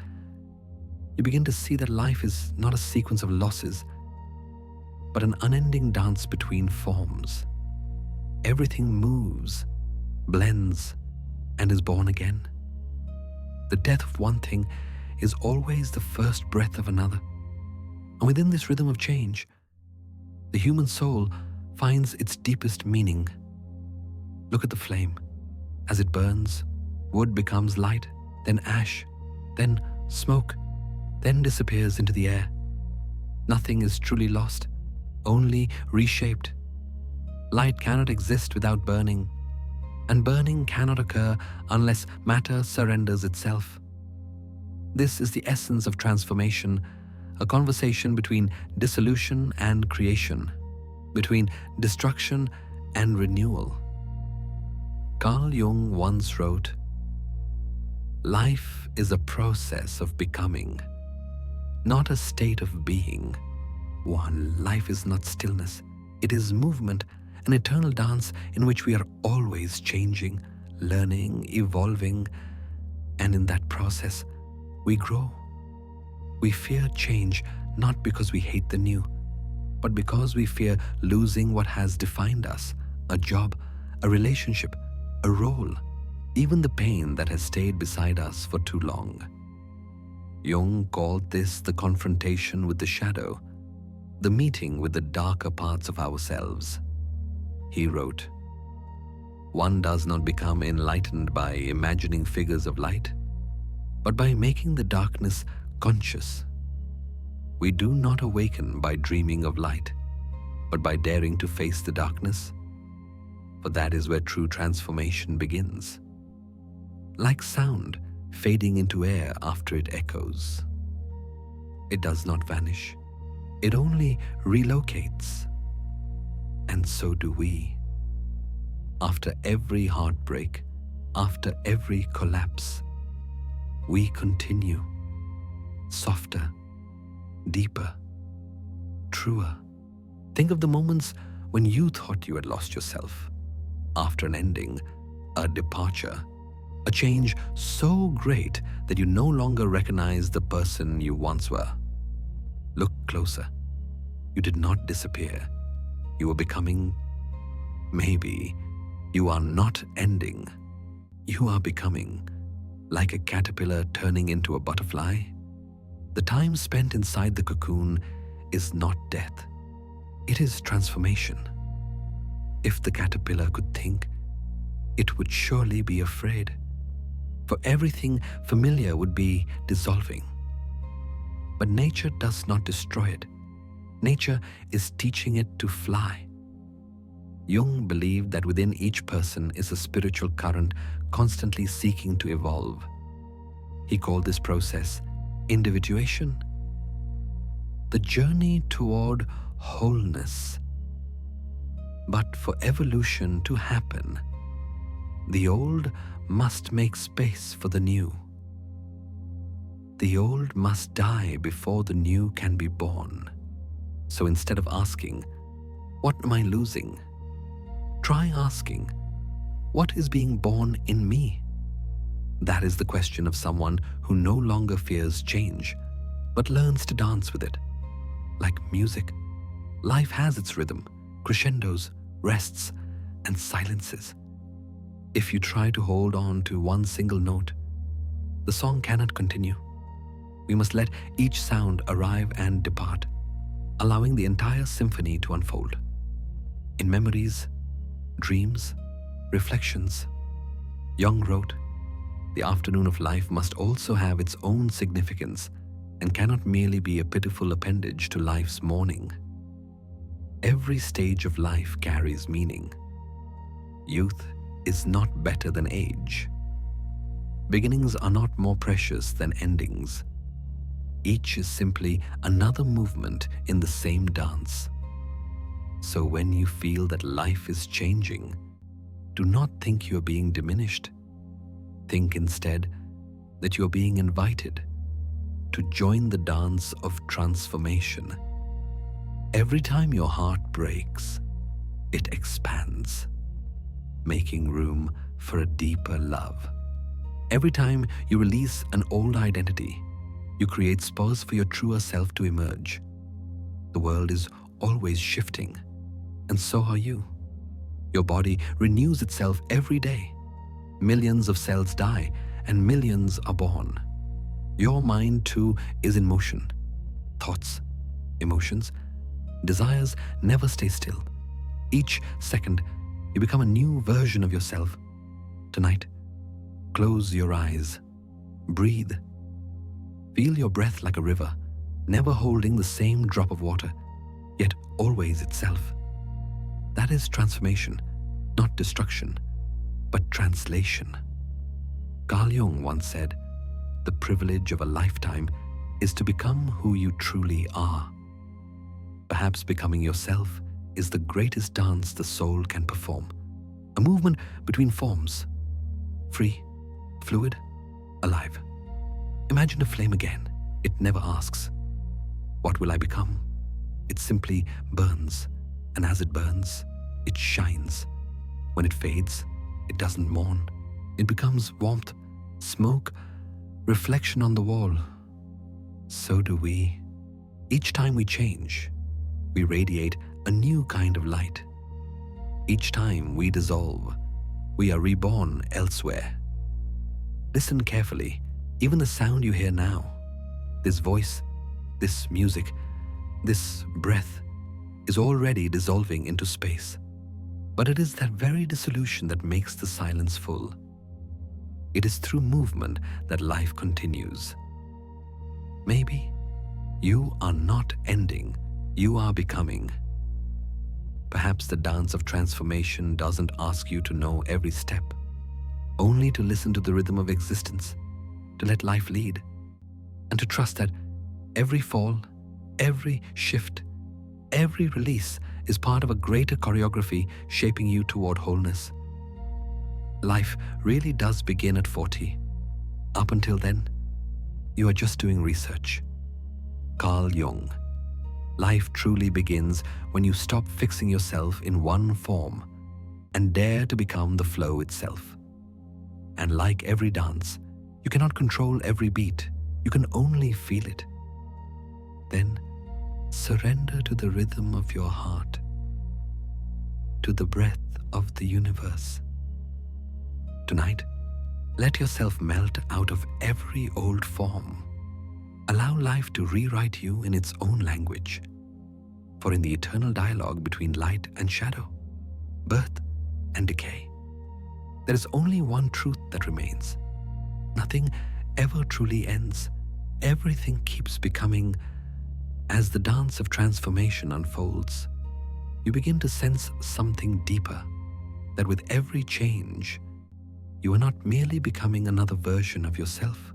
you begin to see that life is not a sequence of losses, but an unending dance between forms. Everything moves, blends, and is born again. The death of one thing is always the first breath of another. And within this rhythm of change, the human soul finds its deepest meaning. Look at the flame. As it burns, wood becomes light, then ash, then smoke, then disappears into the air. Nothing is truly lost, only reshaped. Light cannot exist without burning, and burning cannot occur unless matter surrenders itself. This is the essence of transformation, a conversation between dissolution and creation, between destruction and renewal. Carl Jung once wrote, "Life is a process of becoming, not a state of being. Life is not stillness, it is movement, an eternal dance in which we are always changing, learning, evolving, and in that process, we grow. We fear change not because we hate the new, but because we fear losing what has defined us, a job, a relationship, a role, even the pain that has stayed beside us for too long." Jung called this the confrontation with the shadow, the meeting with the darker parts of ourselves. He wrote, "One does not become enlightened by imagining figures of light, but by making the darkness conscious. We do not awaken by dreaming of light, but by daring to face the darkness, for that is where true transformation begins. Like sound fading into air after it echoes. It does not vanish, it only relocates. And so do we. After every heartbreak, after every collapse, we continue, softer, deeper, truer. Think of the moments when you thought you had lost yourself. After an ending, a departure, a change so great that you no longer recognize the person you once were. Look closer. You did not disappear. You were becoming. Maybe you are not ending. You are becoming, like a caterpillar turning into a butterfly. The time spent inside the cocoon is not death. It is transformation. If the caterpillar could think, it would surely be afraid, for everything familiar would be dissolving. But nature does not destroy it. Nature is teaching it to fly. Jung believed that within each person is a spiritual current constantly seeking to evolve. He called this process individuation, the journey toward wholeness. But for evolution to happen, the old must make space for the new. The old must die before the new can be born. So instead of asking, What am I losing? Try asking, what is being born in me? That is the question of someone who no longer fears change, but learns to dance with it. Like music, life has its rhythm, crescendos, rests, and silences. If you try to hold on to one single note, the song cannot continue. We must let each sound arrive and depart, allowing the entire symphony to unfold. In memories, dreams, reflections, Jung wrote, "The afternoon of life must also have its own significance and cannot merely be a pitiful appendage to life's morning." Every stage of life carries meaning. Youth is not better than age. Beginnings are not more precious than endings. Each is simply another movement in the same dance. So when you feel that life is changing, do not think you are being diminished. Think instead that you are being invited to join the dance of transformation. Every time your heart breaks, it expands, making room for a deeper love. Every time you release an old identity, you create space for your truer self to emerge. The world is always shifting, and so are you. Your body renews itself every day. Millions of cells die, and millions are born. Your mind too is in motion. Thoughts, emotions, desires never stay still. Each second, you become a new version of yourself. Tonight, close your eyes. Breathe. Feel your breath like a river, never holding the same drop of water, yet always itself. That is transformation, not destruction, but translation. Carl Jung once said, "The privilege of a lifetime is to become who you truly are." Perhaps becoming yourself is the greatest dance the soul can perform. A movement between forms, free, fluid, alive. Imagine a flame again. It never asks, "What will I become?" It simply burns, and as it burns, it shines. When it fades, it doesn't mourn. It becomes warmth, smoke, reflection on the wall. So do we. Each time we change, we radiate a new kind of light. Each time we dissolve, we are reborn elsewhere. Listen carefully. Even the sound you hear now, this voice, this music, this breath, is already dissolving into space. But it is that very dissolution that makes the silence full. It is through movement that life continues. Maybe you are not ending, you are becoming. Perhaps the dance of transformation doesn't ask you to know every step, only to listen to the rhythm of existence, to let life lead, and to trust that every fall, every shift, every release is part of a greater choreography shaping you toward wholeness. Life really does begin at 40. Up until then, you are just doing research. Carl Jung. Life truly begins when you stop fixing yourself in one form and dare to become the flow itself. And like every dance, you cannot control every beat. You can only feel it. Then surrender to the rhythm of your heart, to the breath of the universe. Tonight, let yourself melt out of every old form. Allow life to rewrite you in its own language. For in the eternal dialogue between light and shadow, birth and decay, there is only one truth that remains. Nothing ever truly ends. Everything keeps becoming. As the dance of transformation unfolds, you begin to sense something deeper, that with every change, you are not merely becoming another version of yourself.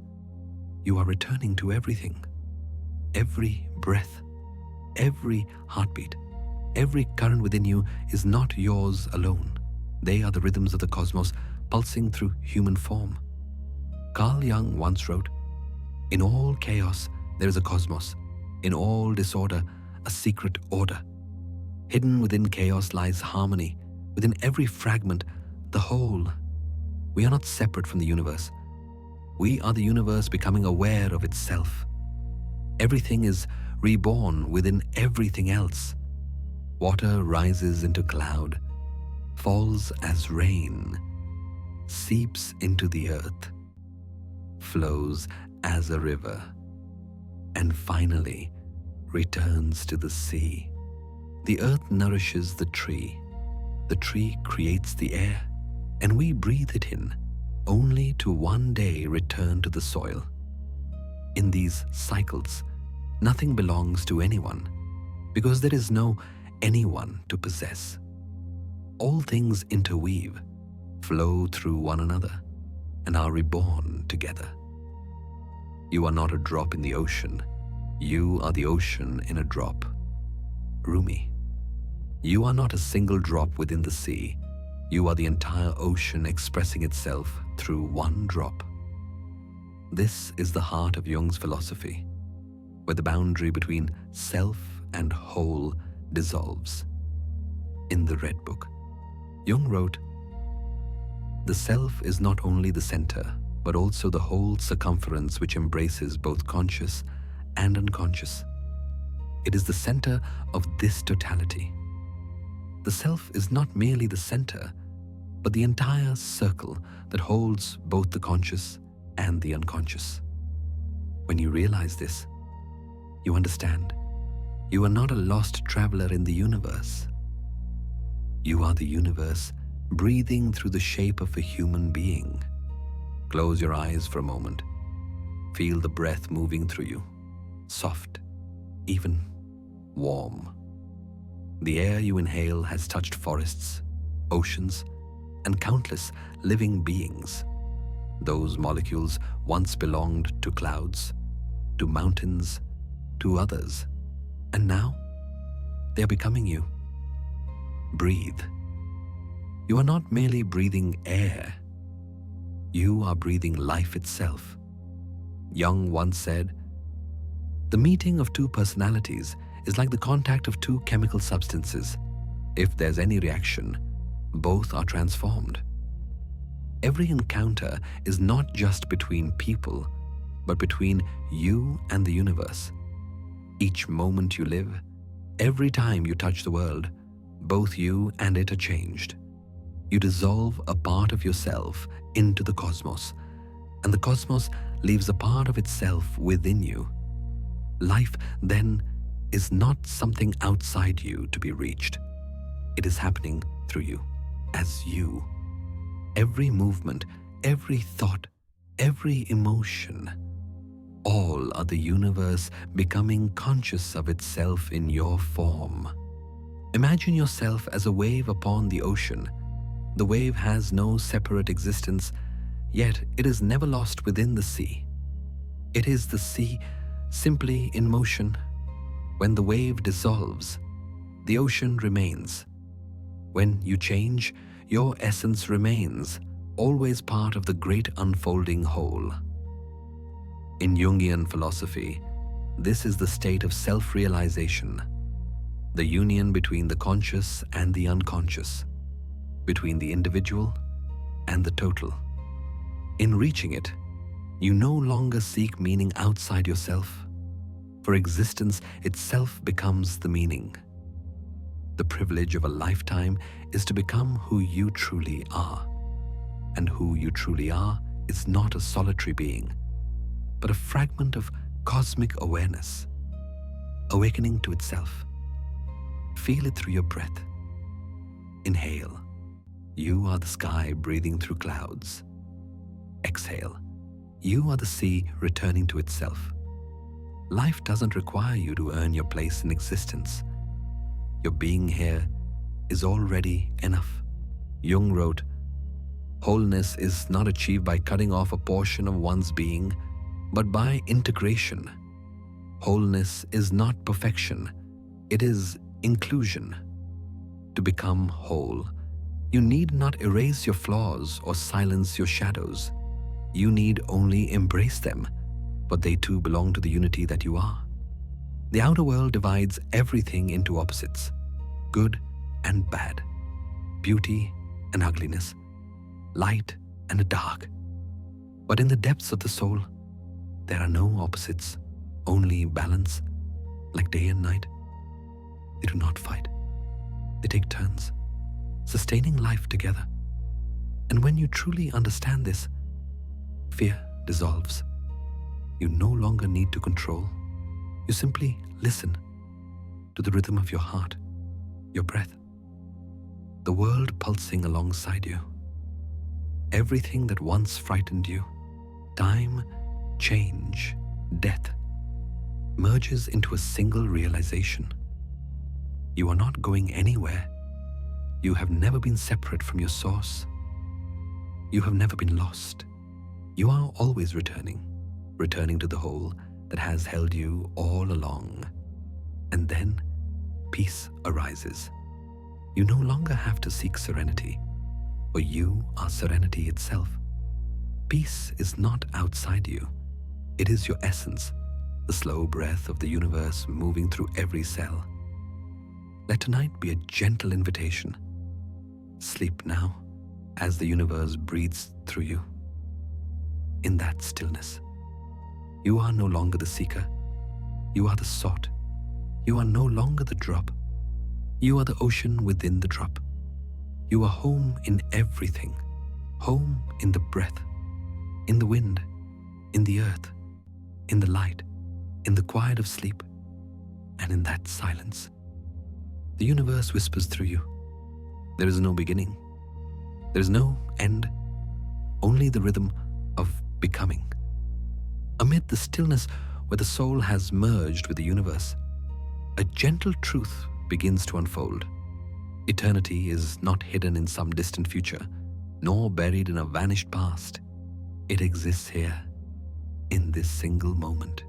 You are returning to everything. Every breath, every heartbeat, every current within you is not yours alone. They are the rhythms of the cosmos pulsing through human form. Carl Jung once wrote, "In all chaos there is a cosmos, in all disorder a secret order." Hidden within chaos lies harmony. Within every fragment, the whole. We are not separate from the universe. We are the universe becoming aware of itself. Everything is reborn within everything else. Water rises into cloud, falls as rain, seeps into the earth, flows as a river, and finally returns to the sea. The earth nourishes the tree creates the air, and we breathe it in, only to one day return to the soil. In these cycles, nothing belongs to anyone, because there is no anyone to possess. All things interweave, flow through one another, and are reborn together. You are not a drop in the ocean. You are the ocean in a drop. Rumi. You are not a single drop within the sea. You are the entire ocean expressing itself through one drop. This is the heart of Jung's philosophy, where the boundary between self and whole dissolves. In the Red Book, Jung wrote, "The self is not only the center, but also the whole circumference which embraces both conscious and unconscious. It is the center of this totality. The self is not merely the center, but the entire circle that holds both the conscious and the unconscious. When you realize this, you understand you are not a lost traveler in the universe. You are the universe breathing through the shape of a human being. Close your eyes for a moment. Feel the breath moving through you, soft, even warm. The air you inhale has touched forests, oceans, and countless living beings. Those molecules once belonged to clouds, to mountains, to others, and now they are becoming you. Breathe. You are not merely breathing air. You are breathing life itself. Jung once said, "The meeting of two personalities is like the contact of two chemical substances. If there's any reaction, both are transformed." Every encounter is not just between people, but between you and the universe. Each moment you live, every time you touch the world, both you and it are changed. You dissolve a part of yourself into the cosmos, and the cosmos leaves a part of itself within you. Life, then, is not something outside you to be reached. It is happening through you, as you. Every movement, every thought, every emotion, all are the universe becoming conscious of itself in your form. Imagine yourself as a wave upon the ocean. The wave has no separate existence, yet it is never lost within the sea. It is the sea simply in motion. When the wave dissolves, the ocean remains. When you change, your essence remains, always part of the great unfolding whole. In Jungian philosophy, this is the state of self-realization, the union between the conscious and the unconscious, between the individual and the total. In reaching it, you no longer seek meaning outside yourself, for existence itself becomes the meaning. The privilege of a lifetime is to become who you truly are. And who you truly are is not a solitary being, but a fragment of cosmic awareness, awakening to itself. Feel it through your breath. Inhale. You are the sky breathing through clouds. Exhale. You are the sea returning to itself. Life doesn't require you to earn your place in existence. Your being here is already enough. Jung wrote, "Wholeness is not achieved by cutting off a portion of one's being, but by integration. Wholeness is not perfection, it is inclusion. To become whole, you need not erase your flaws or silence your shadows. You need only embrace them, but they too belong to the unity that you are. The outer world divides everything into opposites. good and bad, beauty and ugliness, light and dark. But in the depths of the soul, there are no opposites, only balance, like day and night. They do not fight. They take turns, sustaining life together. And when you truly understand this, fear dissolves. You no longer need to control. You simply listen to the rhythm of your heart, your breath, the world pulsing alongside you. Everything that once frightened you, time, change, death, merges into a single realization. You are not going anywhere. You have never been separate from your source. You have never been lost. You are always returning to the whole that has held you all along. And then peace arises. You no longer have to seek serenity, for you are serenity itself. Peace is not outside you. It is your essence, the slow breath of the universe moving through every cell. Let tonight be a gentle invitation. Sleep now as the universe breathes through you. In that stillness, you are no longer the seeker. You are the sought. You are no longer the drop. You are the ocean within the drop. You are home in everything. Home in the breath, in the wind, in the earth, in the light, in the quiet of sleep, and in that silence. The universe whispers through you. There is no beginning. There is no end, only the rhythm of becoming. Amid the stillness where the soul has merged with the universe, a gentle truth begins to unfold. Eternity is not hidden in some distant future, nor buried in a vanished past. It exists here, in this single moment.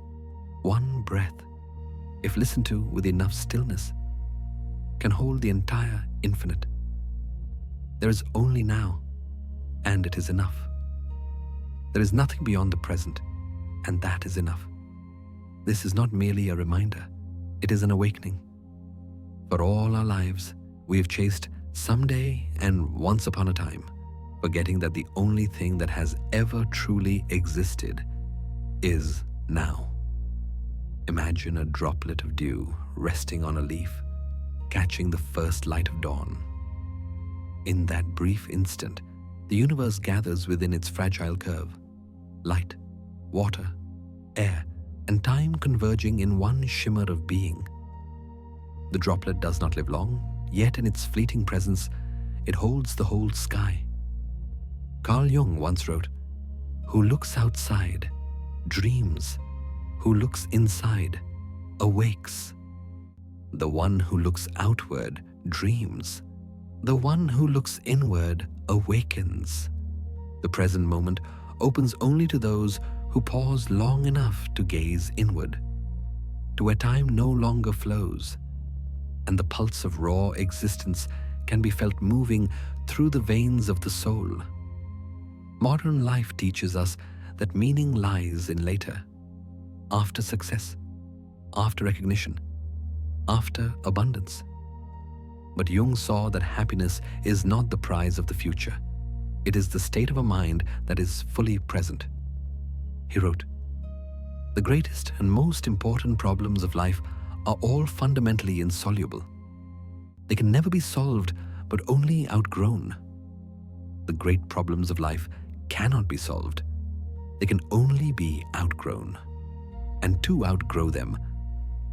One breath, if listened to with enough stillness, can hold the entire infinite. There is only now, and it is enough. There is nothing beyond the present, and that is enough. This is not merely a reminder, it is an awakening. For all our lives, we have chased someday and once upon a time, forgetting that the only thing that has ever truly existed is now. Imagine a droplet of dew resting on a leaf, catching the first light of dawn. In that brief instant, the universe gathers within its fragile curve. Light, water, air, and time converging in one shimmer of being. The droplet does not live long, yet in its fleeting presence, it holds the whole sky. Carl Jung once wrote, "Who looks outside, dreams. Who looks inside, awakes. The one who looks outward dreams. The one who looks inward awakens." The present moment opens only to those who pause long enough to gaze inward, to where time no longer flows, and the pulse of raw existence can be felt moving through the veins of the soul. Modern life teaches us that meaning lies in later, after success, after recognition, after abundance. But Jung saw that happiness is not the prize of the future. It is the state of a mind that is fully present. He wrote, "The greatest and most important problems of life are all fundamentally insoluble. They can never be solved, but only outgrown. The great problems of life cannot be solved. They can only be outgrown. And to outgrow them,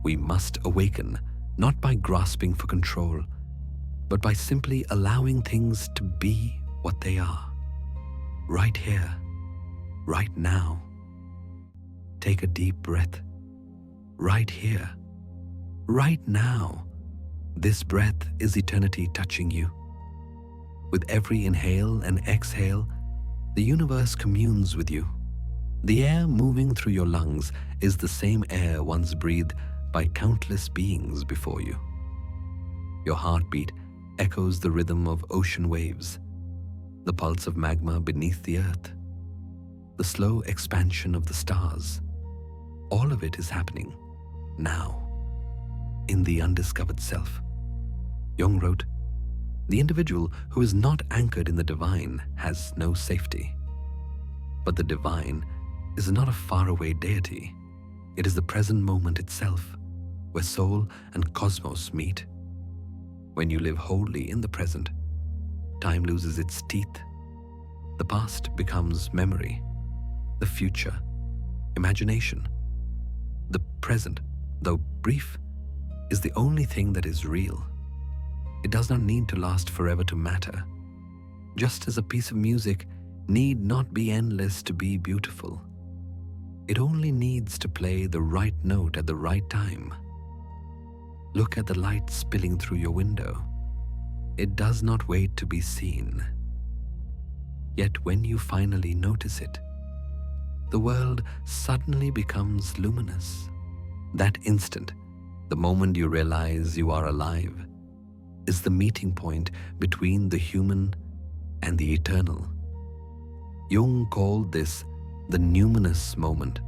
we must awaken, not by grasping for control, but by simply allowing things to be what they are. Right here, right now. Take a deep breath. Right here, right now. This breath is eternity touching you. With every inhale and exhale, the universe communes with you. The air moving through your lungs is the same air once breathed by countless beings before you. Your heartbeat echoes the rhythm of ocean waves, the pulse of magma beneath the earth, the slow expansion of the stars. All of it is happening now, in the undiscovered self. Jung wrote, "The individual who is not anchored in the divine has no safety." But the divine is not a faraway deity. It is the present moment itself, where soul and cosmos meet. When you live wholly in the present, time loses its teeth. The past becomes memory, the future, imagination. The present, though brief, is the only thing that is real. It does not need to last forever to matter, just as a piece of music need not be endless to be beautiful. It only needs to play the right note at the right time. Look at the light spilling through your window. It does not wait to be seen. Yet when you finally notice it, the world suddenly becomes luminous. That instant, the moment you realize you are alive, is the meeting point between the human and the eternal. Jung called this the numinous moment,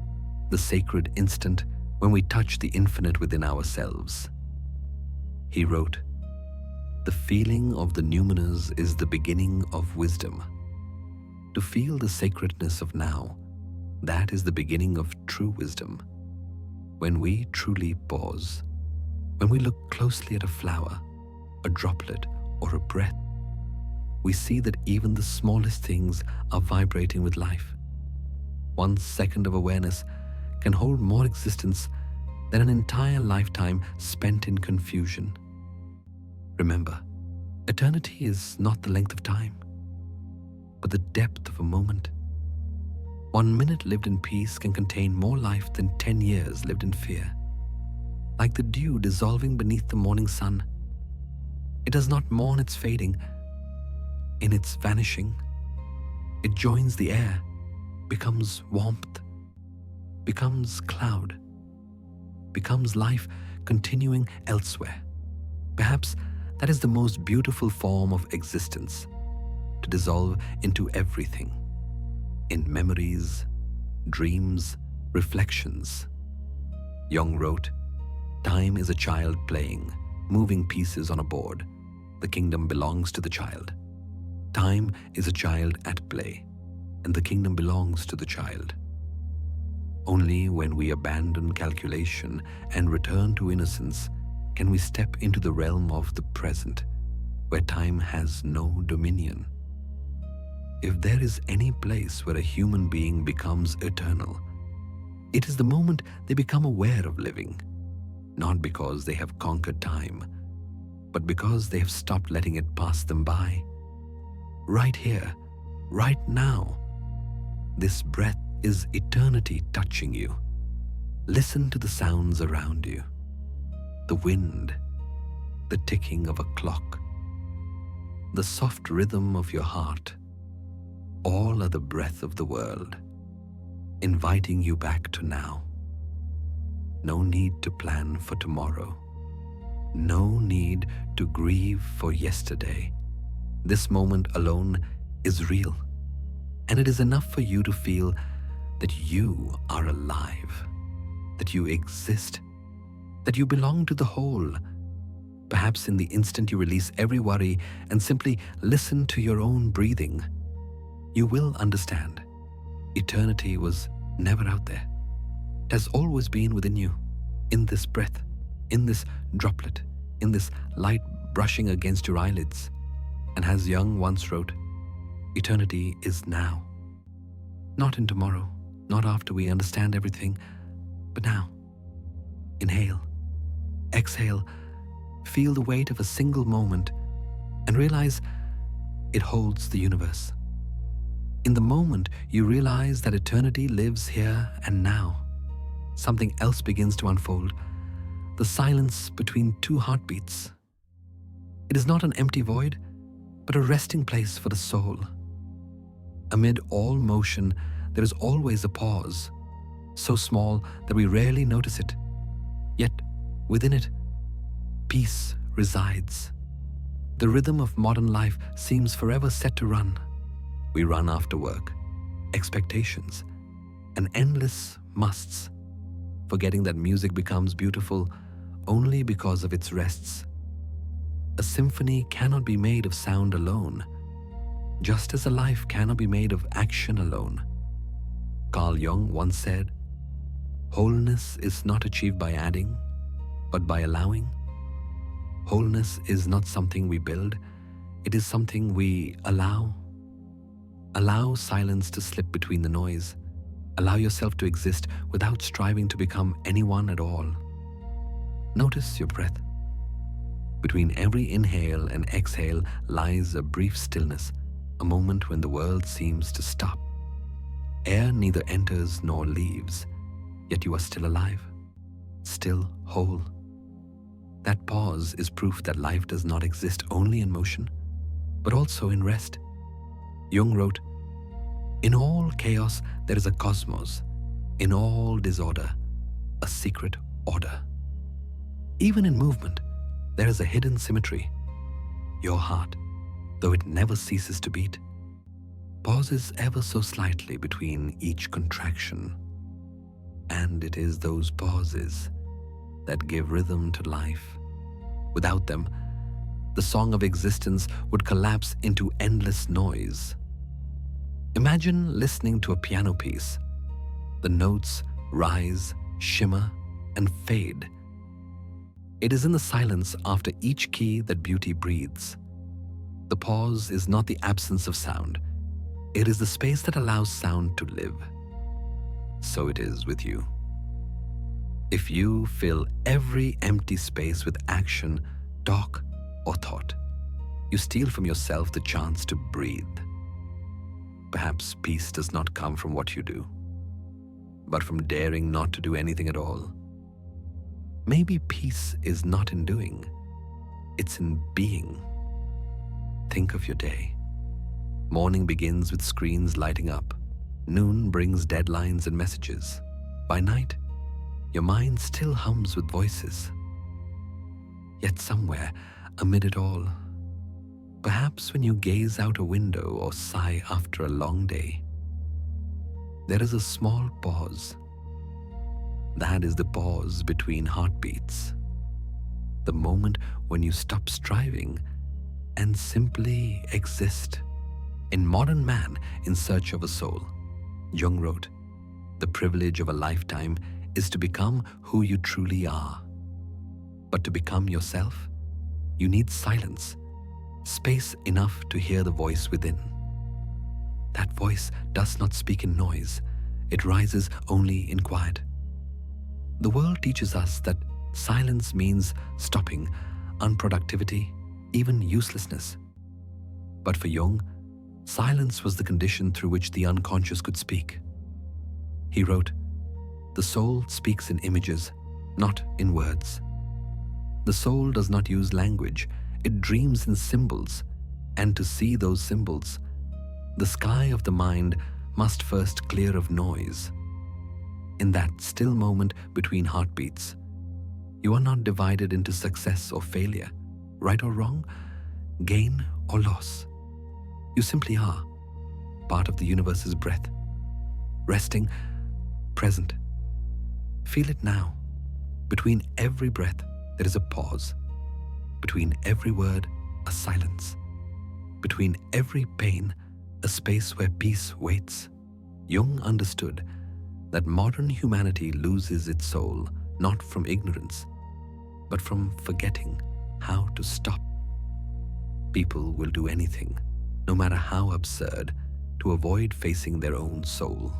the sacred instant when we touch the infinite within ourselves. He wrote, "The feeling of the numinous is the beginning of wisdom. To feel the sacredness of now, that is the beginning of true wisdom. When we truly pause, when we look closely at a flower, a droplet, or a breath, we see that even the smallest things are vibrating with life. 1 second of awareness can hold more existence than an entire lifetime spent in confusion. Remember, eternity is not the length of time, but the depth of a moment. 1 minute lived in peace can contain more life than 10 years lived in fear. Like the dew dissolving beneath the morning sun, it does not mourn its fading. In its vanishing, it joins the air, becomes warmth, becomes cloud, becomes life continuing elsewhere. Perhaps that is the most beautiful form of existence, to dissolve into everything, in memories, dreams, reflections." Jung wrote, "Time is a child playing, moving pieces on a board. The kingdom belongs to the child. Time is a child at play, and the kingdom belongs to the child. Only when we abandon calculation and return to innocence can we step into the realm of the present, where time has no dominion. If there is any place where a human being becomes eternal, it is the moment they become aware of living, not because they have conquered time, but because they have stopped letting it pass them by. Right here, right now, this breath is eternity touching you. Listen to the sounds around you. The wind, the ticking of a clock, the soft rhythm of your heart, all are the breath of the world, inviting you back to now. No need to plan for tomorrow. No need to grieve for yesterday. This moment alone is real, and it is enough for you to feel that you are alive, that you exist, that you belong to the whole. Perhaps in the instant you release every worry and simply listen to your own breathing, you will understand. Eternity was never out there. It has always been within you, in this breath, in this droplet, in this light brushing against your eyelids. And as Jung once wrote, eternity is now. Not in tomorrow, not after we understand everything, but now. Inhale, exhale, feel the weight of a single moment and realize it holds the universe. In the moment, you realize that eternity lives here and now. Something else begins to unfold, the silence between two heartbeats. It is not an empty void, but a resting place for the soul. Amid all motion, there is always a pause, so small that we rarely notice it. Yet, within it, peace resides. The rhythm of modern life seems forever set to run. We run after work, expectations, and endless musts, forgetting that music becomes beautiful only because of its rests. A symphony cannot be made of sound alone, just as a life cannot be made of action alone. Carl Jung once said, "Wholeness is not achieved by adding, but by allowing." Wholeness is not something we build, it is something we allow. Allow silence to slip between the noise. Allow yourself to exist without striving to become anyone at all. Notice your breath. Between every inhale and exhale lies a brief stillness, a moment when the world seems to stop. Air neither enters nor leaves, yet you are still alive, still whole. That pause is proof that life does not exist only in motion, but also in rest. Jung wrote, "In all chaos there is a cosmos, in all disorder, a secret order." Even in movement, there is a hidden symmetry. Your heart, though it never ceases to beat, pauses ever so slightly between each contraction. And it is those pauses that give rhythm to life. Without them, the song of existence would collapse into endless noise. Imagine listening to a piano piece. The notes rise, shimmer, and fade. It is in the silence after each key that beauty breathes. The pause is not the absence of sound. It is the space that allows sound to live. So it is with you. If you fill every empty space with action, talk, or thought, you steal from yourself the chance to breathe. Perhaps peace does not come from what you do, but from daring not to do anything at all. Maybe peace is not in doing, it's in being. Think of your day. Morning begins with screens lighting up. Noon brings deadlines and messages. By night, your mind still hums with voices. Yet somewhere, amid it all, perhaps when you gaze out a window or sigh after a long day, there is a small pause. That is the pause between heartbeats. The moment when you stop striving and simply exist. In Modern Man in Search of a Soul, Jung wrote, "The privilege of a lifetime is to become who you truly are. But to become yourself, you need silence, space enough to hear the voice within. That voice does not speak in noise, it rises only in quiet." The world teaches us that silence means stopping, unproductivity, even uselessness. But for Jung, silence was the condition through which the unconscious could speak. He wrote, "The soul speaks in images, not in words. The soul does not use language, it dreams in symbols, and to see those symbols, the sky of the mind must first clear of noise. In that still moment between heartbeats, you are not divided into success or failure, right or wrong, gain or loss. You simply are, part of the universe's breath, resting, present. Feel it now. Between every breath, there is a pause. Between every word, a silence. Between every pain, a space where peace waits." Jung understood that modern humanity loses its soul not from ignorance, but from forgetting how to stop. People will do anything, no matter how absurd, to avoid facing their own soul.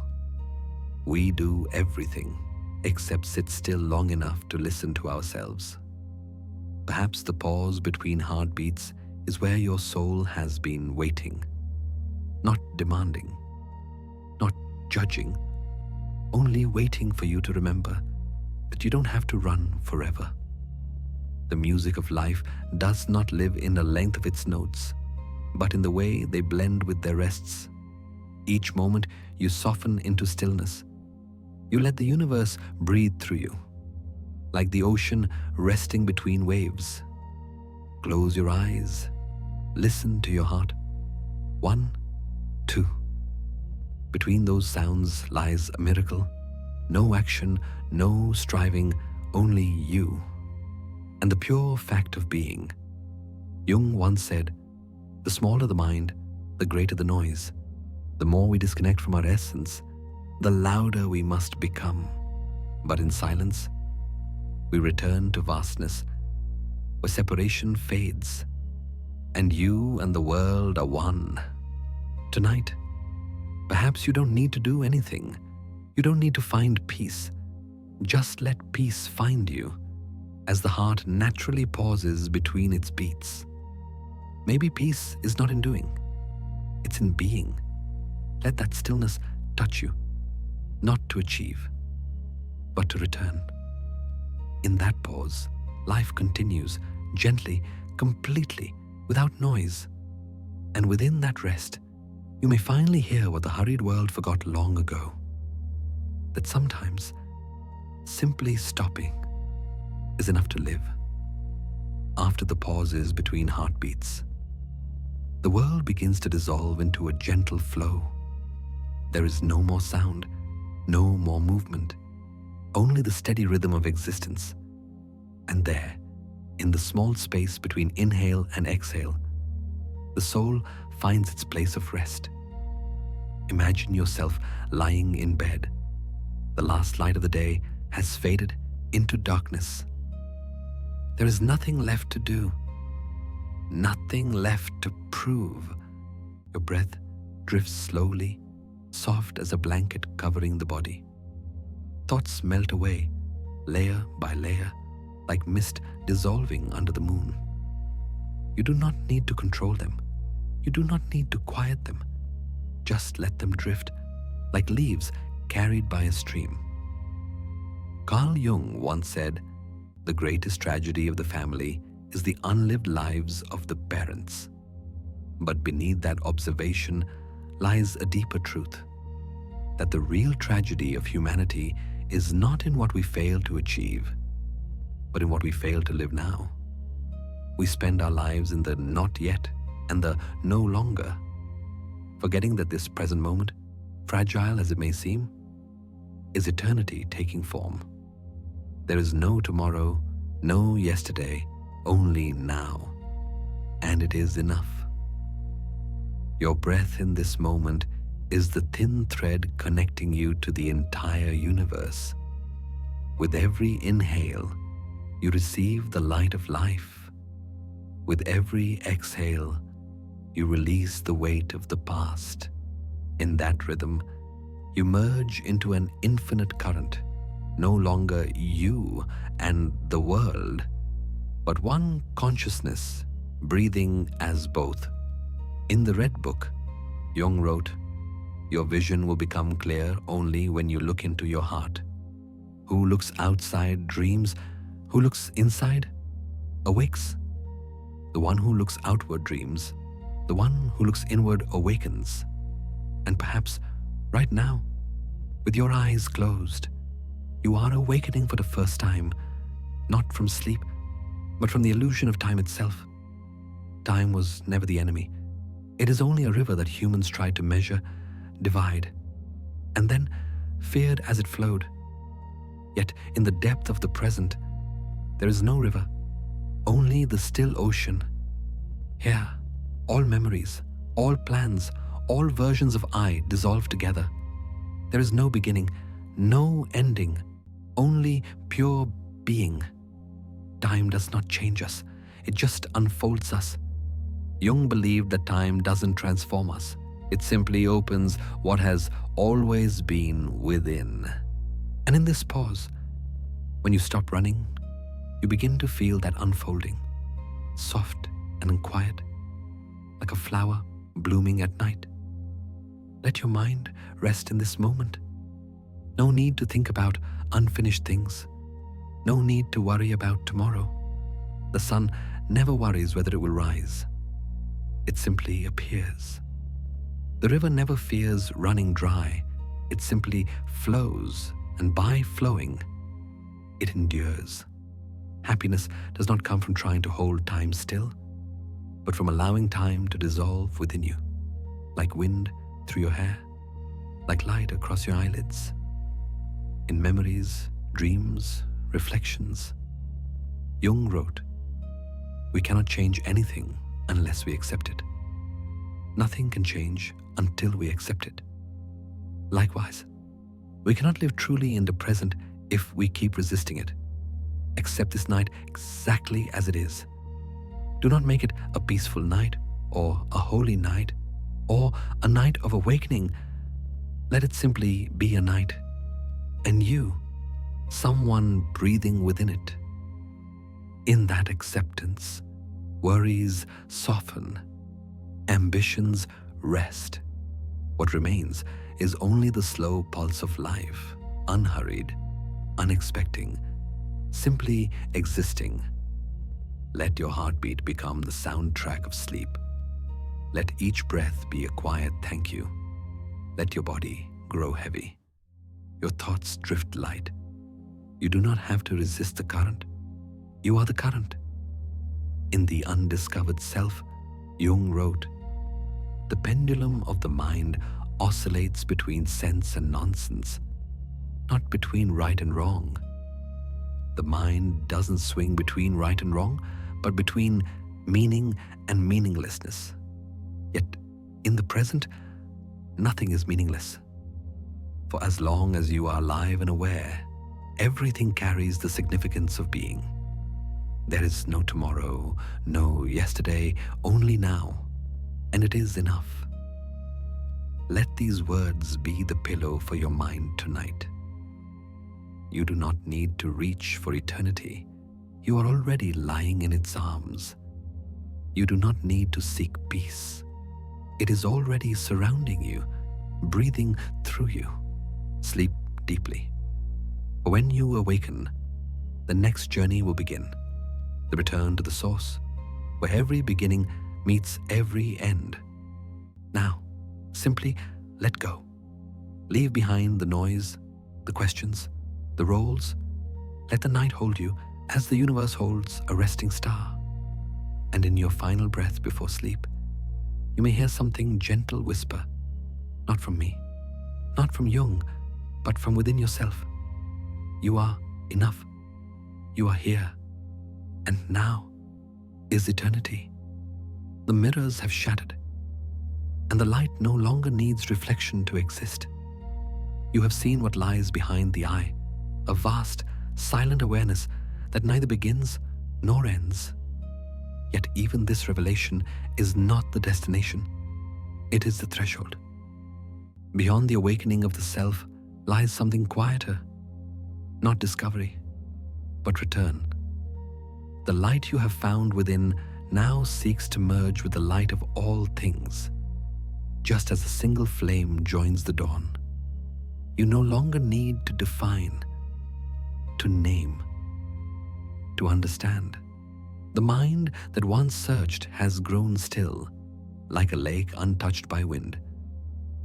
We do everything except sit still long enough to listen to ourselves. Perhaps the pause between heartbeats is where your soul has been waiting, not demanding, not judging, only waiting for you to remember that you don't have to run forever. The music of life does not live in the length of its notes, but in the way they blend with their rests. Each moment you soften into stillness. You let the universe breathe through you, like the ocean resting between waves. Close your eyes, listen to your heart. 1, 2. Between those sounds lies a miracle. No action, no striving, only you. And the pure fact of being. Jung once said, "The smaller the mind, the greater the noise. The more we disconnect from our essence, the louder we must become. But in silence, we return to vastness, where separation fades, and you and the world are one." Tonight, perhaps you don't need to do anything. You don't need to find peace. Just let peace find you, as the heart naturally pauses between its beats. Maybe peace is not in doing, it's in being. Let that stillness touch you, not to achieve, but to return. In that pause, life continues, gently, completely, without noise. And within that rest, you may finally hear what the hurried world forgot long ago. That sometimes, simply stopping is enough to live. After the pauses between heartbeats, the world begins to dissolve into a gentle flow. There is no more sound, no more movement, only the steady rhythm of existence. And there, in the small space between inhale and exhale, the soul finds its place of rest. Imagine yourself lying in bed. The last light of the day has faded into darkness. There is nothing left to do, nothing left to prove. Your breath drifts slowly, soft as a blanket covering the body. Thoughts melt away, layer by layer, like mist dissolving under the moon. You do not need to control them. You do not need to quiet them. Just let them drift, like leaves carried by a stream. Carl Jung once said, "The greatest tragedy of the family is the unlived lives of the parents." But beneath that observation lies a deeper truth, that the real tragedy of humanity is not in what we fail to achieve, but in what we fail to live now. We spend our lives in the not yet and the no longer, forgetting that this present moment, fragile as it may seem, is eternity taking form. There is no tomorrow, no yesterday, only now, and it is enough. Your breath in this moment is the thin thread connecting you to the entire universe. With every inhale, you receive the light of life. With every exhale, you release the weight of the past. In that rhythm, you merge into an infinite current, no longer you and the world, but one consciousness breathing as both. In the Red Book, Jung wrote, "Your vision will become clear only when you look into your heart. Who looks outside dreams, who looks inside awakes. The one who looks outward dreams, the one who looks inward awakens." And perhaps right now, with your eyes closed, you are awakening for the first time, not from sleep, but from the illusion of time itself. Time was never the enemy. It is only a river that humans tried to measure, divide, and then feared as it flowed. Yet in the depth of the present, there is no river, only the still ocean. Here, all memories, all plans, all versions of I dissolve together. There is no beginning, no ending, only pure being. Time does not change us, it just unfolds us. Jung believed that time doesn't transform us, it simply opens what has always been within. And in this pause, when you stop running, you begin to feel that unfolding, soft and quiet, like a flower blooming at night. Let your mind rest in this moment. No need to think about unfinished things. No need to worry about tomorrow. The sun never worries whether it will rise. It simply appears. The river never fears running dry. It simply flows, and by flowing, it endures. Happiness does not come from trying to hold time still, but from allowing time to dissolve within you, like wind through your hair, like light across your eyelids. In memories, dreams, reflections, Jung wrote, We cannot change anything unless we accept it. Nothing can change until we accept it. Likewise, we cannot live truly in the present if we keep resisting it. Accept this night exactly as it is. Do not make it a peaceful night or a holy night or a night of awakening. Let it simply be a night, and you, someone breathing within it. In that acceptance, worries soften, ambitions rest. What remains is only the slow pulse of life, unhurried, unexpecting, simply existing. Let your heartbeat become the soundtrack of sleep. Let each breath be a quiet thank you. Let your body grow heavy. Your thoughts drift light. You do not have to resist the current. You are the current. In The Undiscovered Self, Jung wrote, "The pendulum of the mind oscillates between sense and nonsense, not between right and wrong." The mind doesn't swing between right and wrong, but between meaning and meaninglessness. Yet, in the present, nothing is meaningless. For as long as you are alive and aware, everything carries the significance of being. There is no tomorrow, no yesterday, only now, and it is enough. Let these words be the pillow for your mind tonight. You do not need to reach for eternity. You are already lying in its arms. You do not need to seek peace. It is already surrounding you, breathing through you. Sleep deeply. For when you awaken, the next journey will begin. The return to the source, where every beginning meets every end. Now, simply let go. Leave behind the noise, the questions, the roles. Let the night hold you as the universe holds a resting star. And in your final breath before sleep, you may hear something gentle whisper, not from me, not from Jung, but from within yourself. You are enough. You are here. And now is eternity. The mirrors have shattered, and the light no longer needs reflection to exist. You have seen what lies behind the eye, a vast, silent awareness that neither begins nor ends. Yet even this revelation is not the destination. It is the threshold. Beyond the awakening of the self lies something quieter, not discovery, but return. The light you have found within now seeks to merge with the light of all things, just as a single flame joins the dawn. You no longer need to define, to name, to understand. The mind that once searched has grown still, like a lake untouched by wind.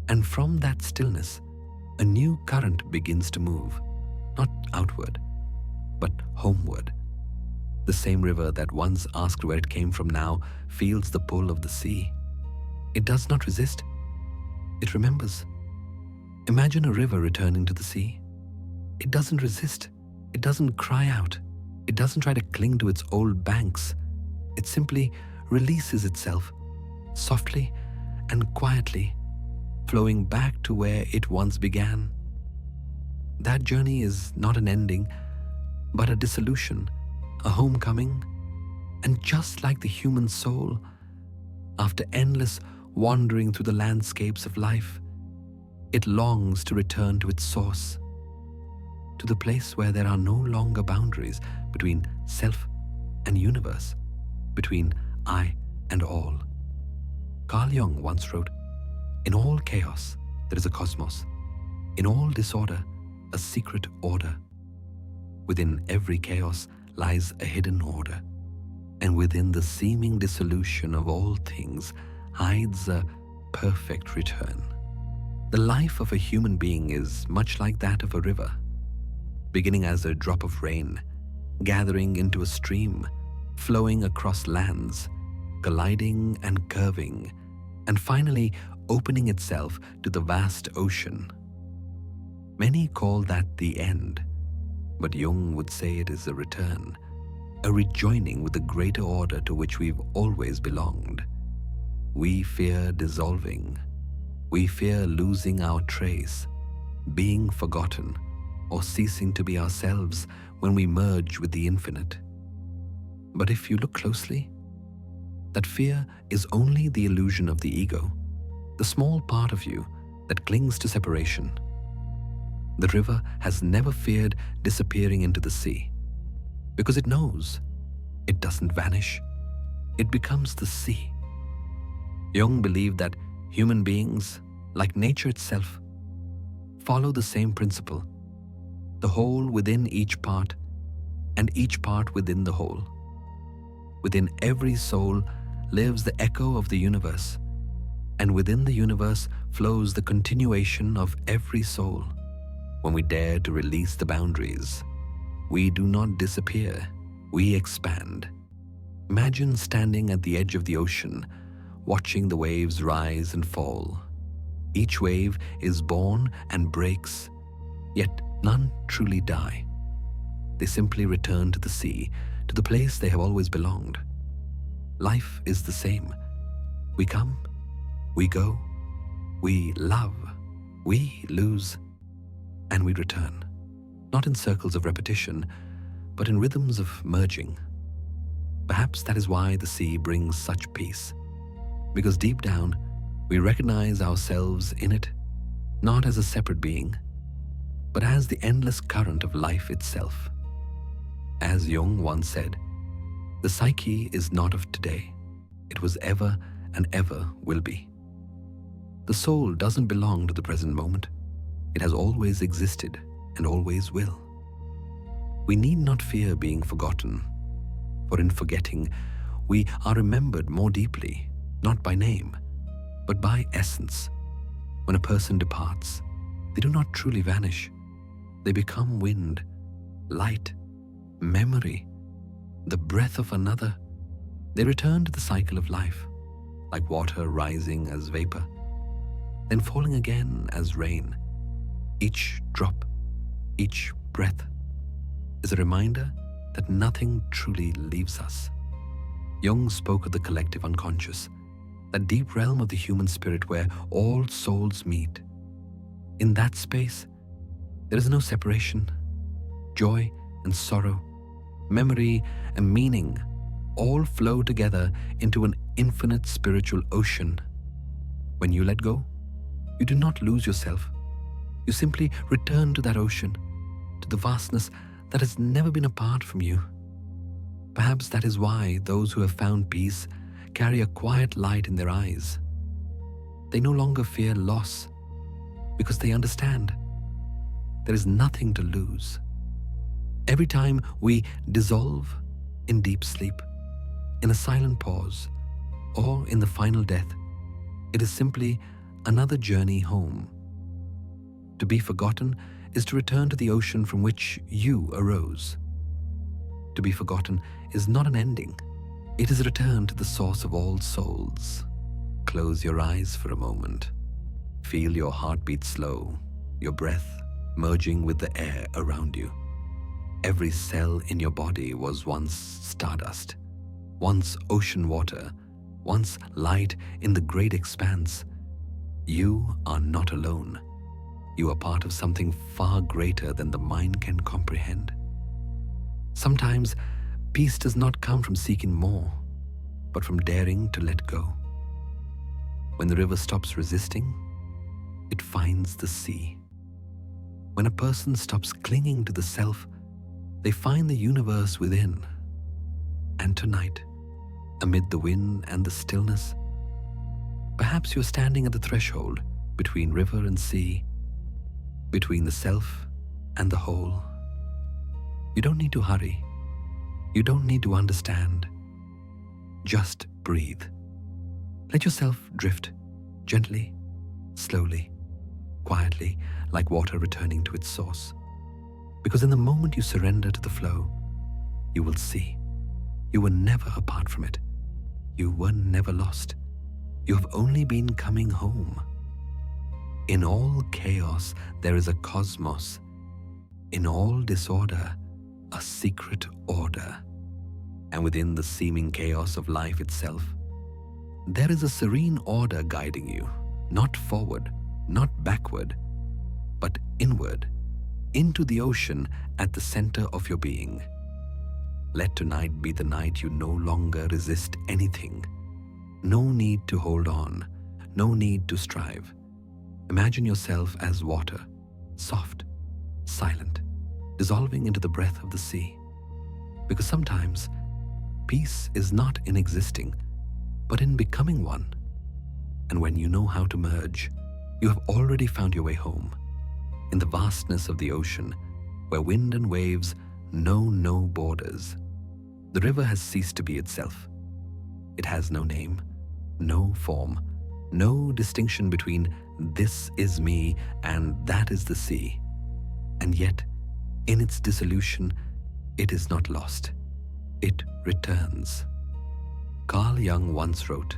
And from that stillness, a new current begins to move, not outward, but homeward. The same river that once asked where it came from now feels the pull of the sea. It does not resist. It remembers. Imagine a river returning to the sea. It doesn't resist. It doesn't cry out. It doesn't try to cling to its old banks. It simply releases itself, softly and quietly, flowing back to where it once began. That journey is not an ending, but a dissolution, a homecoming. And just like the human soul, after endless wandering through the landscapes of life, it longs to return to its source, to the place where there are no longer boundaries between self and universe, between I and all. Carl Jung once wrote, "In all chaos, there is a cosmos. In all disorder, a secret order. Within every chaos lies a hidden order, and within the seeming dissolution of all things hides a perfect return." The life of a human being is much like that of a river, beginning as a drop of rain, gathering into a stream, flowing across lands, gliding and curving, and finally opening itself to the vast ocean. Many call that the end, but Jung would say it is a return, a rejoining with the greater order to which we've always belonged. We fear dissolving. We fear losing our trace, being forgotten, or ceasing to be ourselves when we merge with the infinite. But if you look closely, that fear is only the illusion of the ego, the small part of you that clings to separation. The river has never feared disappearing into the sea, because it knows it doesn't vanish, it becomes the sea. Jung believed that human beings, like nature itself, follow the same principle, the whole within each part, and each part within the whole. Within every soul lives the echo of the universe, and within the universe flows the continuation of every soul. When we dare to release the boundaries, we do not disappear, we expand. Imagine standing at the edge of the ocean, watching the waves rise and fall. Each wave is born and breaks, yet none truly die. They simply return to the sea, to the place they have always belonged. Life is the same. We come, we go, we love, we lose, and we return. Not in circles of repetition, but in rhythms of merging. Perhaps that is why the sea brings such peace, because deep down, we recognize ourselves in it, not as a separate being, but as the endless current of life itself. As Jung once said, the psyche is not of today. It was ever and ever will be. The soul doesn't belong to the present moment. It has always existed and always will. We need not fear being forgotten, for in forgetting, we are remembered more deeply, not by name, but by essence. When a person departs, they do not truly vanish. They become wind, light, memory, the breath of another. They return to the cycle of life, like water rising as vapor, then falling again as rain. Each drop, each breath is a reminder that nothing truly leaves us. Jung spoke of the collective unconscious, that deep realm of the human spirit where all souls meet. In that space, there is no separation. Joy and sorrow, memory and meaning all flow together into an infinite spiritual ocean. When you let go, you do not lose yourself. You simply return to that ocean, to the vastness that has never been apart from you. Perhaps that is why those who have found peace carry a quiet light in their eyes. They no longer fear loss because they understand there is nothing to lose. Every time we dissolve in deep sleep, in a silent pause, or in the final death, it is simply another journey home. To be forgotten is to return to the ocean from which you arose. To be forgotten is not an ending. It is a return to the source of all souls. Close your eyes for a moment. Feel your heartbeat slow, your breath merging with the air around you. Every cell in your body was once stardust, once ocean water, once light in the great expanse. You are not alone. You are part of something far greater than the mind can comprehend. Sometimes peace does not come from seeking more, but from daring to let go. When the river stops resisting, it finds the sea. When a person stops clinging to the self, they find the universe within. And tonight, amid the wind and the stillness, perhaps you're standing at the threshold between river and sea, between the self and the whole. You don't need to hurry. You don't need to understand. Just breathe. Let yourself drift gently, slowly, quietly, like water returning to its source. Because in the moment you surrender to the flow, you will see. You were never apart from it. You were never lost. You have only been coming home. In all chaos, there is a cosmos. In all disorder, a secret order. And within the seeming chaos of life itself, there is a serene order guiding you, not forward, not backward, but inward, into the ocean at the center of your being. Let tonight be the night you no longer resist anything. No need to hold on, no need to strive. Imagine yourself as water, soft, silent, dissolving into the breath of the sea. Because sometimes, peace is not in existing, but in becoming one. And when you know how to merge, you have already found your way home, in the vastness of the ocean, where wind and waves know no borders. The river has ceased to be itself. It has no name, no form, no distinction between this is me and that is the sea. And yet, in its dissolution, it is not lost. It returns. Carl Jung once wrote,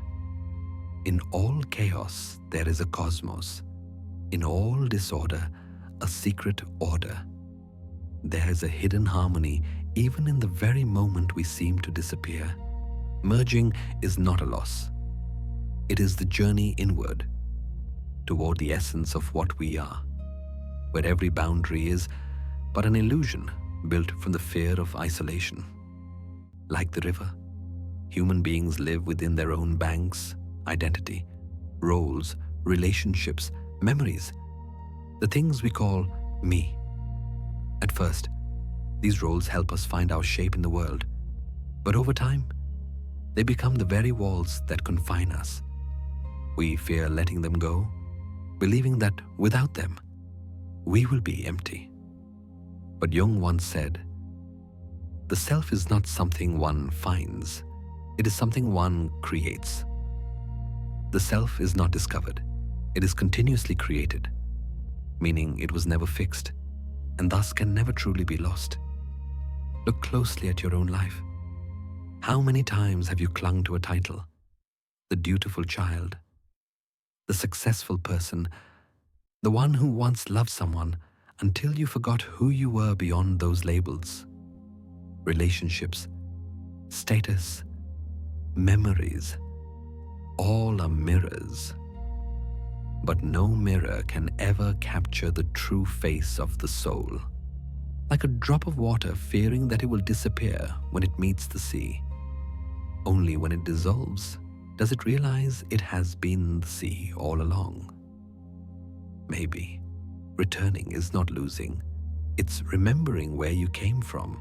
"In all chaos there is a cosmos. In all disorder, a secret order. There is a hidden harmony even in the very moment we seem to disappear. Merging is not a loss. It is the journey inward, toward the essence of what we are, where every boundary is but an illusion built from the fear of isolation. Like the river, human beings live within their own banks, identity, roles, relationships, memories, the things we call me. At first, these roles help us find our shape in the world, but over time, they become the very walls that confine us. We fear letting them go, believing that without them, we will be empty. But Jung once said, "The self is not something one finds, it is something one creates." The self is not discovered, it is continuously created, meaning it was never fixed, and thus can never truly be lost. Look closely at your own life. How many times have you clung to a title? The dutiful child, the successful person, the one who once loved someone until you forgot who you were beyond those labels. Relationships, status, memories, all are mirrors. But no mirror can ever capture the true face of the soul. Like a drop of water fearing that it will disappear when it meets the sea. Only when it dissolves does it realize it has been the sea all along. Maybe returning is not losing, it's remembering where you came from.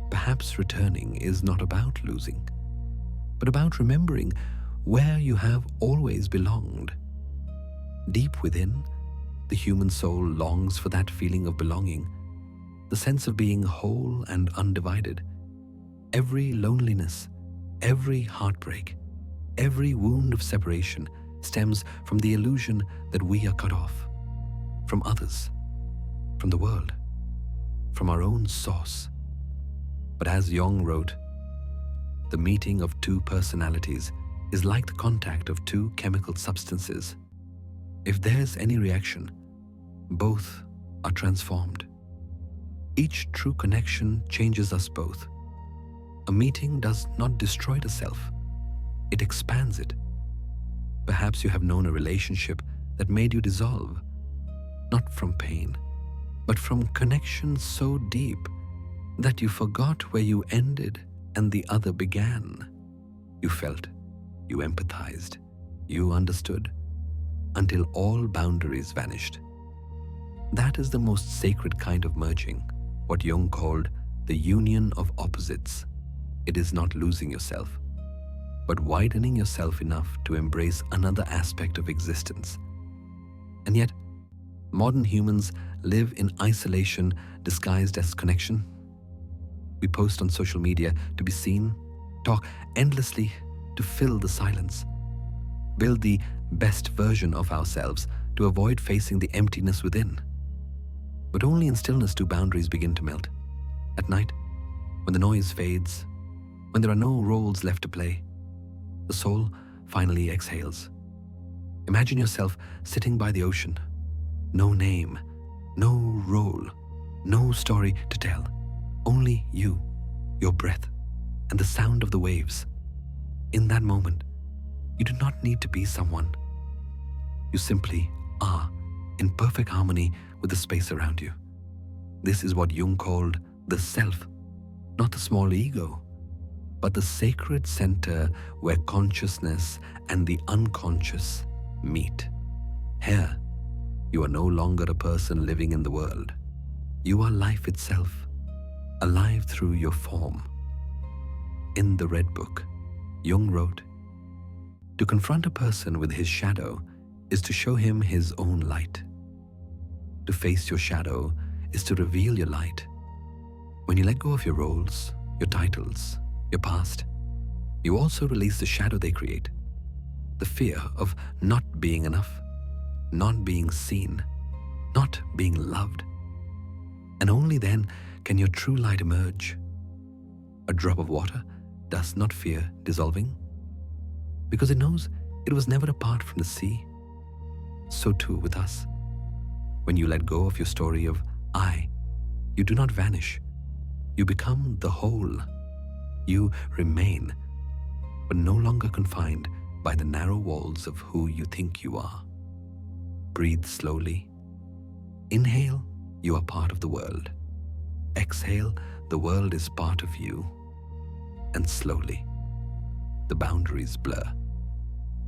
Perhaps returning is not about losing, but about remembering where you have always belonged. Deep within, the human soul longs for that feeling of belonging, the sense of being whole and undivided. Every loneliness, every heartbreak, every wound of separation stems from the illusion that we are cut off from others, from the world, from our own source. But as Jung wrote, the meeting of two personalities is like the contact of two chemical substances. If there's any reaction, both are transformed. Each true connection changes us both. A meeting does not destroy the self, it expands it. Perhaps you have known a relationship that made you dissolve, not from pain, but from connection so deep that you forgot where you ended and the other began. You felt, you empathized, you understood, until all boundaries vanished. That is the most sacred kind of merging, what Jung called the union of opposites. It is not losing yourself, but widening yourself enough to embrace another aspect of existence. And yet, modern humans live in isolation disguised as connection. We post on social media to be seen, talk endlessly to fill the silence, build the best version of ourselves to avoid facing the emptiness within. But only in stillness do boundaries begin to melt. At night, when the noise fades, when there are no roles left to play, the soul finally exhales. Imagine yourself sitting by the ocean. No name, no role, no story to tell. Only you, your breath, and the sound of the waves. In that moment, you do not need to be someone. You simply are in perfect harmony with the space around you. This is what Jung called the self, not the small ego, but the sacred center where consciousness and the unconscious meet. Here, you are no longer a person living in the world. You are life itself, alive through your form. In the Red Book, Jung wrote, "To confront a person with his shadow is to show him his own light. To face your shadow is to reveal your light. When you let go of your roles, your titles, your past, you also release the shadow they create, the fear of not being enough, not being seen, not being loved. And only then can your true light emerge. A drop of water does not fear dissolving, because it knows it was never apart from the sea. So too with us. When you let go of your story of I, you do not vanish. You become the whole. You remain, but no longer confined by the narrow walls of who you think you are. Breathe slowly. Inhale, you are part of the world. Exhale, the world is part of you. And slowly, the boundaries blur.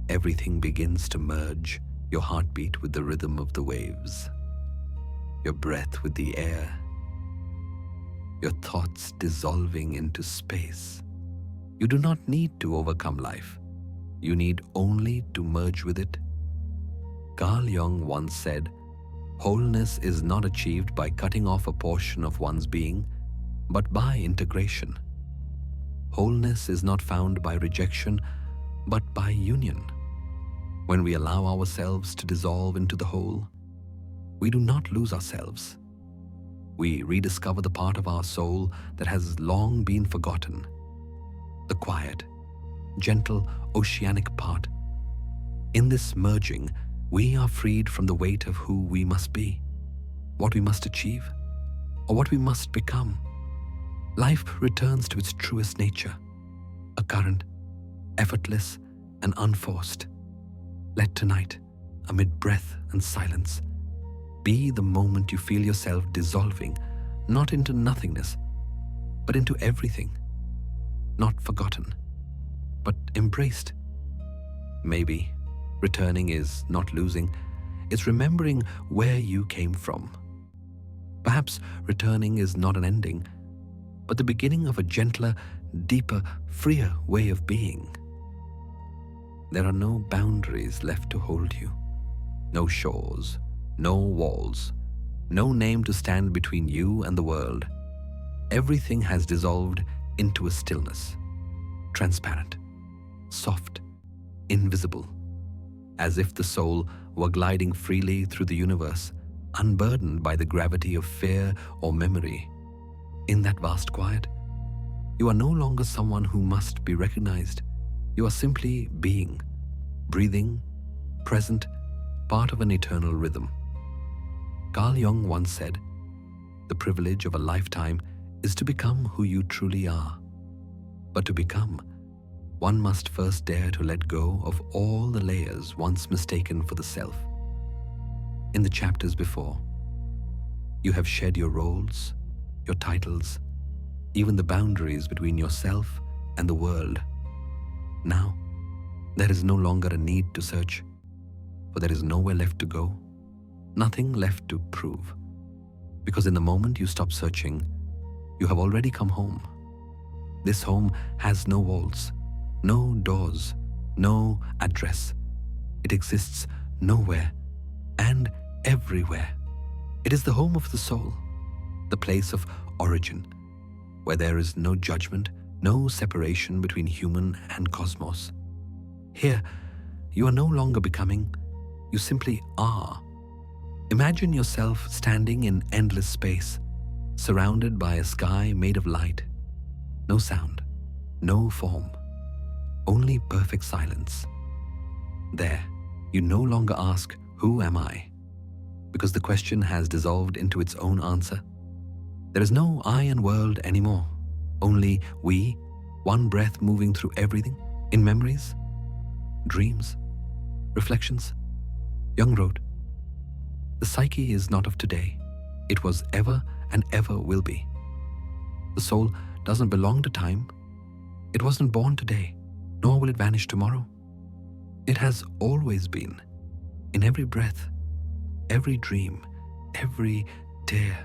Everything begins to merge, your heartbeat with the rhythm of the waves, your breath with the air, your thoughts dissolving into space. You do not need to overcome life. You need only to merge with it. Carl Jung once said, "Wholeness is not achieved by cutting off a portion of one's being, but by integration. Wholeness is not found by rejection, but by union. When we allow ourselves to dissolve into the whole, we do not lose ourselves. We rediscover the part of our soul that has long been forgotten, the quiet, gentle, oceanic part. In this merging, we are freed from the weight of who we must be, what we must achieve, or what we must become. Life returns to its truest nature, a current, effortless and unforced. Let tonight, amid breath and silence, be the moment you feel yourself dissolving, not into nothingness, but into everything. Not forgotten, but embraced. Maybe returning is not losing, it's remembering where you came from. Perhaps returning is not an ending, but the beginning of a gentler, deeper, freer way of being. There are no boundaries left to hold you, no shores, no walls, no name to stand between you and the world. Everything has dissolved into a stillness, transparent, soft, invisible, as if the soul were gliding freely through the universe, unburdened by the gravity of fear or memory. In that vast quiet, you are no longer someone who must be recognized. You are simply being, breathing, present, part of an eternal rhythm. Carl Jung once said, "The privilege of a lifetime is to become who you truly are. But to become, one must first dare to let go of all the layers once mistaken for the self." In the chapters before, you have shed your roles, your titles, even the boundaries between yourself and the world. Now, there is no longer a need to search, for there is nowhere left to go, nothing left to prove. Because in the moment you stop searching, you have already come home. This home has no walls, no doors, no address. It exists nowhere and everywhere. It is the home of the soul, the place of origin, where there is no judgment, no separation between human and cosmos. Here, you are no longer becoming, you simply are. Imagine yourself standing in endless space, surrounded by a sky made of light. No sound, no form, only perfect silence. There, you no longer ask, "Who am I?" because the question has dissolved into its own answer. There is no I and world anymore, only we, one breath moving through everything, in memories, dreams, reflections. Jung wrote, "The psyche is not of today. It was ever and ever will be. The soul doesn't belong to time. It wasn't born today, nor will it vanish tomorrow. It has always been, in every breath, every dream, every tear,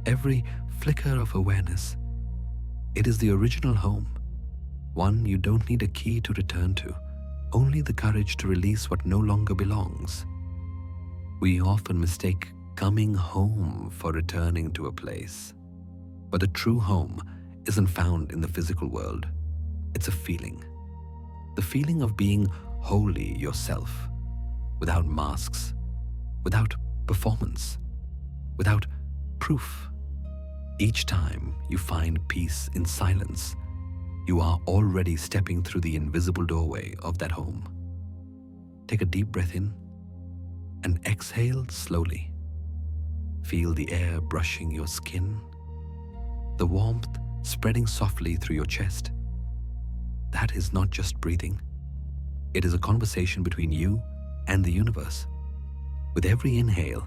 every flicker of awareness. It is the original home, one you don't need a key to return to, only the courage to release what no longer belongs." We often mistake coming home for returning to a place. But the true home isn't found in the physical world. It's a feeling. The feeling of being wholly yourself, without masks, without performance, without proof. Each time you find peace in silence, you are already stepping through the invisible doorway of that home. Take a deep breath in and exhale slowly. Feel the air brushing your skin, the warmth spreading softly through your chest. That is not just breathing. It is a conversation between you and the universe. With every inhale,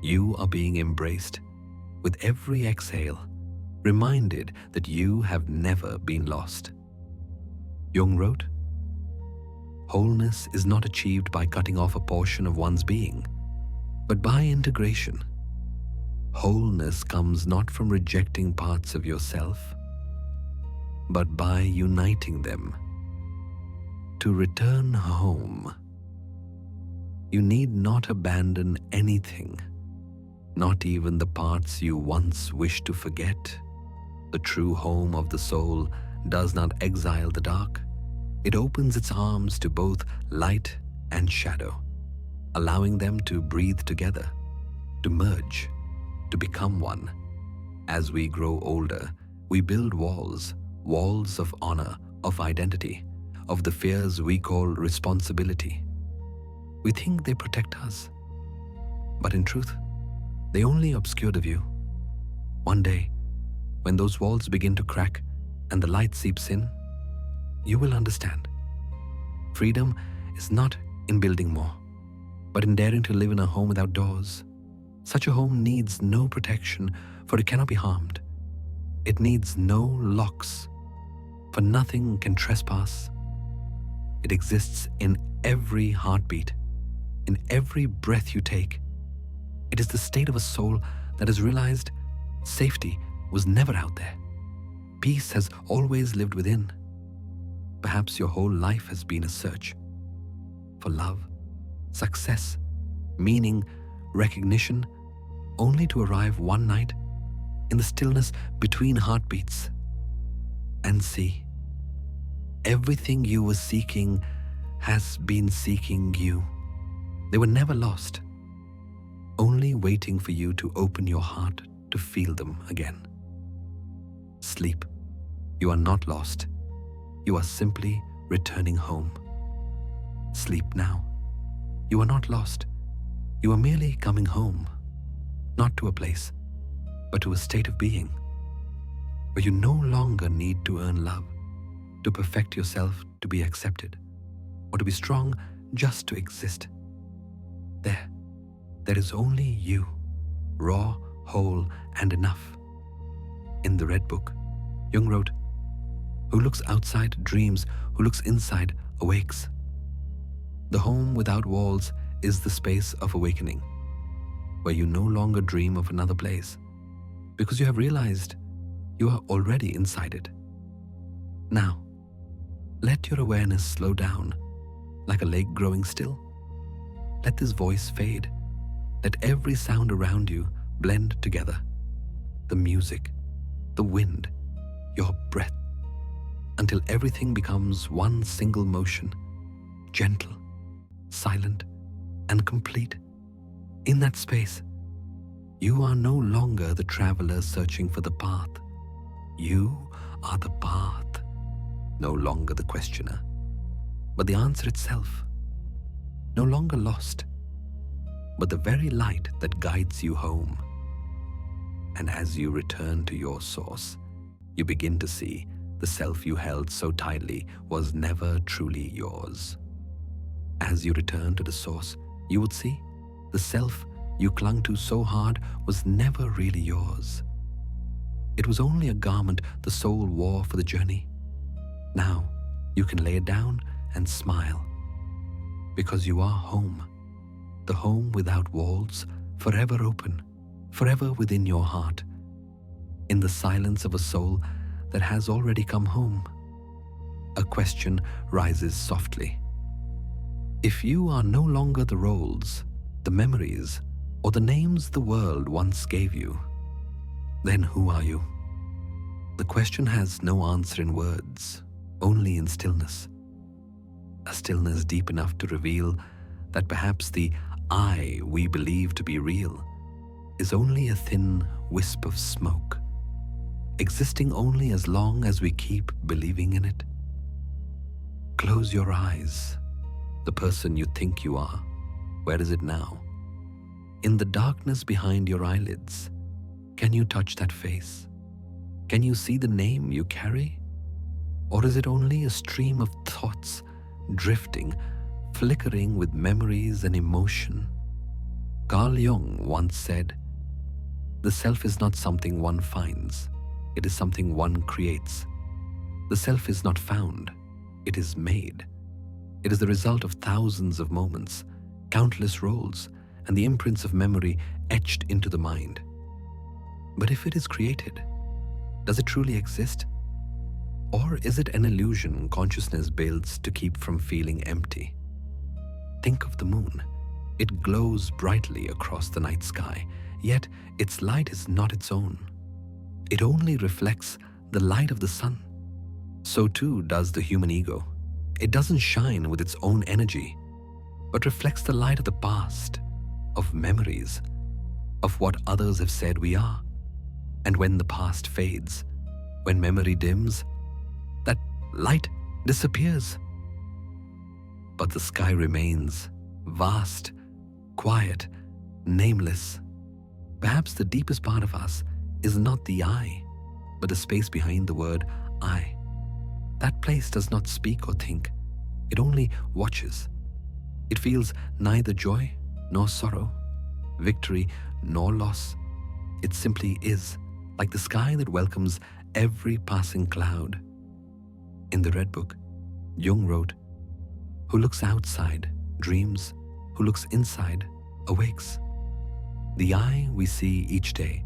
you are being embraced. With every exhale, reminded that you have never been lost. Jung wrote, "Wholeness is not achieved by cutting off a portion of one's being, but by integration. Wholeness comes not from rejecting parts of yourself, but by uniting them. To return home, you need not abandon anything, not even the parts you once wished to forget. The true home of the soul does not exile the dark. It opens its arms to both light and shadow, allowing them to breathe together, to merge, to become one. As we grow older, we build walls, walls of honor, of identity, of the fears we call responsibility. We think they protect us, but in truth, they only obscure the view. One day, when those walls begin to crack and the light seeps in, you will understand. Freedom is not in building more, but in daring to live in a home without doors. Such a home needs no protection, for it cannot be harmed. It needs no locks, for nothing can trespass. It exists in every heartbeat, in every breath you take. It is the state of a soul that has realized safety was never out there. Peace has always lived within. Perhaps your whole life has been a search for love, success, meaning, recognition, only to arrive one night in the stillness between heartbeats and see everything you were seeking has been seeking you. They were never lost, only waiting for you to open your heart to feel them again. Sleep. You are not lost. You are simply returning home. Sleep now. You are not lost. You are merely coming home, not to a place, but to a state of being, where you no longer need to earn love, to perfect yourself to be accepted, or to be strong just to exist. There is only you, raw, whole, and enough. In the Red Book, Jung wrote, "Who looks outside dreams, who looks inside awakes." The home without walls is the space of awakening, where you no longer dream of another place, because you have realized you are already inside it. Now, let your awareness slow down, like a lake growing still. Let this voice fade. Let every sound around you blend together. The music, the wind, your breath, until everything becomes one single motion, gentle, silent, and complete. In that space, you are no longer the traveler searching for the path. You are the path, no longer the questioner, but the answer itself. No longer lost, but the very light that guides you home. And as you return to your source, you begin to see the self you held so tightly, was never truly yours. As you return to the source, you would see the self you clung to so hard was never really yours. It was only a garment the soul wore for the journey. Now you can lay it down and smile, because you are home, the home without walls, forever open, forever within your heart, in the silence of a soul that has already come home. A question rises softly. If you are no longer the roles, the memories, or the names the world once gave you, then who are you? The question has no answer in words, only in stillness. A stillness deep enough to reveal that perhaps the I we believe to be real is only a thin wisp of smoke, existing only as long as we keep believing in it. Close your eyes. The person you think you are, where is it now? In the darkness behind your eyelids, can you touch that face? Can you see the name you carry? Or is it only a stream of thoughts drifting, flickering with memories and emotion? Carl Jung once said, "The self is not something one finds, it is something one creates. The self is not found, it is made. It is the result of thousands of moments, countless roles, and the imprints of memory etched into the mind. But if it is created, does it truly exist? Or is it an illusion consciousness builds to keep from feeling empty? Think of the moon. It glows brightly across the night sky, yet its light is not its own. It only reflects the light of the sun. So too does the human ego. It doesn't shine with its own energy, but reflects the light of the past, of memories, of what others have said we are. And when the past fades, when memory dims, that light disappears. But the sky remains vast, quiet, nameless. Perhaps the deepest part of us is not the I, but the space behind the word I. That place does not speak or think. It only watches. It feels neither joy nor sorrow, victory nor loss. It simply is, like the sky that welcomes every passing cloud. In the Red Book, Jung wrote, "Who looks outside dreams, who looks inside awakes." The I we see each day,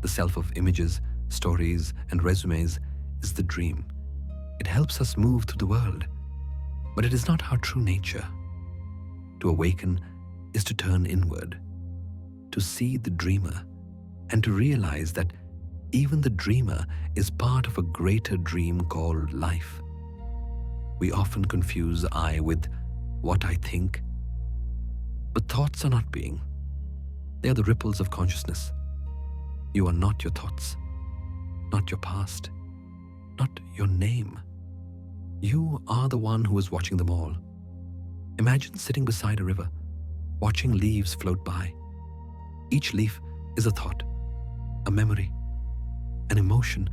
the self of images, stories, and resumes, is the dream. It helps us move through the world, but it is not our true nature. To awaken is to turn inward, to see the dreamer, and to realize that even the dreamer is part of a greater dream called life. We often confuse I with what I think, but thoughts are not being. They are the ripples of consciousness. You are not your thoughts, not your past, not your name. You are the one who is watching them all. Imagine sitting beside a river, watching leaves float by. Each leaf is a thought, a memory, an emotion.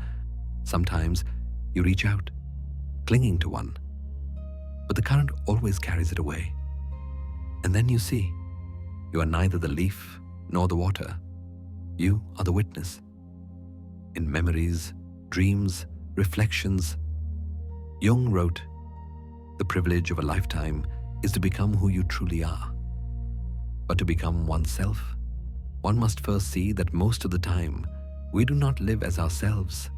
Sometimes you reach out, clinging to one, but the current always carries it away. And then you see, you are neither the leaf nor the water. You are the witness. In memories, dreams, reflections, Jung wrote, "The privilege of a lifetime is to become who you truly are. But to become oneself, one must first see that most of the time, we do not live as ourselves.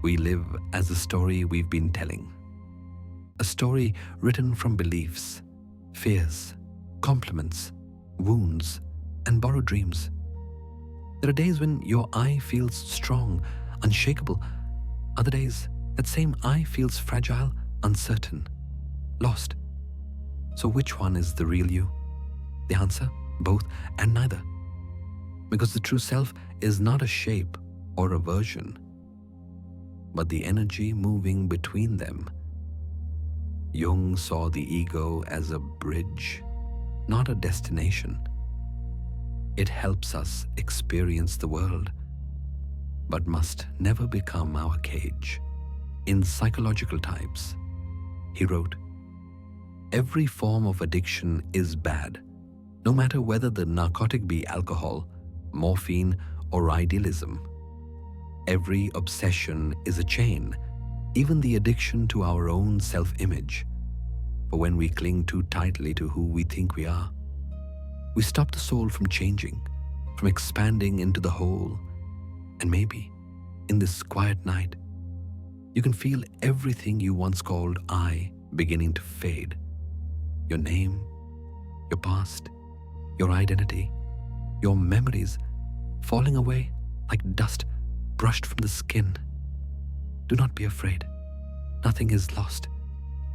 We live as the story we've been telling. A story written from beliefs, fears, compliments, wounds, and borrowed dreams. There are days when your I feels strong, unshakable. Other days, that same I feels fragile, uncertain, lost. So which one is the real you? The answer, both and neither. Because the true self is not a shape or a version, but the energy moving between them. Jung saw the ego as a bridge, not a destination. It helps us experience the world, but must never become our cage. In Psychological Types, he wrote, "Every form of addiction is bad, no matter whether the narcotic be alcohol, morphine, or idealism. Every obsession is a chain, even the addiction to our own self-image. For when we cling too tightly to who we think we are, we stop the soul from changing, from expanding into the whole. And maybe, in this quiet night, you can feel everything you once called I beginning to fade. Your name, your past, your identity, your memories falling away like dust brushed from the skin. Do not be afraid. Nothing is lost.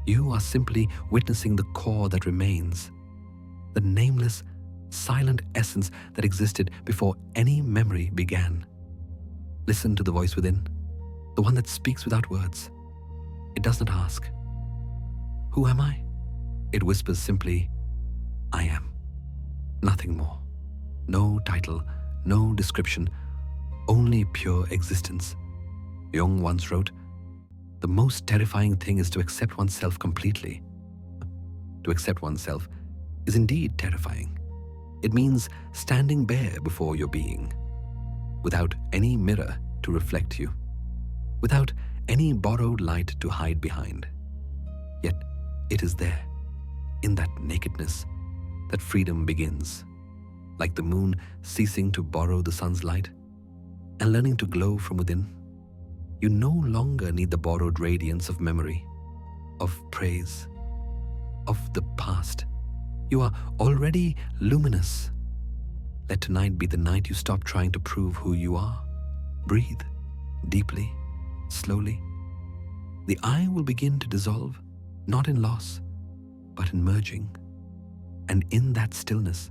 You are simply witnessing the core that remains, the nameless, silent essence that existed before any memory began. Listen to the voice within, the one that speaks without words. It does not ask, 'Who am I?' It whispers simply, 'I am.' Nothing more. No title, no description, only pure existence." Jung once wrote, "The most terrifying thing is to accept oneself completely." To accept oneself is indeed terrifying. It means standing bare before your being, without any mirror to reflect you, without any borrowed light to hide behind. Yet it is there, in that nakedness, that freedom begins, like the moon ceasing to borrow the sun's light and learning to glow from within. You no longer need the borrowed radiance of memory, of praise, of the past. You are already luminous. Let tonight be the night you stop trying to prove who you are. Breathe deeply, slowly. The I will begin to dissolve, not in loss, but in merging. And in that stillness,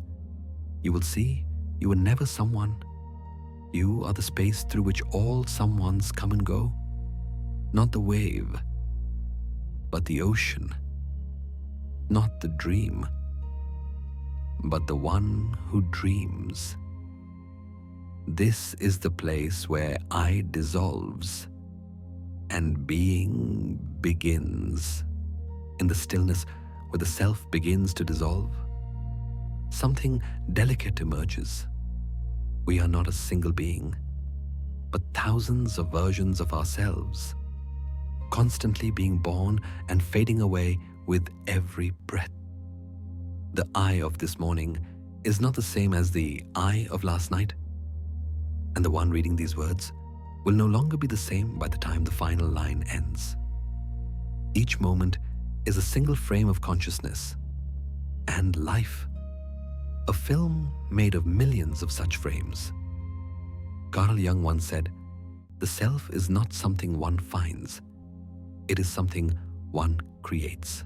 you will see you were never someone. You are the space through which all someones come and go. Not the wave, but the ocean. Not the dream, but the one who dreams. This is the place where I dissolves and being begins. In the stillness where the self begins to dissolve, something delicate emerges. We are not a single being, but thousands of versions of ourselves, constantly being born and fading away with every breath. The I of this morning is not the same as the I of last night, and the one reading these words will no longer be the same by the time the final line ends. Each moment is a single frame of consciousness, and life, a film made of millions of such frames. Carl Jung once said, "The self is not something one finds, it is something one creates."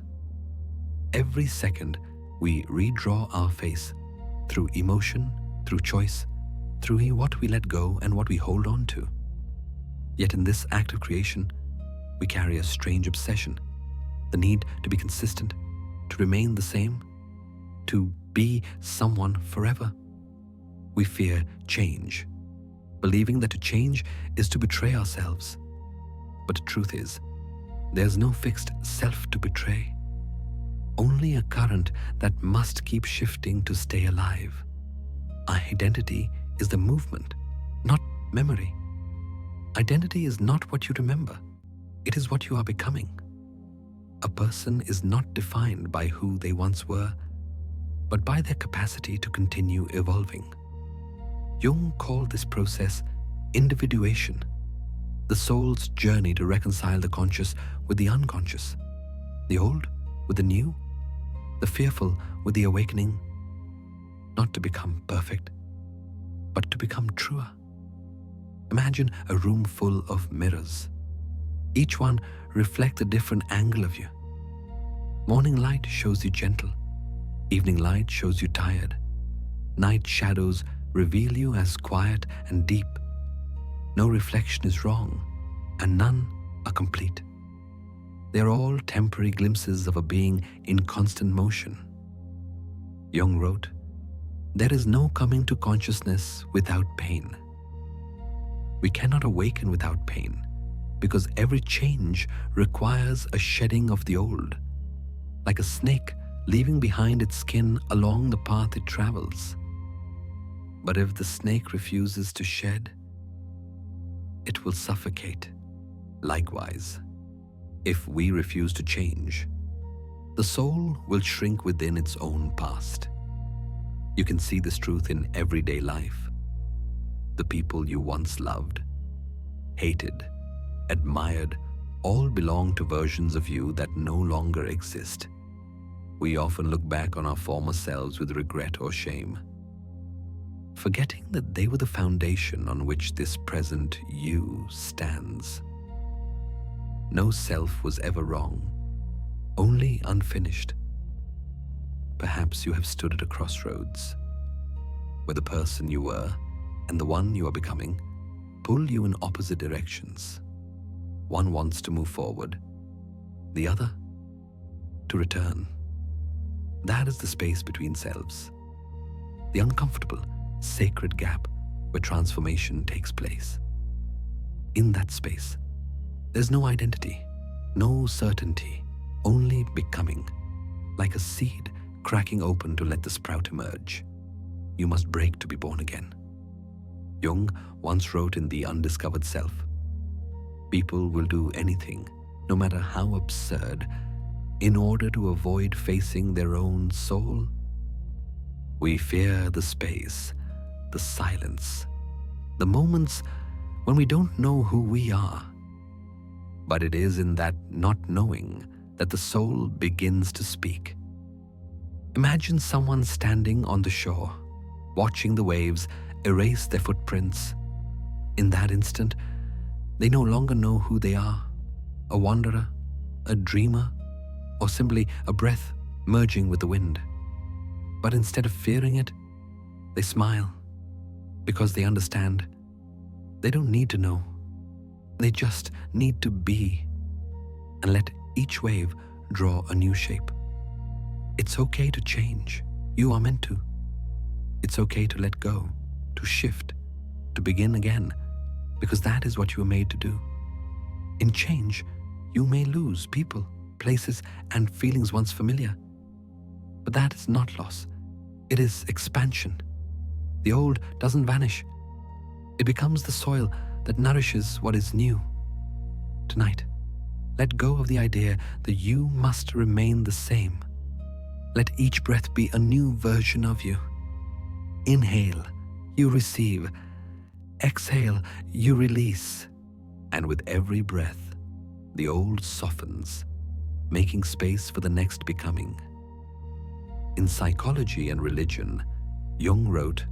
Every second, we redraw our face through emotion, through choice, through what we let go and what we hold on to. Yet in this act of creation, we carry a strange obsession, the need to be consistent, to remain the same, to be someone forever. We fear change, believing that to change is to betray ourselves. But the truth is, there's no fixed self to betray, only a current that must keep shifting to stay alive. Identity is the movement, not memory. Identity is not what you remember, it is what you are becoming. A person is not defined by who they once were, but by their capacity to continue evolving. Jung called this process individuation, the soul's journey to reconcile the conscious with the unconscious, the old with the new, the fearful with the awakening, not to become perfect, but to become truer. Imagine a room full of mirrors. Each one reflects a different angle of you. Morning light shows you gentle. Evening light shows you tired. Night shadows reveal you as quiet and deep. No reflection is wrong, and none are complete. They are all temporary glimpses of a being in constant motion. Jung wrote, "There is no coming to consciousness without pain. We cannot awaken without pain, because every change requires a shedding of the old, like a snake leaving behind its skin along the path it travels. But if the snake refuses to shed, it will suffocate. Likewise, if we refuse to change, the soul will shrink within its own past. You can see this truth in everyday life. The people you once loved, hated, admired, all belong to versions of you that no longer exist. We often look back on our former selves with regret or shame, forgetting that they were the foundation on which this present you stands. No self was ever wrong, only unfinished. Perhaps you have stood at a crossroads, where the person you were and the one you are becoming pull you in opposite directions. One wants to move forward, the other to return. That is the space between selves, the uncomfortable, sacred gap where transformation takes place. In that space, there's no identity, no certainty, only becoming, like a seed cracking open to let the sprout emerge. You must break to be born again. Jung once wrote in The Undiscovered Self, "People will do anything, no matter how absurd, in order to avoid facing their own soul. We fear the space, the silence, the moments when we don't know who we are. But it is in that not knowing that the soul begins to speak." Imagine someone standing on the shore, watching the waves erase their footprints. In that instant, they no longer know who they are, a wanderer, a dreamer, or simply a breath merging with the wind. But instead of fearing it, they smile, because they understand they don't need to know. They just need to be, and let each wave draw a new shape. It's okay to change. You are meant to. It's okay to let go, to shift, to begin again, because that is what you were made to do. In change, you may lose people, places, and feelings once familiar. But that is not loss. It is expansion. The old doesn't vanish. It becomes the soil that nourishes what is new. Tonight, let go of the idea that you must remain the same. Let each breath be a new version of you. Inhale, you receive. Exhale, you release. And with every breath, the old softens, making space for the next becoming. In Psychology and Religion, Jung wrote,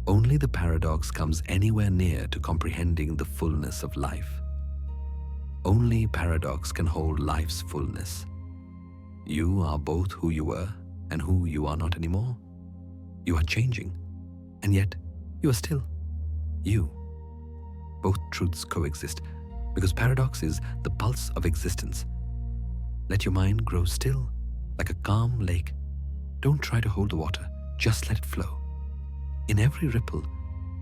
"Only the paradox comes anywhere near to comprehending the fullness of life. Only paradox can hold life's fullness. You are both who you were and who you are not anymore. You are changing, and yet you are still you." Both truths coexist, because paradox is the pulse of existence. Let your mind grow still, like a calm lake. Don't try to hold the water, just let it flow. In every ripple,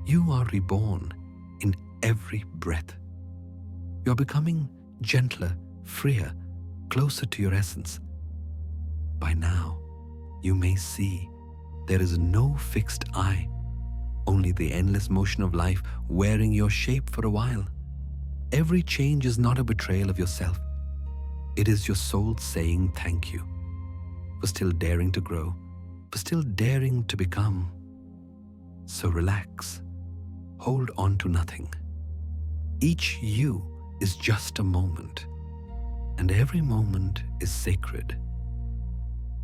you are reborn. In every breath, you are becoming gentler, freer, closer to your essence. By now, you may see there is no fixed I, only the endless motion of life wearing your shape for a while. Every change is not a betrayal of yourself. It is your soul saying thank you for still daring to grow, for still daring to become. So relax, hold on to nothing. Each you is just a moment, and every moment is sacred.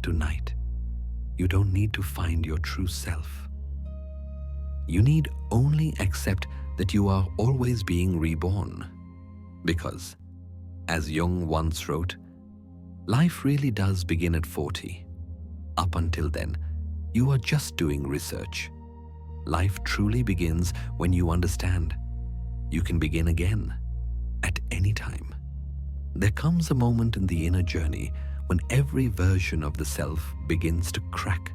Tonight, you don't need to find your true self. You need only accept that you are always being reborn. Because, as Jung once wrote, life really does begin at 40. Up until then, you are just doing research. Life truly begins when you understand. You can begin again, at any time. There comes a moment in the inner journey when every version of the self begins to crack,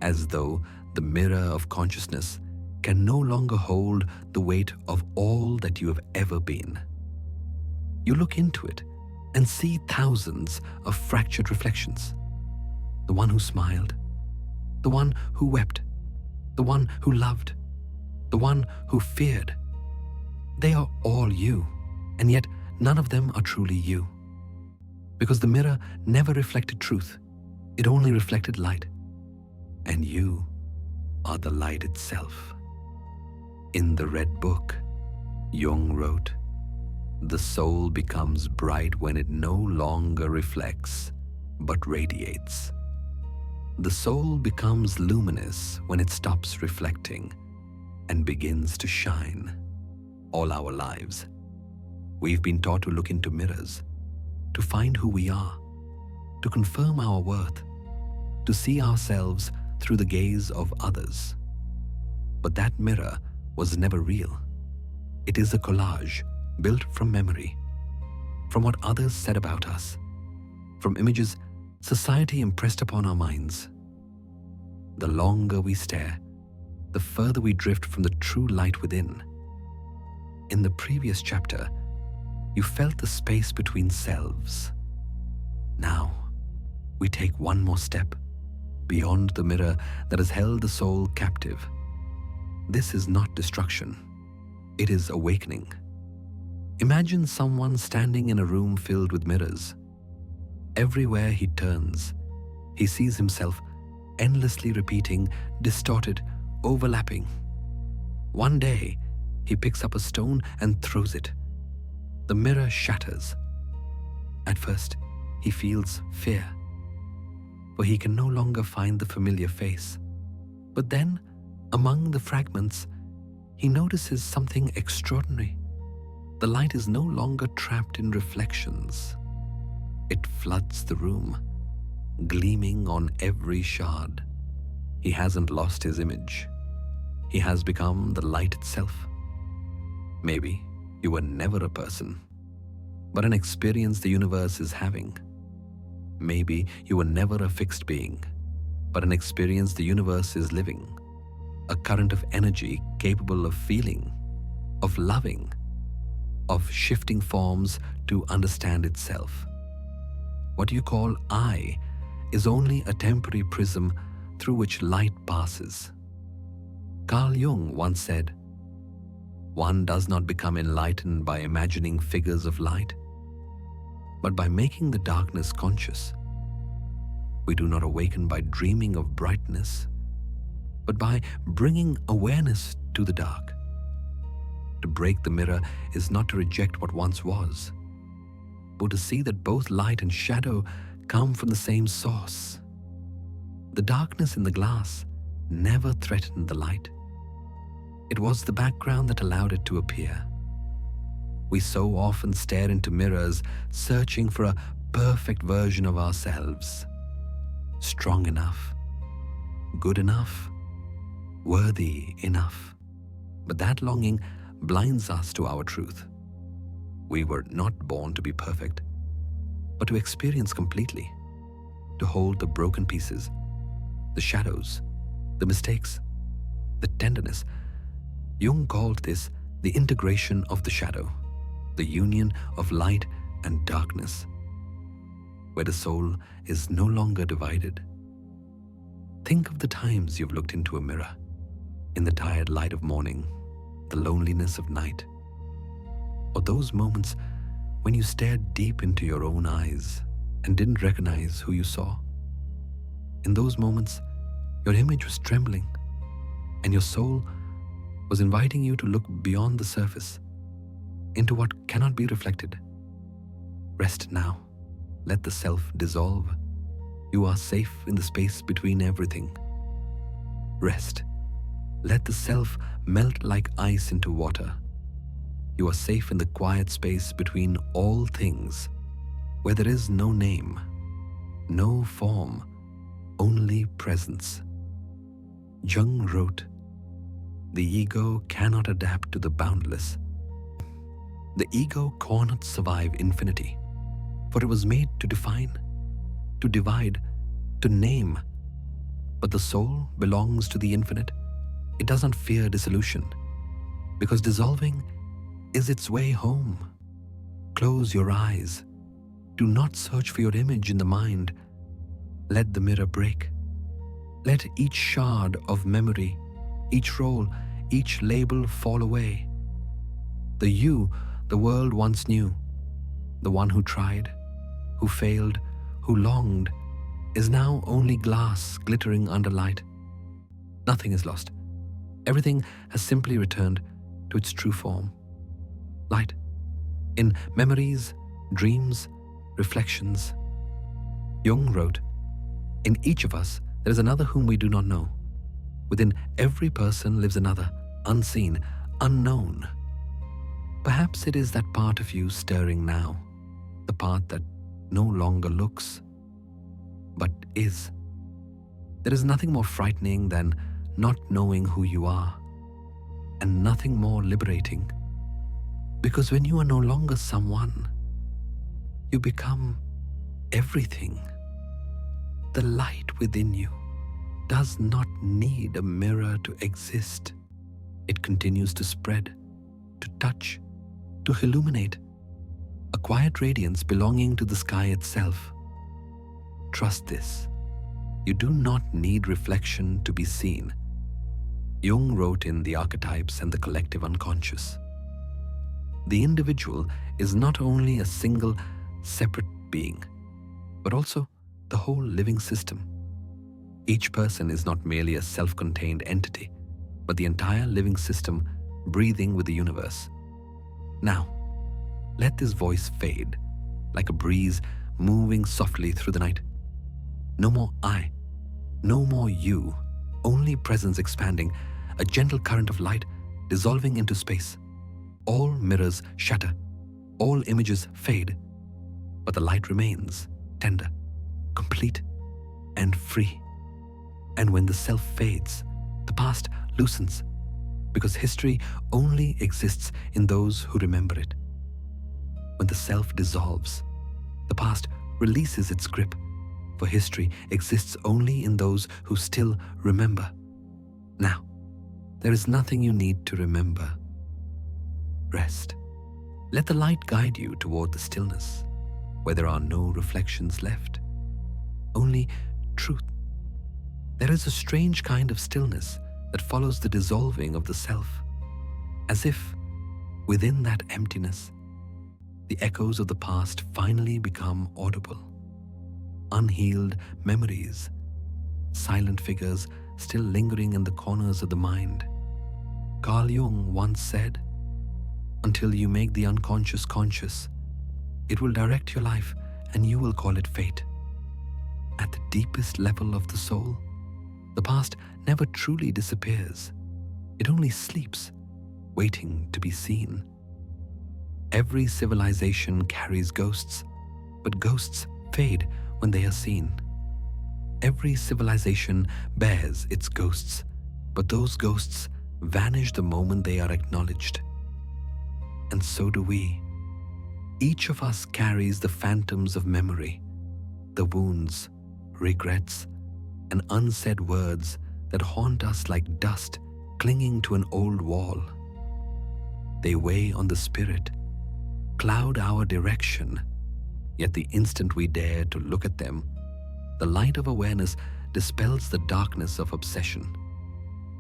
as though the mirror of consciousness can no longer hold the weight of all that you have ever been. You look into it and see thousands of fractured reflections. The one who smiled, the one who wept, the one who loved, the one who feared. They are all you, and yet none of them are truly you. Because the mirror never reflected truth, it only reflected light. And you are the light itself. In the Red Book, Jung wrote, "The soul becomes bright when it no longer reflects, but radiates. The soul becomes luminous when it stops reflecting and begins to shine." All our lives, we've been taught to look into mirrors, to find who we are, to confirm our worth, to see ourselves through the gaze of others. But that mirror was never real. It is a collage built from memory, from what others said about us, from images society impressed upon our minds. The longer we stare, the further we drift from the true light within. In the previous chapter, you felt the space between selves. Now, we take one more step beyond the mirror that has held the soul captive. This is not destruction. It is awakening. Imagine someone standing in a room filled with mirrors. Everywhere he turns, he sees himself endlessly repeating, distorted, overlapping. One day, he picks up a stone and throws it. The mirror shatters. At first, he feels fear, for he can no longer find the familiar face. But then, among the fragments, he notices something extraordinary. The light is no longer trapped in reflections. It floods the room, gleaming on every shard. He hasn't lost his image. He has become the light itself. Maybe you were never a person, but an experience the universe is having. Maybe you were never a fixed being, but an experience the universe is living. A current of energy capable of feeling, of loving, of shifting forms to understand itself. What you call I is only a temporary prism through which light passes. Carl Jung once said, "One does not become enlightened by imagining figures of light, but by making the darkness conscious. We do not awaken by dreaming of brightness, but by bringing awareness to the dark. To break the mirror is not to reject what once was, but to see that both light and shadow come from the same source. The darkness in the glass never threatened the light. It was the background that allowed it to appear. We so often stare into mirrors, searching for a perfect version of ourselves. Strong enough, good enough, worthy enough. But that longing blinds us to our truth. We were not born to be perfect, but to experience completely, to hold the broken pieces, the shadows, the mistakes, the tenderness. Jung called this the integration of the shadow, the union of light and darkness, where the soul is no longer divided. Think of the times you've looked into a mirror, in the tired light of morning, the loneliness of night, or those moments when you stared deep into your own eyes and didn't recognize who you saw. In those moments, your image was trembling, and your soul was inviting you to look beyond the surface, into what cannot be reflected. Rest now. Let the self dissolve. You are safe in the space between everything. Rest. Let the self melt like ice into water. You are safe in the quiet space between all things, where there is no name, no form, only presence. Jung wrote, "The ego cannot adapt to the boundless. The ego cannot survive infinity, for it was made to define, to divide, to name. But the soul belongs to the infinite. It does not fear dissolution, because dissolving is its way home. Close your eyes. Do not search for your image in the mind. Let the mirror break. Let each shard of memory, each role, each label fall away. The you the world once knew, the one who tried, who failed, who longed, is now only glass glittering under light. Nothing is lost. Everything has simply returned to its true form. Light. In memories, dreams, reflections. Jung wrote, "In each of us there is another whom we do not know. Within every person lives another, unseen, unknown." Perhaps it is that part of you stirring now, the part that no longer looks, but is. There is nothing more frightening than not knowing who you are, and nothing more liberating, because when you are no longer someone, you become everything. The light within you does not need a mirror to exist. It continues to spread, to touch, to illuminate, a quiet radiance belonging to the sky itself. Trust this. You do not need reflection to be seen. Jung wrote in The Archetypes and the Collective Unconscious. The individual is not only a single, separate being, but also the whole living system. Each person is not merely a self-contained entity, but the entire living system breathing with the universe. Now, let this voice fade, like a breeze moving softly through the night. No more I, no more you, only presence expanding, a gentle current of light dissolving into space. All mirrors shatter, all images fade, but the light remains tender, complete, and free. And when the self fades, the past loosens, because history only exists in those who remember it. When the self dissolves, the past releases its grip, for history exists only in those who still remember. Now, there is nothing you need to remember. Rest. Let the light guide you toward the stillness, where there are no reflections left, only truth. There is a strange kind of stillness that follows the dissolving of the self, as if within that emptiness, the echoes of the past finally become audible. Unhealed memories, silent figures still lingering in the corners of the mind. Carl Jung once said, "Until you make the unconscious conscious, it will direct your life and you will call it fate." At the deepest level of the soul, the past never truly disappears. It only sleeps, waiting to be seen. Every civilization carries ghosts, but ghosts fade when they are seen. Every civilization bears its ghosts, but those ghosts vanish the moment they are acknowledged. And so do we. Each of us carries the phantoms of memory, the wounds, regrets, and unsaid words that haunt us like dust clinging to an old wall. They weigh on the spirit, cloud our direction, yet the instant we dare to look at them, the light of awareness dispels the darkness of obsession.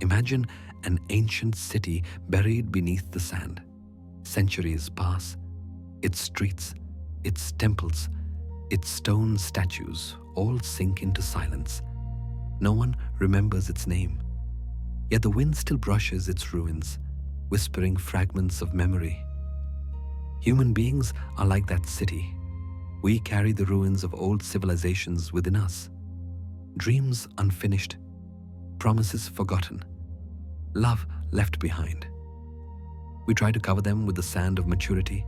Imagine an ancient city buried beneath the sand. Centuries pass. Its streets, its temples, its stone statues all sink into silence. No one remembers its name. Yet the wind still brushes its ruins, whispering fragments of memory. Human beings are like that city. We carry the ruins of old civilizations within us. Dreams unfinished, promises forgotten, love left behind. We try to cover them with the sand of maturity,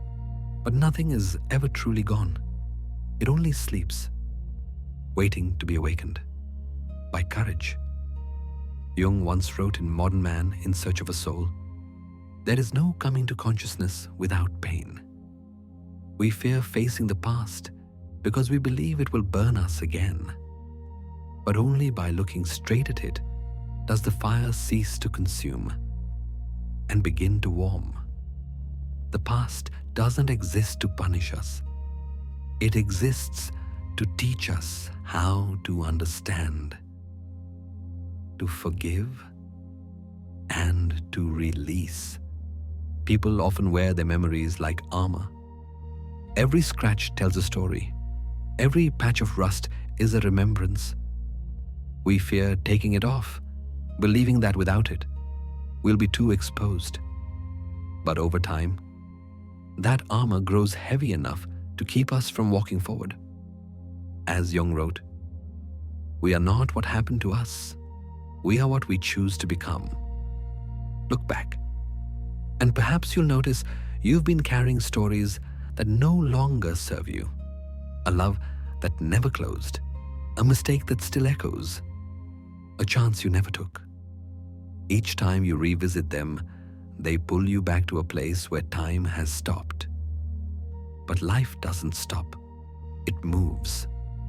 but nothing is ever truly gone. It only sleeps, waiting to be awakened by courage. Jung once wrote in Modern Man in Search of a Soul, "There is no coming to consciousness without pain. We fear facing the past because we believe it will burn us again. But only by looking straight at it does the fire cease to consume and begin to warm." The past doesn't exist to punish us. It exists to teach us how to understand, to forgive, and to release. People often wear their memories like armor. Every scratch tells a story. Every patch of rust is a remembrance. We fear taking it off, believing that without it, we'll be too exposed. But over time, that armor grows heavy enough to keep us from walking forward. As Jung wrote, "We are not what happened to us. We are what we choose to become." Look back, and perhaps you'll notice you've been carrying stories that no longer serve you. A love that never closed, a mistake that still echoes, a chance you never took. Each time you revisit them, they pull you back to a place where time has stopped. But life doesn't stop. It moves,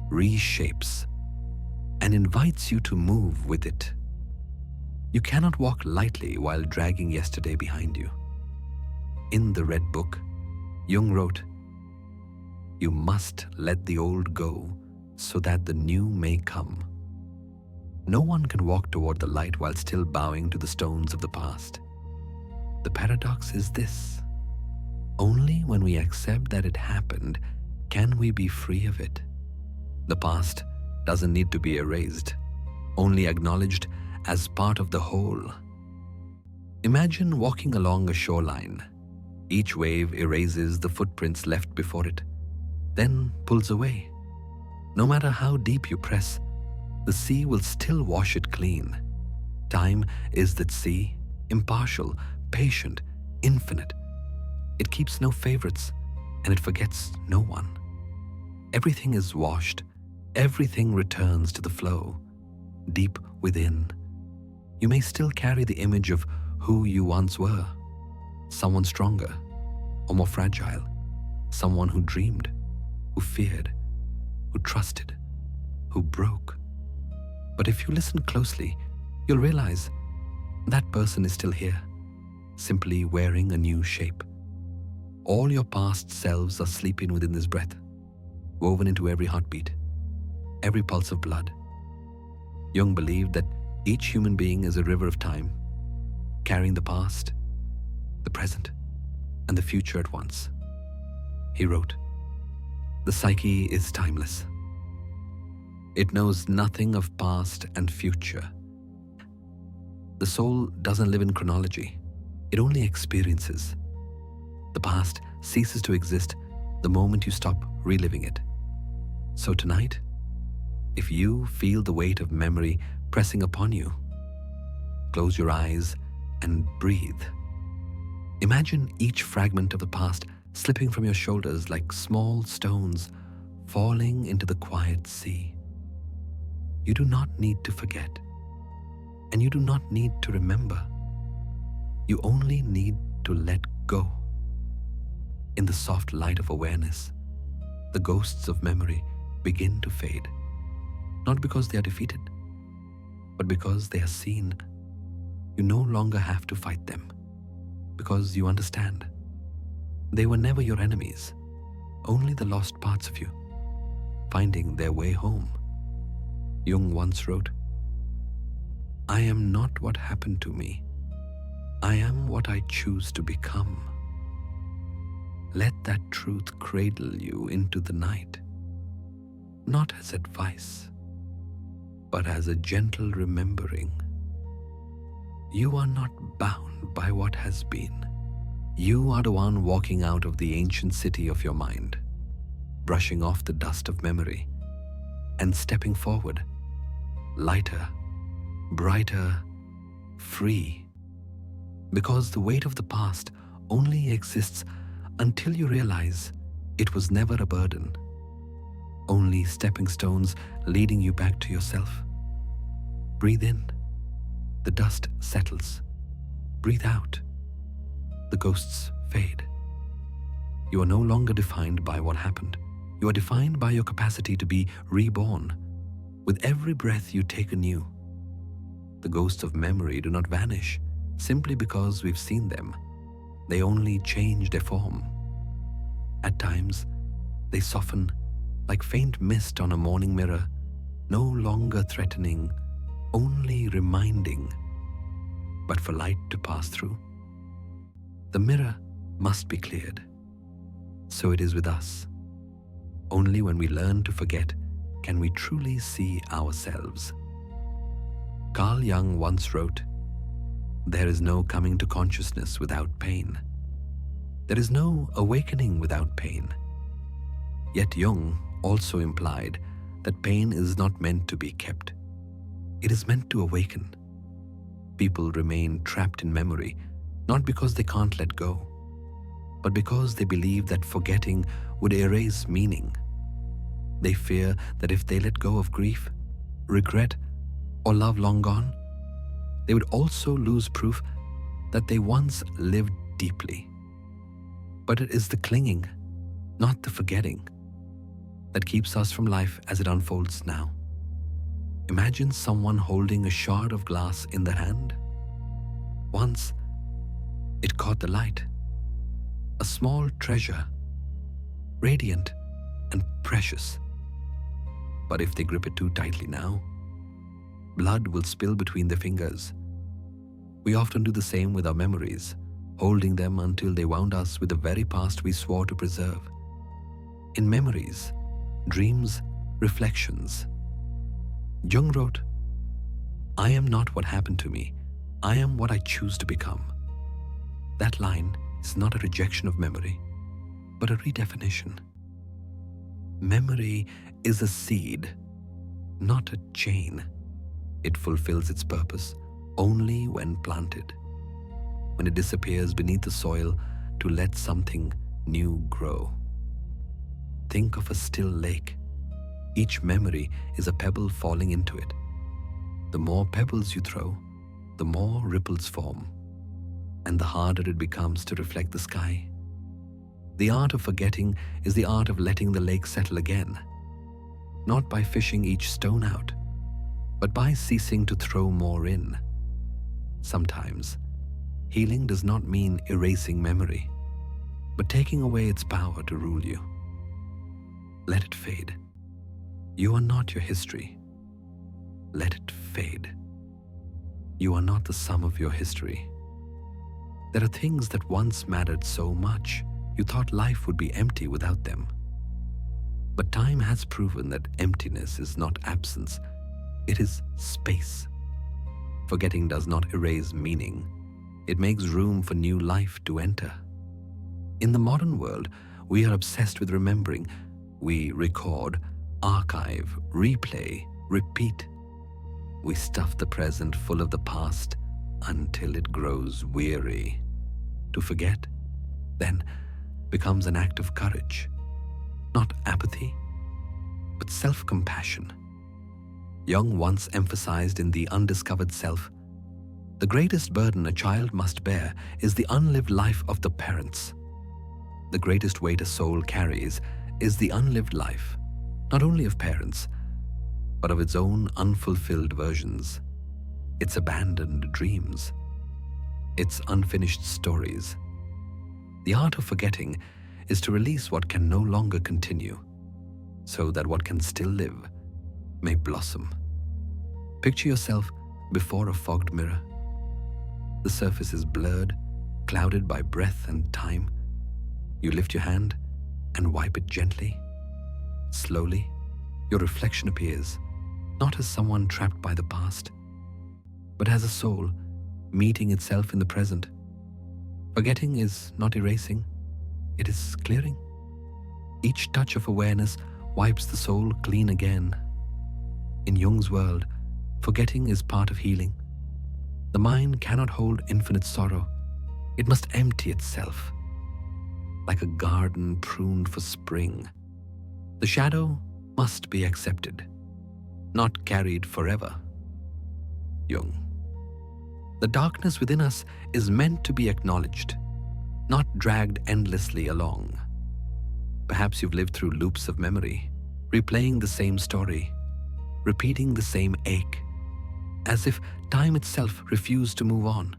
reshapes, and invites you to move with it. You cannot walk lightly while dragging yesterday behind you. In the Red Book, Jung wrote, "You must let the old go so that the new may come." No one can walk toward the light while still bowing to the stones of the past. The paradox is this: only when we accept that it happened can we be free of it. The past doesn't need to be erased, only acknowledged as part of the whole. Imagine walking along a shoreline. Each wave erases the footprints left before it, then pulls away. No matter how deep you press, the sea will still wash it clean. Time is that sea, impartial, patient, infinite. It keeps no favorites, and it forgets no one. Everything is washed, everything returns to the flow. Deep within, you may still carry the image of who you once were. Someone stronger or more fragile. Someone who dreamed, who feared, who trusted, who broke. But if you listen closely, you'll realize that person is still here, simply wearing a new shape. All your past selves are sleeping within this breath, woven into every heartbeat, every pulse of blood. Jung believed that each human being is a river of time, carrying the past, the present, and the future at once. He wrote, "The psyche is timeless. It knows nothing of past and future. The soul doesn't live in chronology. It only experiences. The past ceases to exist the moment you stop reliving it. So tonight, if you feel the weight of memory pressing upon you, close your eyes and breathe. Imagine each fragment of the past slipping from your shoulders like small stones falling into the quiet sea. You do not need to forget, and you do not need to remember. You only need to let go. In the soft light of awareness, the ghosts of memory begin to fade, not because they are defeated, but because they are seen. You no longer have to fight them, because you understand. They were never your enemies, only the lost parts of you, finding their way home. Jung once wrote, "I am not what happened to me. I am what I choose to become." Let that truth cradle you into the night, not as advice, but as a gentle remembering. You are not bound by what has been. You are the one walking out of the ancient city of your mind, brushing off the dust of memory, and stepping forward, lighter, brighter, free. Because the weight of the past only exists until you realize it was never a burden, only stepping stones leading you back to yourself. Breathe in, the dust settles. Breathe out, the ghosts fade. You are no longer defined by what happened. You are defined by your capacity to be reborn. With every breath you take anew, the ghosts of memory do not vanish simply because we've seen them. They only change their form. At times, they soften like faint mist on a morning mirror, no longer threatening, only reminding, but for light to pass through. The mirror must be cleared. So it is with us. Only when we learn to forget can we truly see ourselves. Carl Jung once wrote, "There is no coming to consciousness without pain. There is no awakening without pain." Yet Jung also implied that pain is not meant to be kept. It is meant to awaken. People remain trapped in memory, not because they can't let go, but because they believe that forgetting would erase meaning. They fear that if they let go of grief, regret, or love long gone, they would also lose proof that they once lived deeply. But it is the clinging, not the forgetting, that keeps us from life as it unfolds now. Imagine someone holding a shard of glass in their hand. Once, it caught the light, a small treasure, radiant and precious. But if they grip it too tightly now, blood will spill between their fingers. We often do the same with our memories, holding them until they wound us with the very past we swore to preserve. In memories, dreams, reflections, Jung wrote, "I am not what happened to me. I am what I choose to become." That line is not a rejection of memory, but a redefinition. Memory is a seed, not a chain. It fulfills its purpose only when planted, when it disappears beneath the soil to let something new grow. Think of a still lake. Each memory is a pebble falling into it. The more pebbles you throw, the more ripples form, and the harder it becomes to reflect the sky. The art of forgetting is the art of letting the lake settle again, not by fishing each stone out, but by ceasing to throw more in. Sometimes, healing does not mean erasing memory, but taking away its power to rule you. Let it fade. You are not your history. Let it fade. You are not the sum of your history. There are things that once mattered so much, you thought life would be empty without them. But time has proven that emptiness is not absence, it is space. Forgetting does not erase meaning. It makes room for new life to enter. In the modern world, we are obsessed with remembering. We record, archive, replay, repeat. We stuff the present full of the past until it grows weary. To forget, then, becomes an act of courage, not apathy, but self-compassion. Jung once emphasized in The Undiscovered Self, the greatest burden a child must bear is the unlived life of the parents. The greatest weight a soul carries is the unlived life, not only of parents, but of its own unfulfilled versions, its abandoned dreams, its unfinished stories. The art of forgetting is to release what can no longer continue, so that what can still live may blossom. Picture yourself before a fogged mirror. The surface is blurred, clouded by breath and time. You lift your hand and wipe it gently. Slowly, your reflection appears, not as someone trapped by the past, but as a soul meeting itself in the present. Forgetting is not erasing, it is clearing. Each touch of awareness wipes the soul clean again. In Jung's world, forgetting is part of healing. The mind cannot hold infinite sorrow. It must empty itself. Like a garden pruned for spring, the shadow must be accepted, not carried forever. Jung. The darkness within us is meant to be acknowledged, not dragged endlessly along. Perhaps you've lived through loops of memory, replaying the same story, repeating the same ache, as if time itself refused to move on.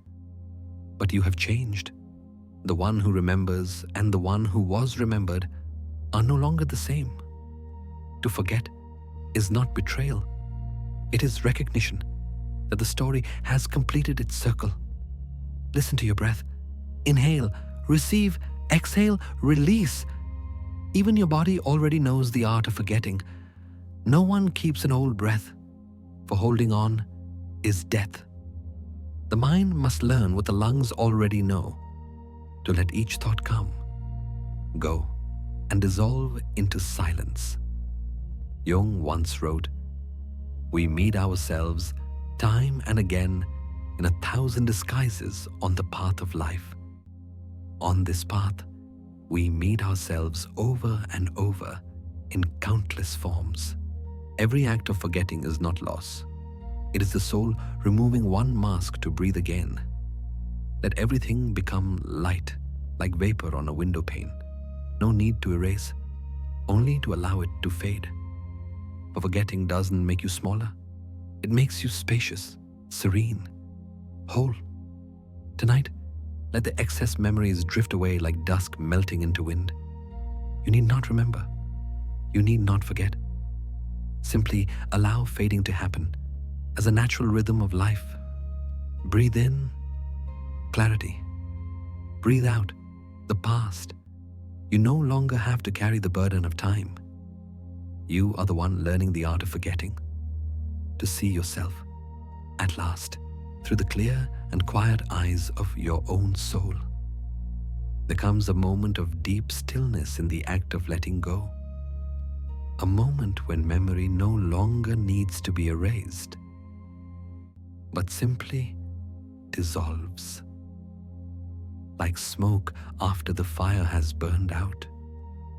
But you have changed. The one who remembers and the one who was remembered are no longer the same. To forget is not betrayal. It is recognition that the story has completed its circle. Listen to your breath. Inhale, receive, exhale, release. Even your body already knows the art of forgetting. No one keeps an old breath, for holding on is death. The mind must learn what the lungs already know, to let each thought come, go, and dissolve into silence. Jung once wrote, "We meet ourselves time and again in 1,000 disguises on the path of life. On this path, we meet ourselves over and over in countless forms. Every act of forgetting is not loss. It is the soul removing one mask to breathe again. Let everything become light, like vapor on a window pane. No need to erase, only to allow it to fade. For forgetting doesn't make you smaller. It makes you spacious, serene, whole. Tonight, let the excess memories drift away like dusk melting into wind. You need not remember. You need not forget. Simply allow fading to happen as a natural rhythm of life. Breathe in, clarity. Breathe out, the past. You no longer have to carry the burden of time. You are the one learning the art of forgetting. To see yourself, at last, through the clear and quiet eyes of your own soul. There comes a moment of deep stillness in the act of letting go. A moment when memory no longer needs to be erased, but simply dissolves. Like smoke after the fire has burned out.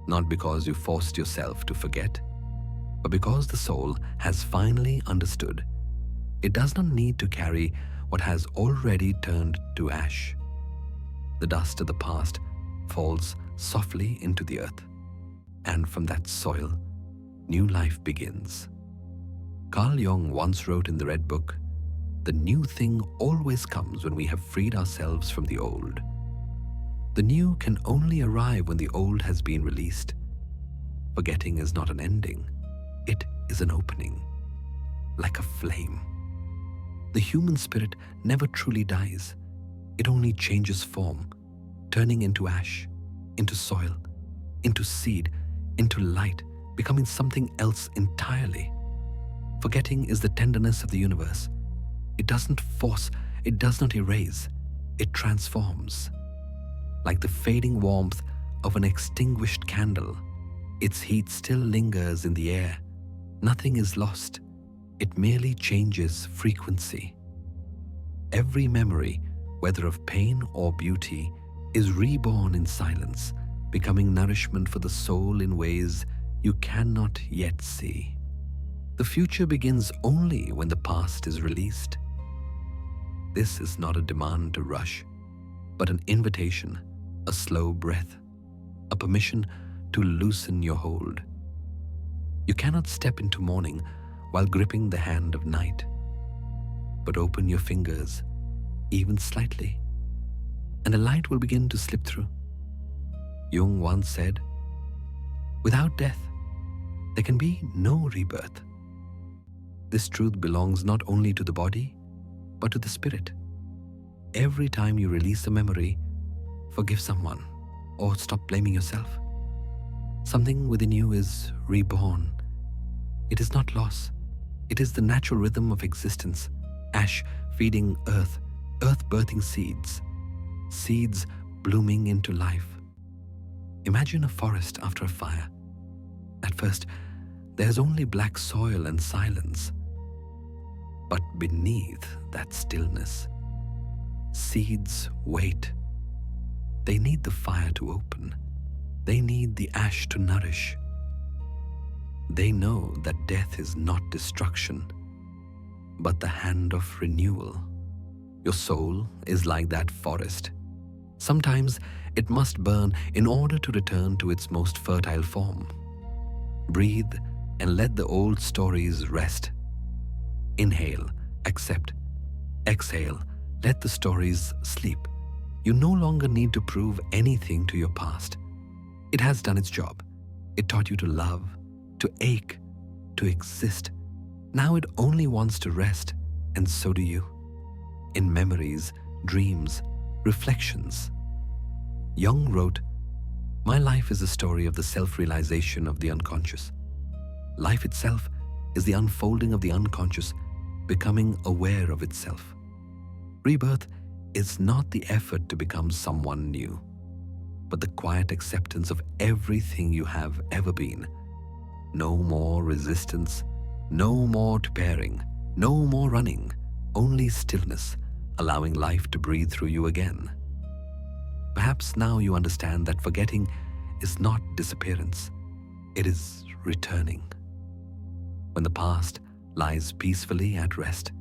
Not because you forced yourself to forget, but because the soul has finally understood it does not need to carry what has already turned to ash. The dust of the past falls softly into the earth, and from that soil, new life begins. Carl Jung once wrote in the Red Book, "The new thing always comes when we have freed ourselves from the old." The new can only arrive when the old has been released. Forgetting is not an ending, it is an opening, like a flame. The human spirit never truly dies. It only changes form, turning into ash, into soil, into seed, into light, becoming something else entirely. Forgetting is the tenderness of the universe. It doesn't force, it does not erase, it transforms. Like the fading warmth of an extinguished candle, its heat still lingers in the air. Nothing is lost. It merely changes frequency. Every memory, whether of pain or beauty, is reborn in silence, becoming nourishment for the soul in ways you cannot yet see. The future begins only when the past is released. This is not a demand to rush, but an invitation, a slow breath, a permission to loosen your hold. You cannot step into morning while gripping the hand of night, but open your fingers, even slightly, and a light will begin to slip through. Jung once said, "Without death, there can be no rebirth." This truth belongs not only to the body, but to the spirit. Every time you release a memory, forgive someone, or stop blaming yourself, something within you is reborn. It is not loss. It is the natural rhythm of existence. Ash feeding earth, earth birthing seeds, seeds blooming into life. Imagine a forest after a fire. At first, there's only black soil and silence. But beneath that stillness, seeds wait. They need the fire to open. They need the ash to nourish. They know that death is not destruction, but the hand of renewal. Your soul is like that forest. Sometimes it must burn in order to return to its most fertile form. Breathe and let the old stories rest. Inhale, accept. Exhale, let the stories sleep. You no longer need to prove anything to your past. It has done its job. It taught you to love, to ache, to exist. Now it only wants to rest, and so do you. In memories, dreams, reflections. Jung wrote, "My life is a story of the self-realization of the unconscious. Life itself is the unfolding of the unconscious becoming aware of itself. Rebirth is not the effort to become someone new, but the quiet acceptance of everything you have ever been. No more resistance, no more preparing, no more running, only stillness, allowing life to breathe through you again. Perhaps now you understand that forgetting is not disappearance, it is returning. When the past lies peacefully at rest,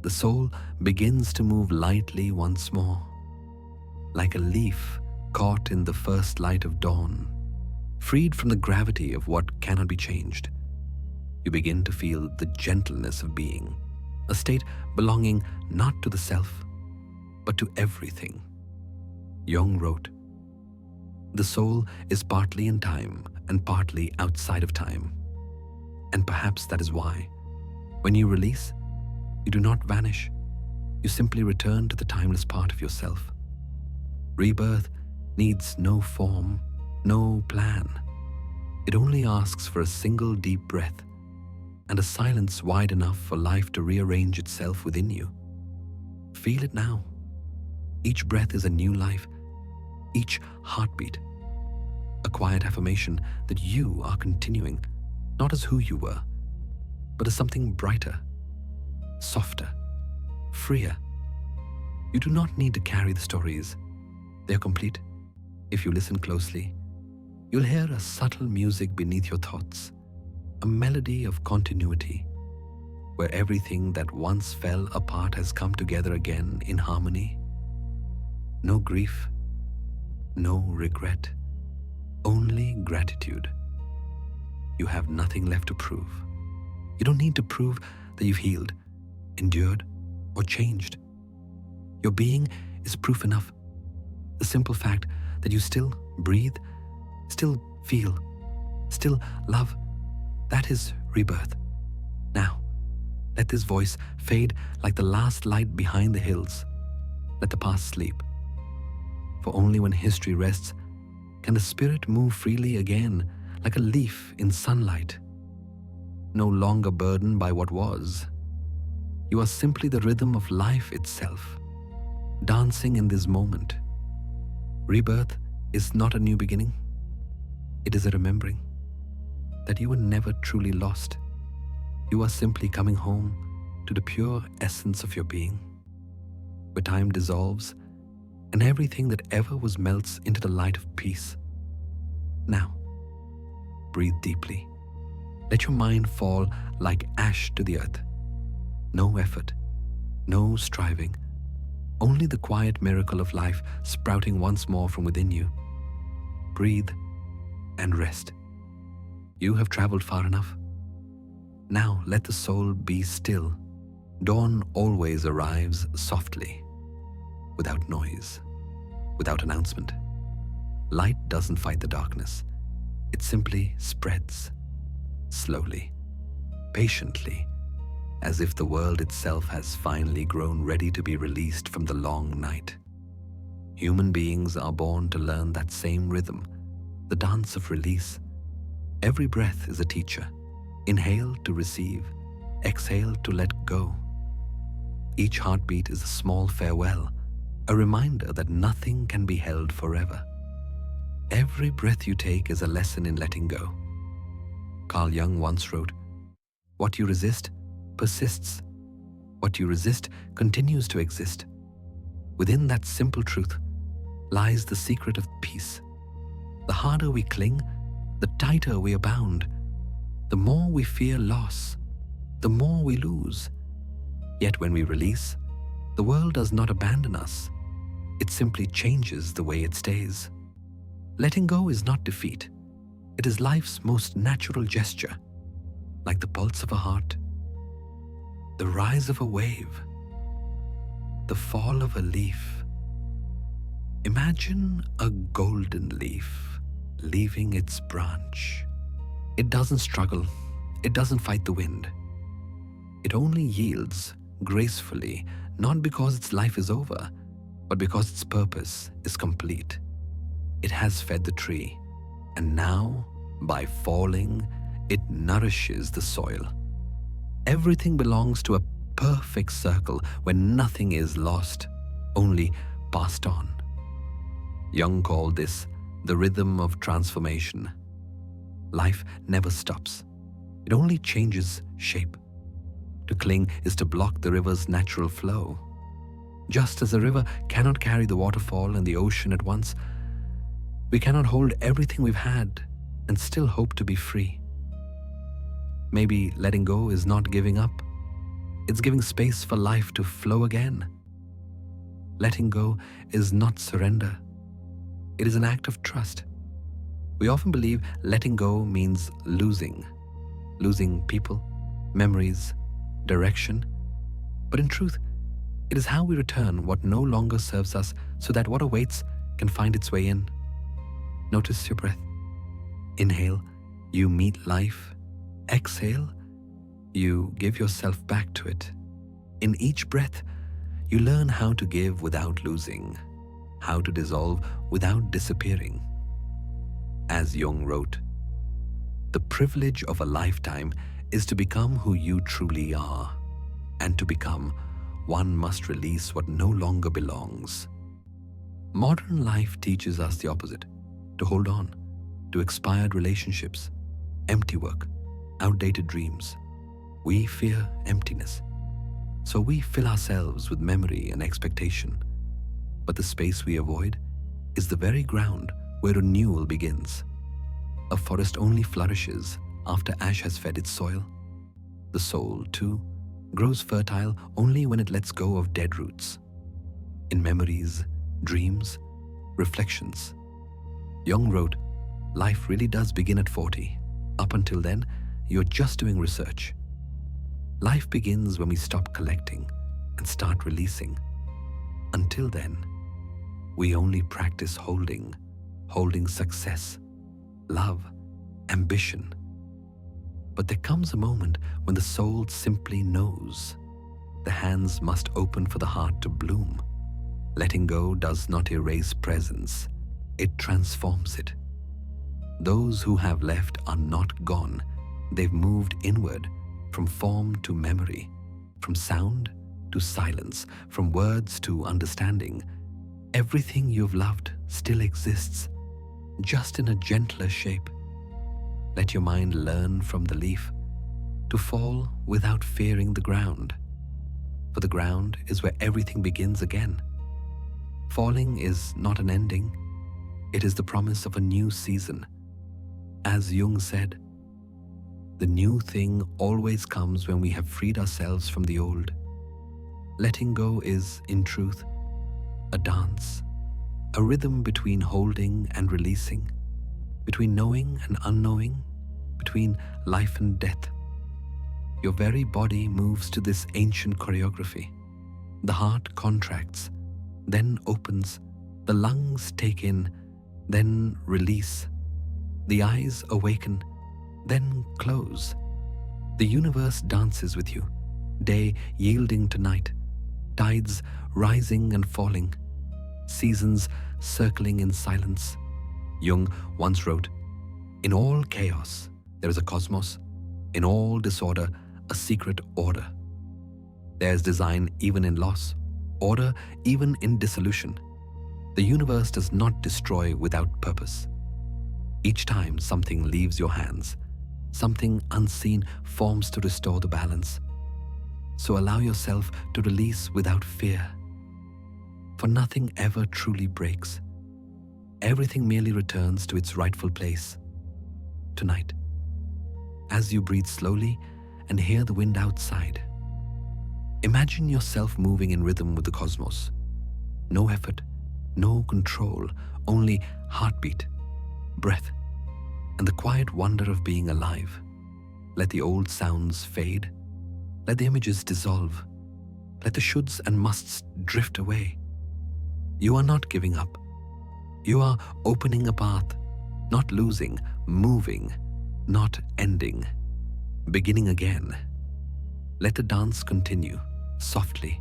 the soul begins to move lightly once more, like a leaf caught in the first light of dawn, freed from the gravity of what cannot be changed. You begin to feel the gentleness of being, a state belonging not to the self, but to everything. Jung wrote, "The soul is partly in time and partly outside of time. And perhaps that is why, when you release, you do not vanish. You simply return to the timeless part of yourself. Rebirth needs no form, no plan. It only asks for a single deep breath and a silence wide enough for life to rearrange itself within you. Feel it now. Each breath is a new life, each heartbeat, a quiet affirmation that you are continuing, not as who you were, but as something brighter, softer, freer. You do not need to carry the stories. They are complete. If you listen closely, you'll hear a subtle music beneath your thoughts, a melody of continuity, where everything that once fell apart has come together again in harmony. No grief, no regret, only gratitude. You have nothing left to prove. You don't need to prove that you've healed, endured, or changed. Your being is proof enough. The simple fact that you still breathe, still feel, still love, that is rebirth. Now, let this voice fade like the last light behind the hills. Let the past sleep. For only when history rests can the spirit move freely again, like a leaf in sunlight. No longer burdened by what was. You are simply the rhythm of life itself, dancing in this moment. Rebirth is not a new beginning. It is a remembering that you were never truly lost. You are simply coming home to the pure essence of your being, where time dissolves and everything that ever was melts into the light of peace. Now, breathe deeply. Let your mind fall like ash to the earth. No effort, no striving, only the quiet miracle of life sprouting once more from within you. Breathe and rest. You have traveled far enough. Now let the soul be still. Dawn always arrives softly, without noise, without announcement. Light doesn't fight the darkness. It simply spreads, slowly, patiently, as if the world itself has finally grown ready to be released from the long night. Human beings are born to learn that same rhythm, the dance of release. Every breath is a teacher. Inhale to receive, exhale to let go. Each heartbeat is a small farewell, a reminder that nothing can be held forever. Every breath you take is a lesson in letting go. Carl Jung once wrote, "What you resist persists. What you resist continues to exist." Within that simple truth lies the secret of peace. The harder we cling, the tighter we are bound. The more we fear loss, the more we lose. Yet when we release, the world does not abandon us. It simply changes the way it stays. Letting go is not defeat. It is life's most natural gesture, like the pulse of a heart, the rise of a wave, the fall of a leaf, Imagine a golden leaf leaving its branch. It doesn't struggle, it doesn't fight the wind. It only yields gracefully, not because its life is over, but because its purpose is complete. It has fed the tree, and now, by falling, it nourishes the soil. Everything belongs to a perfect circle where nothing is lost, only passed on. Jung called this the rhythm of transformation. Life never stops. It only changes shape. To cling is to block the river's natural flow. Just as a river cannot carry the waterfall and the ocean at once, we cannot hold everything we've had and still hope to be free. Maybe letting go is not giving up. It's giving space for life to flow again. Letting go is not surrender. It is an act of trust. We often believe letting go means losing people, memories, direction. But in truth, it is how we return what no longer serves us so that what awaits can find its way in. Notice your breath. Inhale, you meet life. Exhale, you give yourself back to it. In each breath, you learn how to give without losing, how to dissolve without disappearing. As Jung wrote, "The privilege of a lifetime is to become who you truly are, and to become, one must release what no longer belongs." Modern life teaches us the opposite, to hold on to expired relationships, empty work, outdated dreams. We fear emptiness, so we fill ourselves with memory and expectation. But the space we avoid is the very ground where renewal begins. A forest only flourishes after ash has fed its soil. The soul, too, grows fertile only when it lets go of dead roots. In memories, dreams, reflections, Jung wrote, life really does begin at 40. Up until then, you're just doing research. Life begins when we stop collecting and start releasing. Until then, we only practice holding success, love, ambition. But there comes a moment when the soul simply knows. The hands must open for the heart to bloom. Letting go does not erase presence, it transforms it. Those who have left are not gone. They've moved inward, from form to memory, from sound to silence, from words to understanding. Everything you've loved still exists, just in a gentler shape. Let your mind learn from the leaf to fall without fearing the ground, for the ground is where everything begins again. Falling is not an ending, it is the promise of a new season. As Jung said, the new thing always comes when we have freed ourselves from the old. Letting go is, in truth, a dance, a rhythm between holding and releasing, between knowing and unknowing, between life and death. Your very body moves to this ancient choreography. The heart contracts, then opens, the lungs take in, then release. The eyes awaken, then close. The universe dances with you, day yielding to night, tides rising and falling, seasons circling in silence. Jung once wrote, "In all chaos, there is a cosmos. In all disorder, a secret order. There is design even in loss, order even in dissolution. The universe does not destroy without purpose. Each time something leaves your hands, something unseen forms to restore the balance. So allow yourself to release without fear. For nothing ever truly breaks. Everything merely returns to its rightful place. Tonight, as you breathe slowly and hear the wind outside, imagine yourself moving in rhythm with the cosmos. No effort, no control, only heartbeat, breath, and the quiet wonder of being alive. Let the old sounds fade. Let the images dissolve. Let the shoulds and musts drift away. You are not giving up. You are opening a path, not losing, moving, not ending, beginning again. Let the dance continue, softly,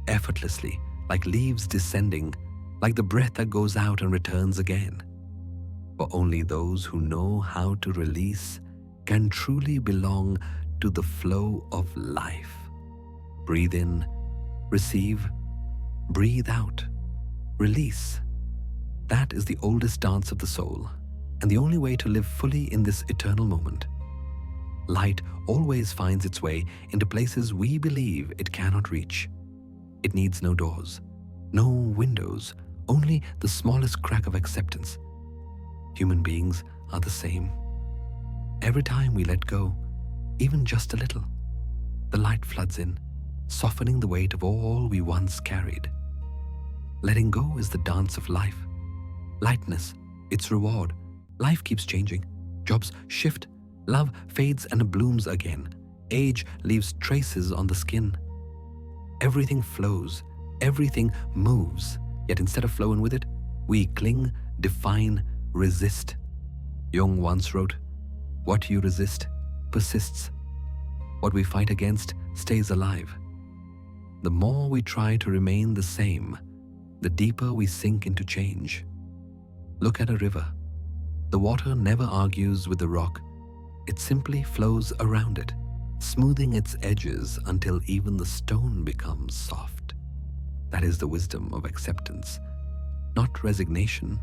effortlessly, like leaves descending, like the breath that goes out and returns again. For only those who know how to release can truly belong to the flow of life. Breathe in, receive, breathe out, release. That is the oldest dance of the soul, and the only way to live fully in this eternal moment. Light always finds its way into places we believe it cannot reach. It needs no doors, no windows, only the smallest crack of acceptance. Human beings are the same. Every time we let go, even just a little, the light floods in, softening the weight of all we once carried. Letting go is the dance of life. Lightness, its reward. Life keeps changing. Jobs shift. Love fades and blooms again. Age leaves traces on the skin. Everything flows. Everything moves. Yet instead of flowing with it, we cling, define, resist. Jung once wrote, "What you resist persists. What we fight against stays alive." The more we try to remain the same, the deeper we sink into change. Look at a river. The water never argues with the rock. It simply flows around it, smoothing its edges until even the stone becomes soft. That is the wisdom of acceptance, not resignation,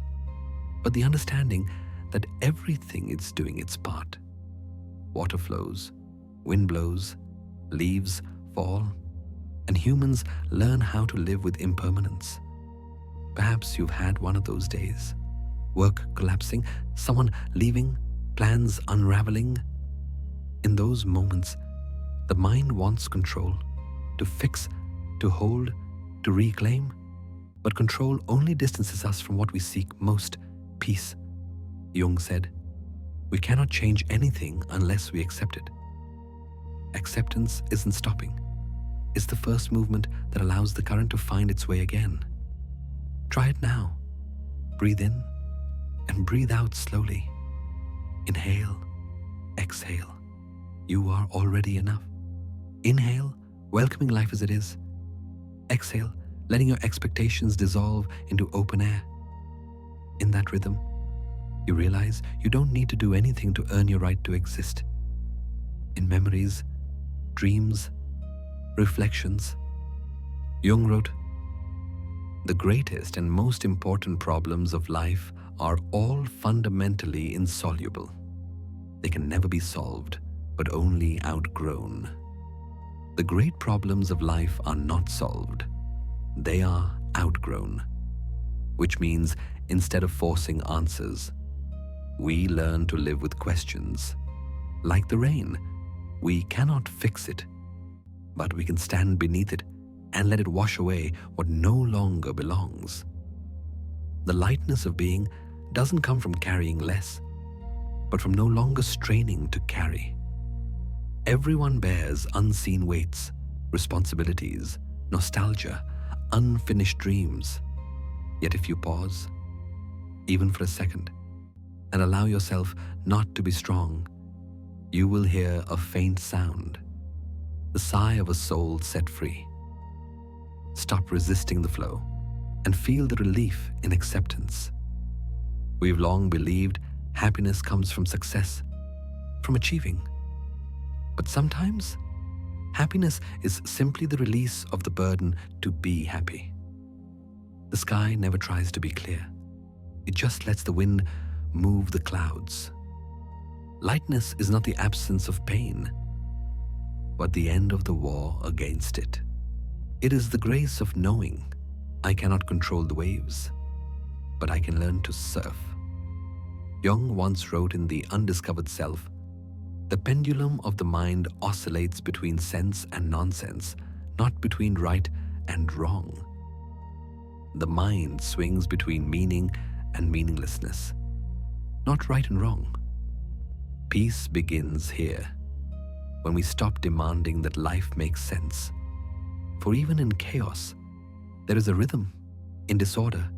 but the understanding that everything is doing its part. Water flows, wind blows, leaves fall, and humans learn how to live with impermanence. Perhaps you've had one of those days. Work collapsing, someone leaving, plans unraveling. In those moments, the mind wants control, to fix, to hold, to reclaim, but control only distances us from what we seek most, peace. Jung said, "We cannot change anything unless we accept it." Acceptance isn't stopping. It's the first movement that allows the current to find its way again. Try it now. Breathe in and breathe out slowly. Inhale, exhale. You are already enough. Inhale, welcoming life as it is. Exhale, letting your expectations dissolve into open air. In that rhythm, you realize you don't need to do anything to earn your right to exist. In memories, dreams, reflections, Jung wrote, "The greatest and most important problems of life are all fundamentally insoluble. They can never be solved, but only outgrown. The great problems of life are not solved. They are outgrown." Which means instead of forcing answers, we learn to live with questions. Like the rain, we cannot fix it, but we can stand beneath it and let it wash away what no longer belongs. The lightness of being doesn't come from carrying less, but from no longer straining to carry. Everyone bears unseen weights, responsibilities, nostalgia, unfinished dreams. Yet if you pause, even for a second, and allow yourself not to be strong, you will hear a faint sound, the sigh of a soul set free. Stop resisting the flow and feel the relief in acceptance. We've long believed happiness comes from success, from achieving. But sometimes, happiness is simply the release of the burden to be happy. The sky never tries to be clear. It just lets the wind move the clouds. Lightness is not the absence of pain, but the end of the war against it. It is the grace of knowing I cannot control the waves, but I can learn to surf. Jung once wrote in The Undiscovered Self, "The pendulum of the mind oscillates between sense and nonsense, not between right and wrong. The mind swings between meaning and meaninglessness, not right and wrong." Peace begins here, when we stop demanding that life makes sense. For even in chaos, there is a rhythm. In disorder,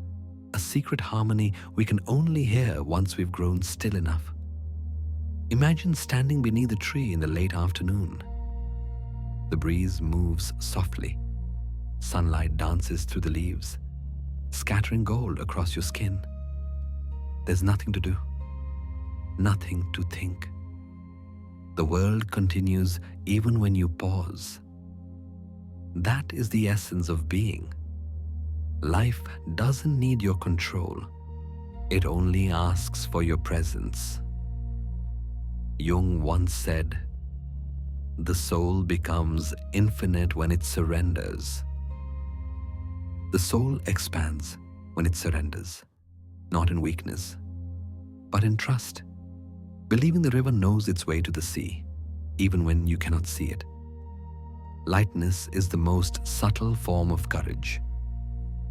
a secret harmony we can only hear once we've grown still enough. Imagine standing beneath a tree in the late afternoon. The breeze moves softly. Sunlight dances through the leaves, scattering gold across your skin. There's nothing to do, nothing to think. The world continues even when you pause. That is the essence of being. Life doesn't need your control. It only asks for your presence. Jung once said, "The soul becomes infinite when it surrenders." The soul expands when it surrenders, not in weakness, but in trust, believing the river knows its way to the sea, even when you cannot see it. Lightness is the most subtle form of courage,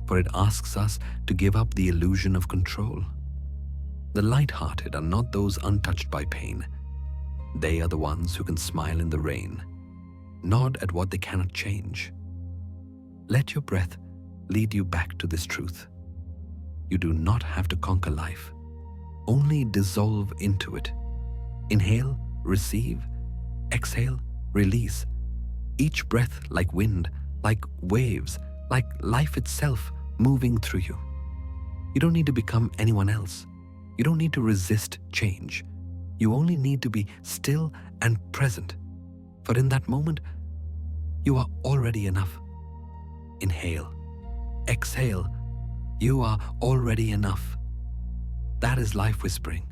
for it asks us to give up the illusion of control. The light-hearted are not those untouched by pain. They are the ones who can smile in the rain, nod at what they cannot change. Let your breath lead you back to this truth. You do not have to conquer life, only dissolve into it. Inhale, receive, exhale, release. Each breath like wind, like waves, like life itself moving through you. You don't need to become anyone else. You don't need to resist change. You only need to be still and present, for in that moment, you are already enough. Inhale, exhale, you are already enough. That is life whispering,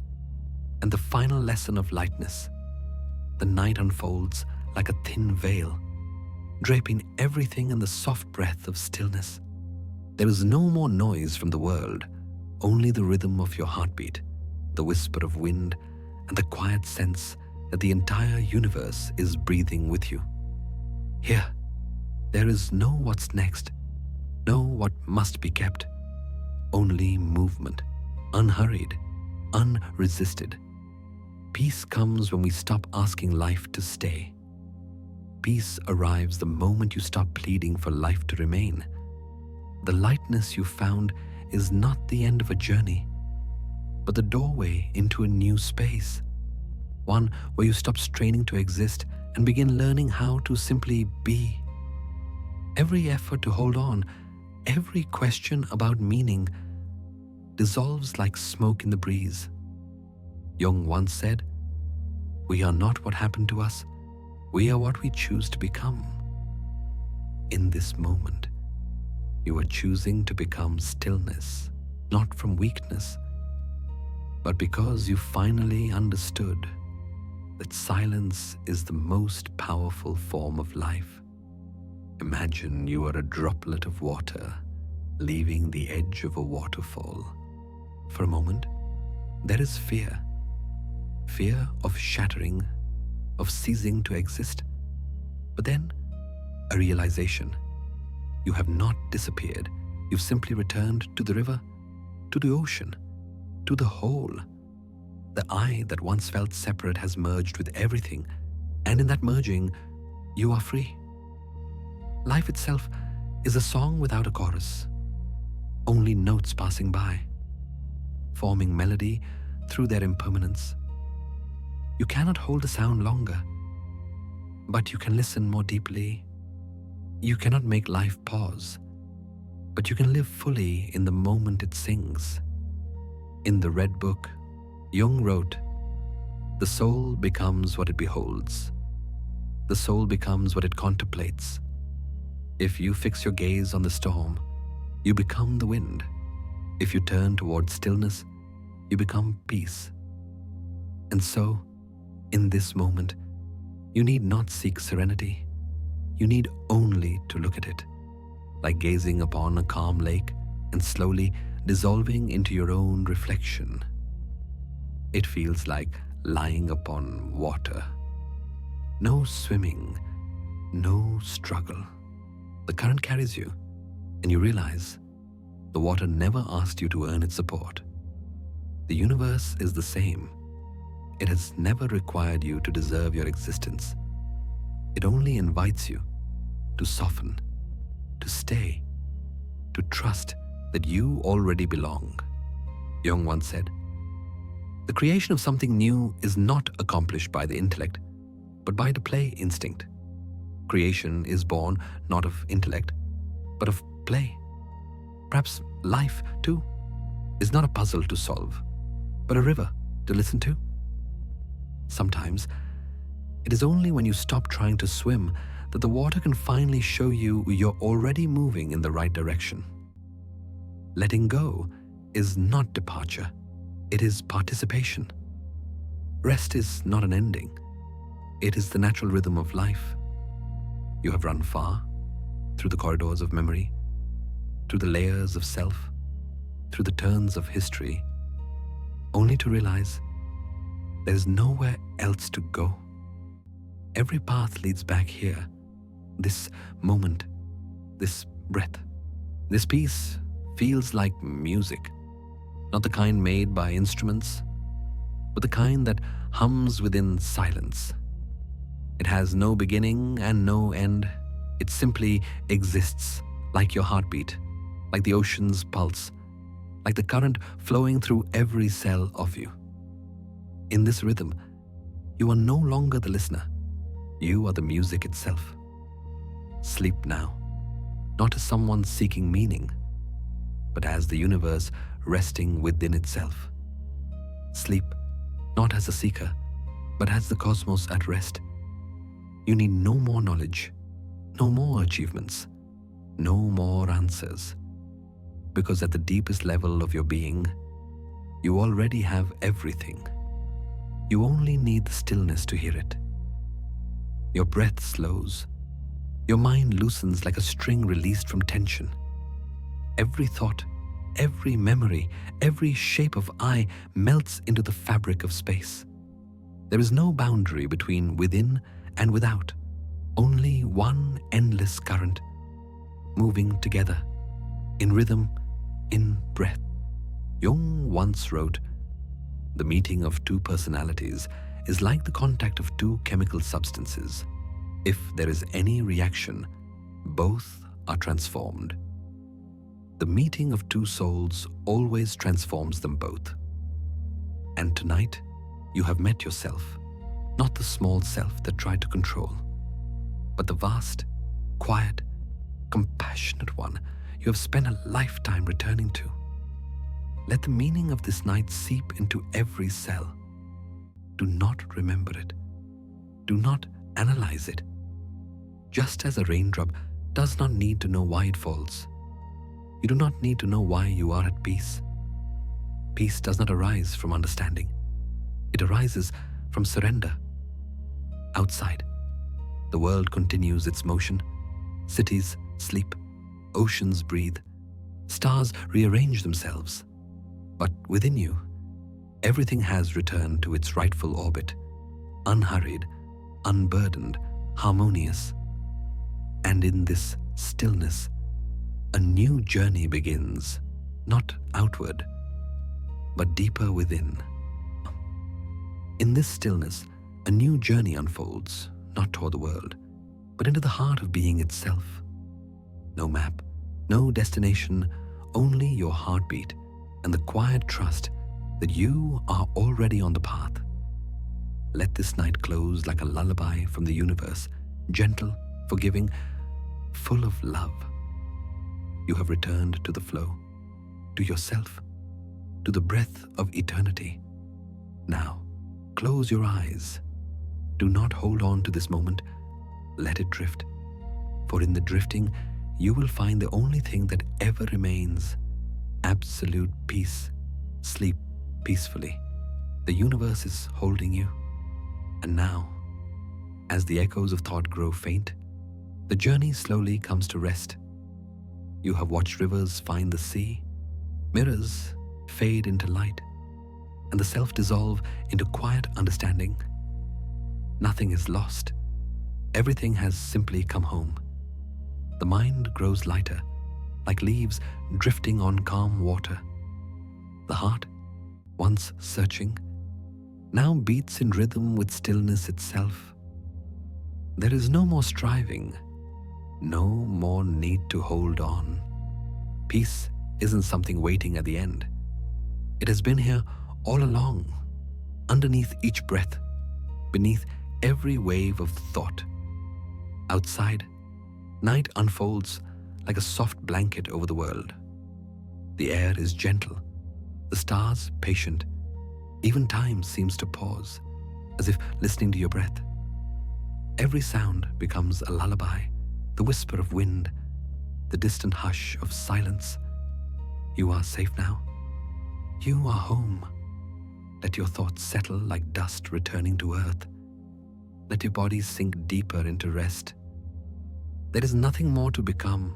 and the final lesson of lightness. The night unfolds like a thin veil, draping everything in the soft breath of stillness. There is no more noise from the world, only the rhythm of your heartbeat, the whisper of wind, and the quiet sense that the entire universe is breathing with you. Here, there is no what's next, no what must be kept, only movement, unhurried, unresisted. Peace comes when we stop asking life to stay. Peace arrives the moment you stop pleading for life to remain. The lightness you found is not the end of a journey, but the doorway into a new space, one where you stop straining to exist and begin learning how to simply be. Every effort to hold on, every question about meaning dissolves like smoke in the breeze. Jung once said, "We are not what happened to us, we are what we choose to become." In this moment, you are choosing to become stillness, not from weakness, but because you finally understood that silence is the most powerful form of life. Imagine you are a droplet of water leaving the edge of a waterfall. For a moment, there is fear. Fear of shattering, of ceasing to exist. But then, a realization. You have not disappeared. You've simply returned to the river, to the ocean, to the whole. The I that once felt separate has merged with everything, and in that merging, you are free. Life itself is a song without a chorus, only notes passing by, forming melody through their impermanence. You cannot hold the sound longer, but you can listen more deeply. You cannot make life pause, but you can live fully in the moment it sings. In the Red Book, Jung wrote, "The soul becomes what it beholds. The soul becomes what it contemplates. If you fix your gaze on the storm, you become the wind. If you turn toward stillness, you become peace." And so, in this moment, you need not seek serenity. You need only to look at it, like gazing upon a calm lake and slowly dissolving into your own reflection. It feels like lying upon water. No swimming, no struggle. The current carries you, and you realize the water never asked you to earn its support. The universe is the same. It has never required you to deserve your existence. It only invites you to soften, to stay, to trust that you already belong. Jung once said, "The creation of something new is not accomplished by the intellect, but by the play instinct." Creation is born not of intellect, but of play. Perhaps life, too, is not a puzzle to solve, but a river to listen to. Sometimes, it is only when you stop trying to swim that the water can finally show you you're already moving in the right direction. Letting go is not departure, it is participation. Rest is not an ending, it is the natural rhythm of life. You have run far, through the corridors of memory, through the layers of self, through the turns of history, only to realize there is nowhere else to go. Every path leads back here, this moment, this breath. This piece feels like music, not the kind made by instruments, but the kind that hums within silence. It has no beginning and no end. It simply exists, like your heartbeat, like the ocean's pulse, like the current flowing through every cell of you. In this rhythm, you are no longer the listener. You are the music itself. Sleep now, not as someone seeking meaning, but as the universe resting within itself. Sleep, not as a seeker, but as the cosmos at rest. You need no more knowledge, no more achievements, no more answers, because at the deepest level of your being, you already have everything. You only need the stillness to hear it. Your breath slows. Your mind loosens like a string released from tension. Every thought, every memory, every shape of eye melts into the fabric of space. There is no boundary between within and without, only one endless current, moving together, in rhythm, in breath. Jung once wrote, "The meeting of two personalities is like the contact of two chemical substances. If there is any reaction, both are transformed." The meeting of two souls always transforms them both. And tonight, you have met yourself, not the small self that tried to control, but the vast, quiet, compassionate one you have spent a lifetime returning to. Let the meaning of this night seep into every cell. Do not remember it. Do not analyze it. Just as a raindrop does not need to know why it falls, you do not need to know why you are at peace. Peace does not arise from understanding. It arises from surrender. Outside, the world continues its motion. Cities sleep, oceans breathe, stars rearrange themselves. But within you, everything has returned to its rightful orbit, unhurried, unburdened, harmonious. And in this stillness, a new journey begins, not outward, but deeper within. In this stillness, a new journey unfolds, not toward the world, but into the heart of being itself. No map, no destination, only your heartbeat and the quiet trust that you are already on the path. Let this night close like a lullaby from the universe, gentle, forgiving, full of love. You have returned to the flow, to yourself, to the breath of eternity. Now, close your eyes. Do not hold on to this moment. Let it drift. For in the drifting, you will find the only thing that ever remains: absolute peace. Sleep peacefully. The universe is holding you. And now, as the echoes of thought grow faint, the journey slowly comes to rest. You have watched rivers find the sea, mirrors fade into light, and the self dissolve into quiet understanding. Nothing is lost. Everything has simply come home. The mind grows lighter, like leaves drifting on calm water. The heart, once searching, now beats in rhythm with stillness itself. There is no more striving, no more need to hold on. Peace isn't something waiting at the end. It has been here all along, underneath each breath, beneath every wave of thought. Outside, night unfolds like a soft blanket over the world. The air is gentle, the stars patient, even time seems to pause, as if listening to your breath. Every sound becomes a lullaby, the whisper of wind, the distant hush of silence. You are safe now. You are home. Let your thoughts settle like dust returning to earth. Let your body sink deeper into rest. There is nothing more to become,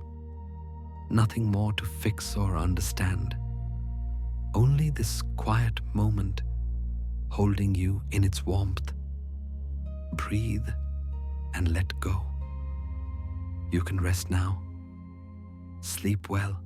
nothing more to fix or understand. Only this quiet moment holding you in its warmth. Breathe and let go. You can rest now. Sleep well.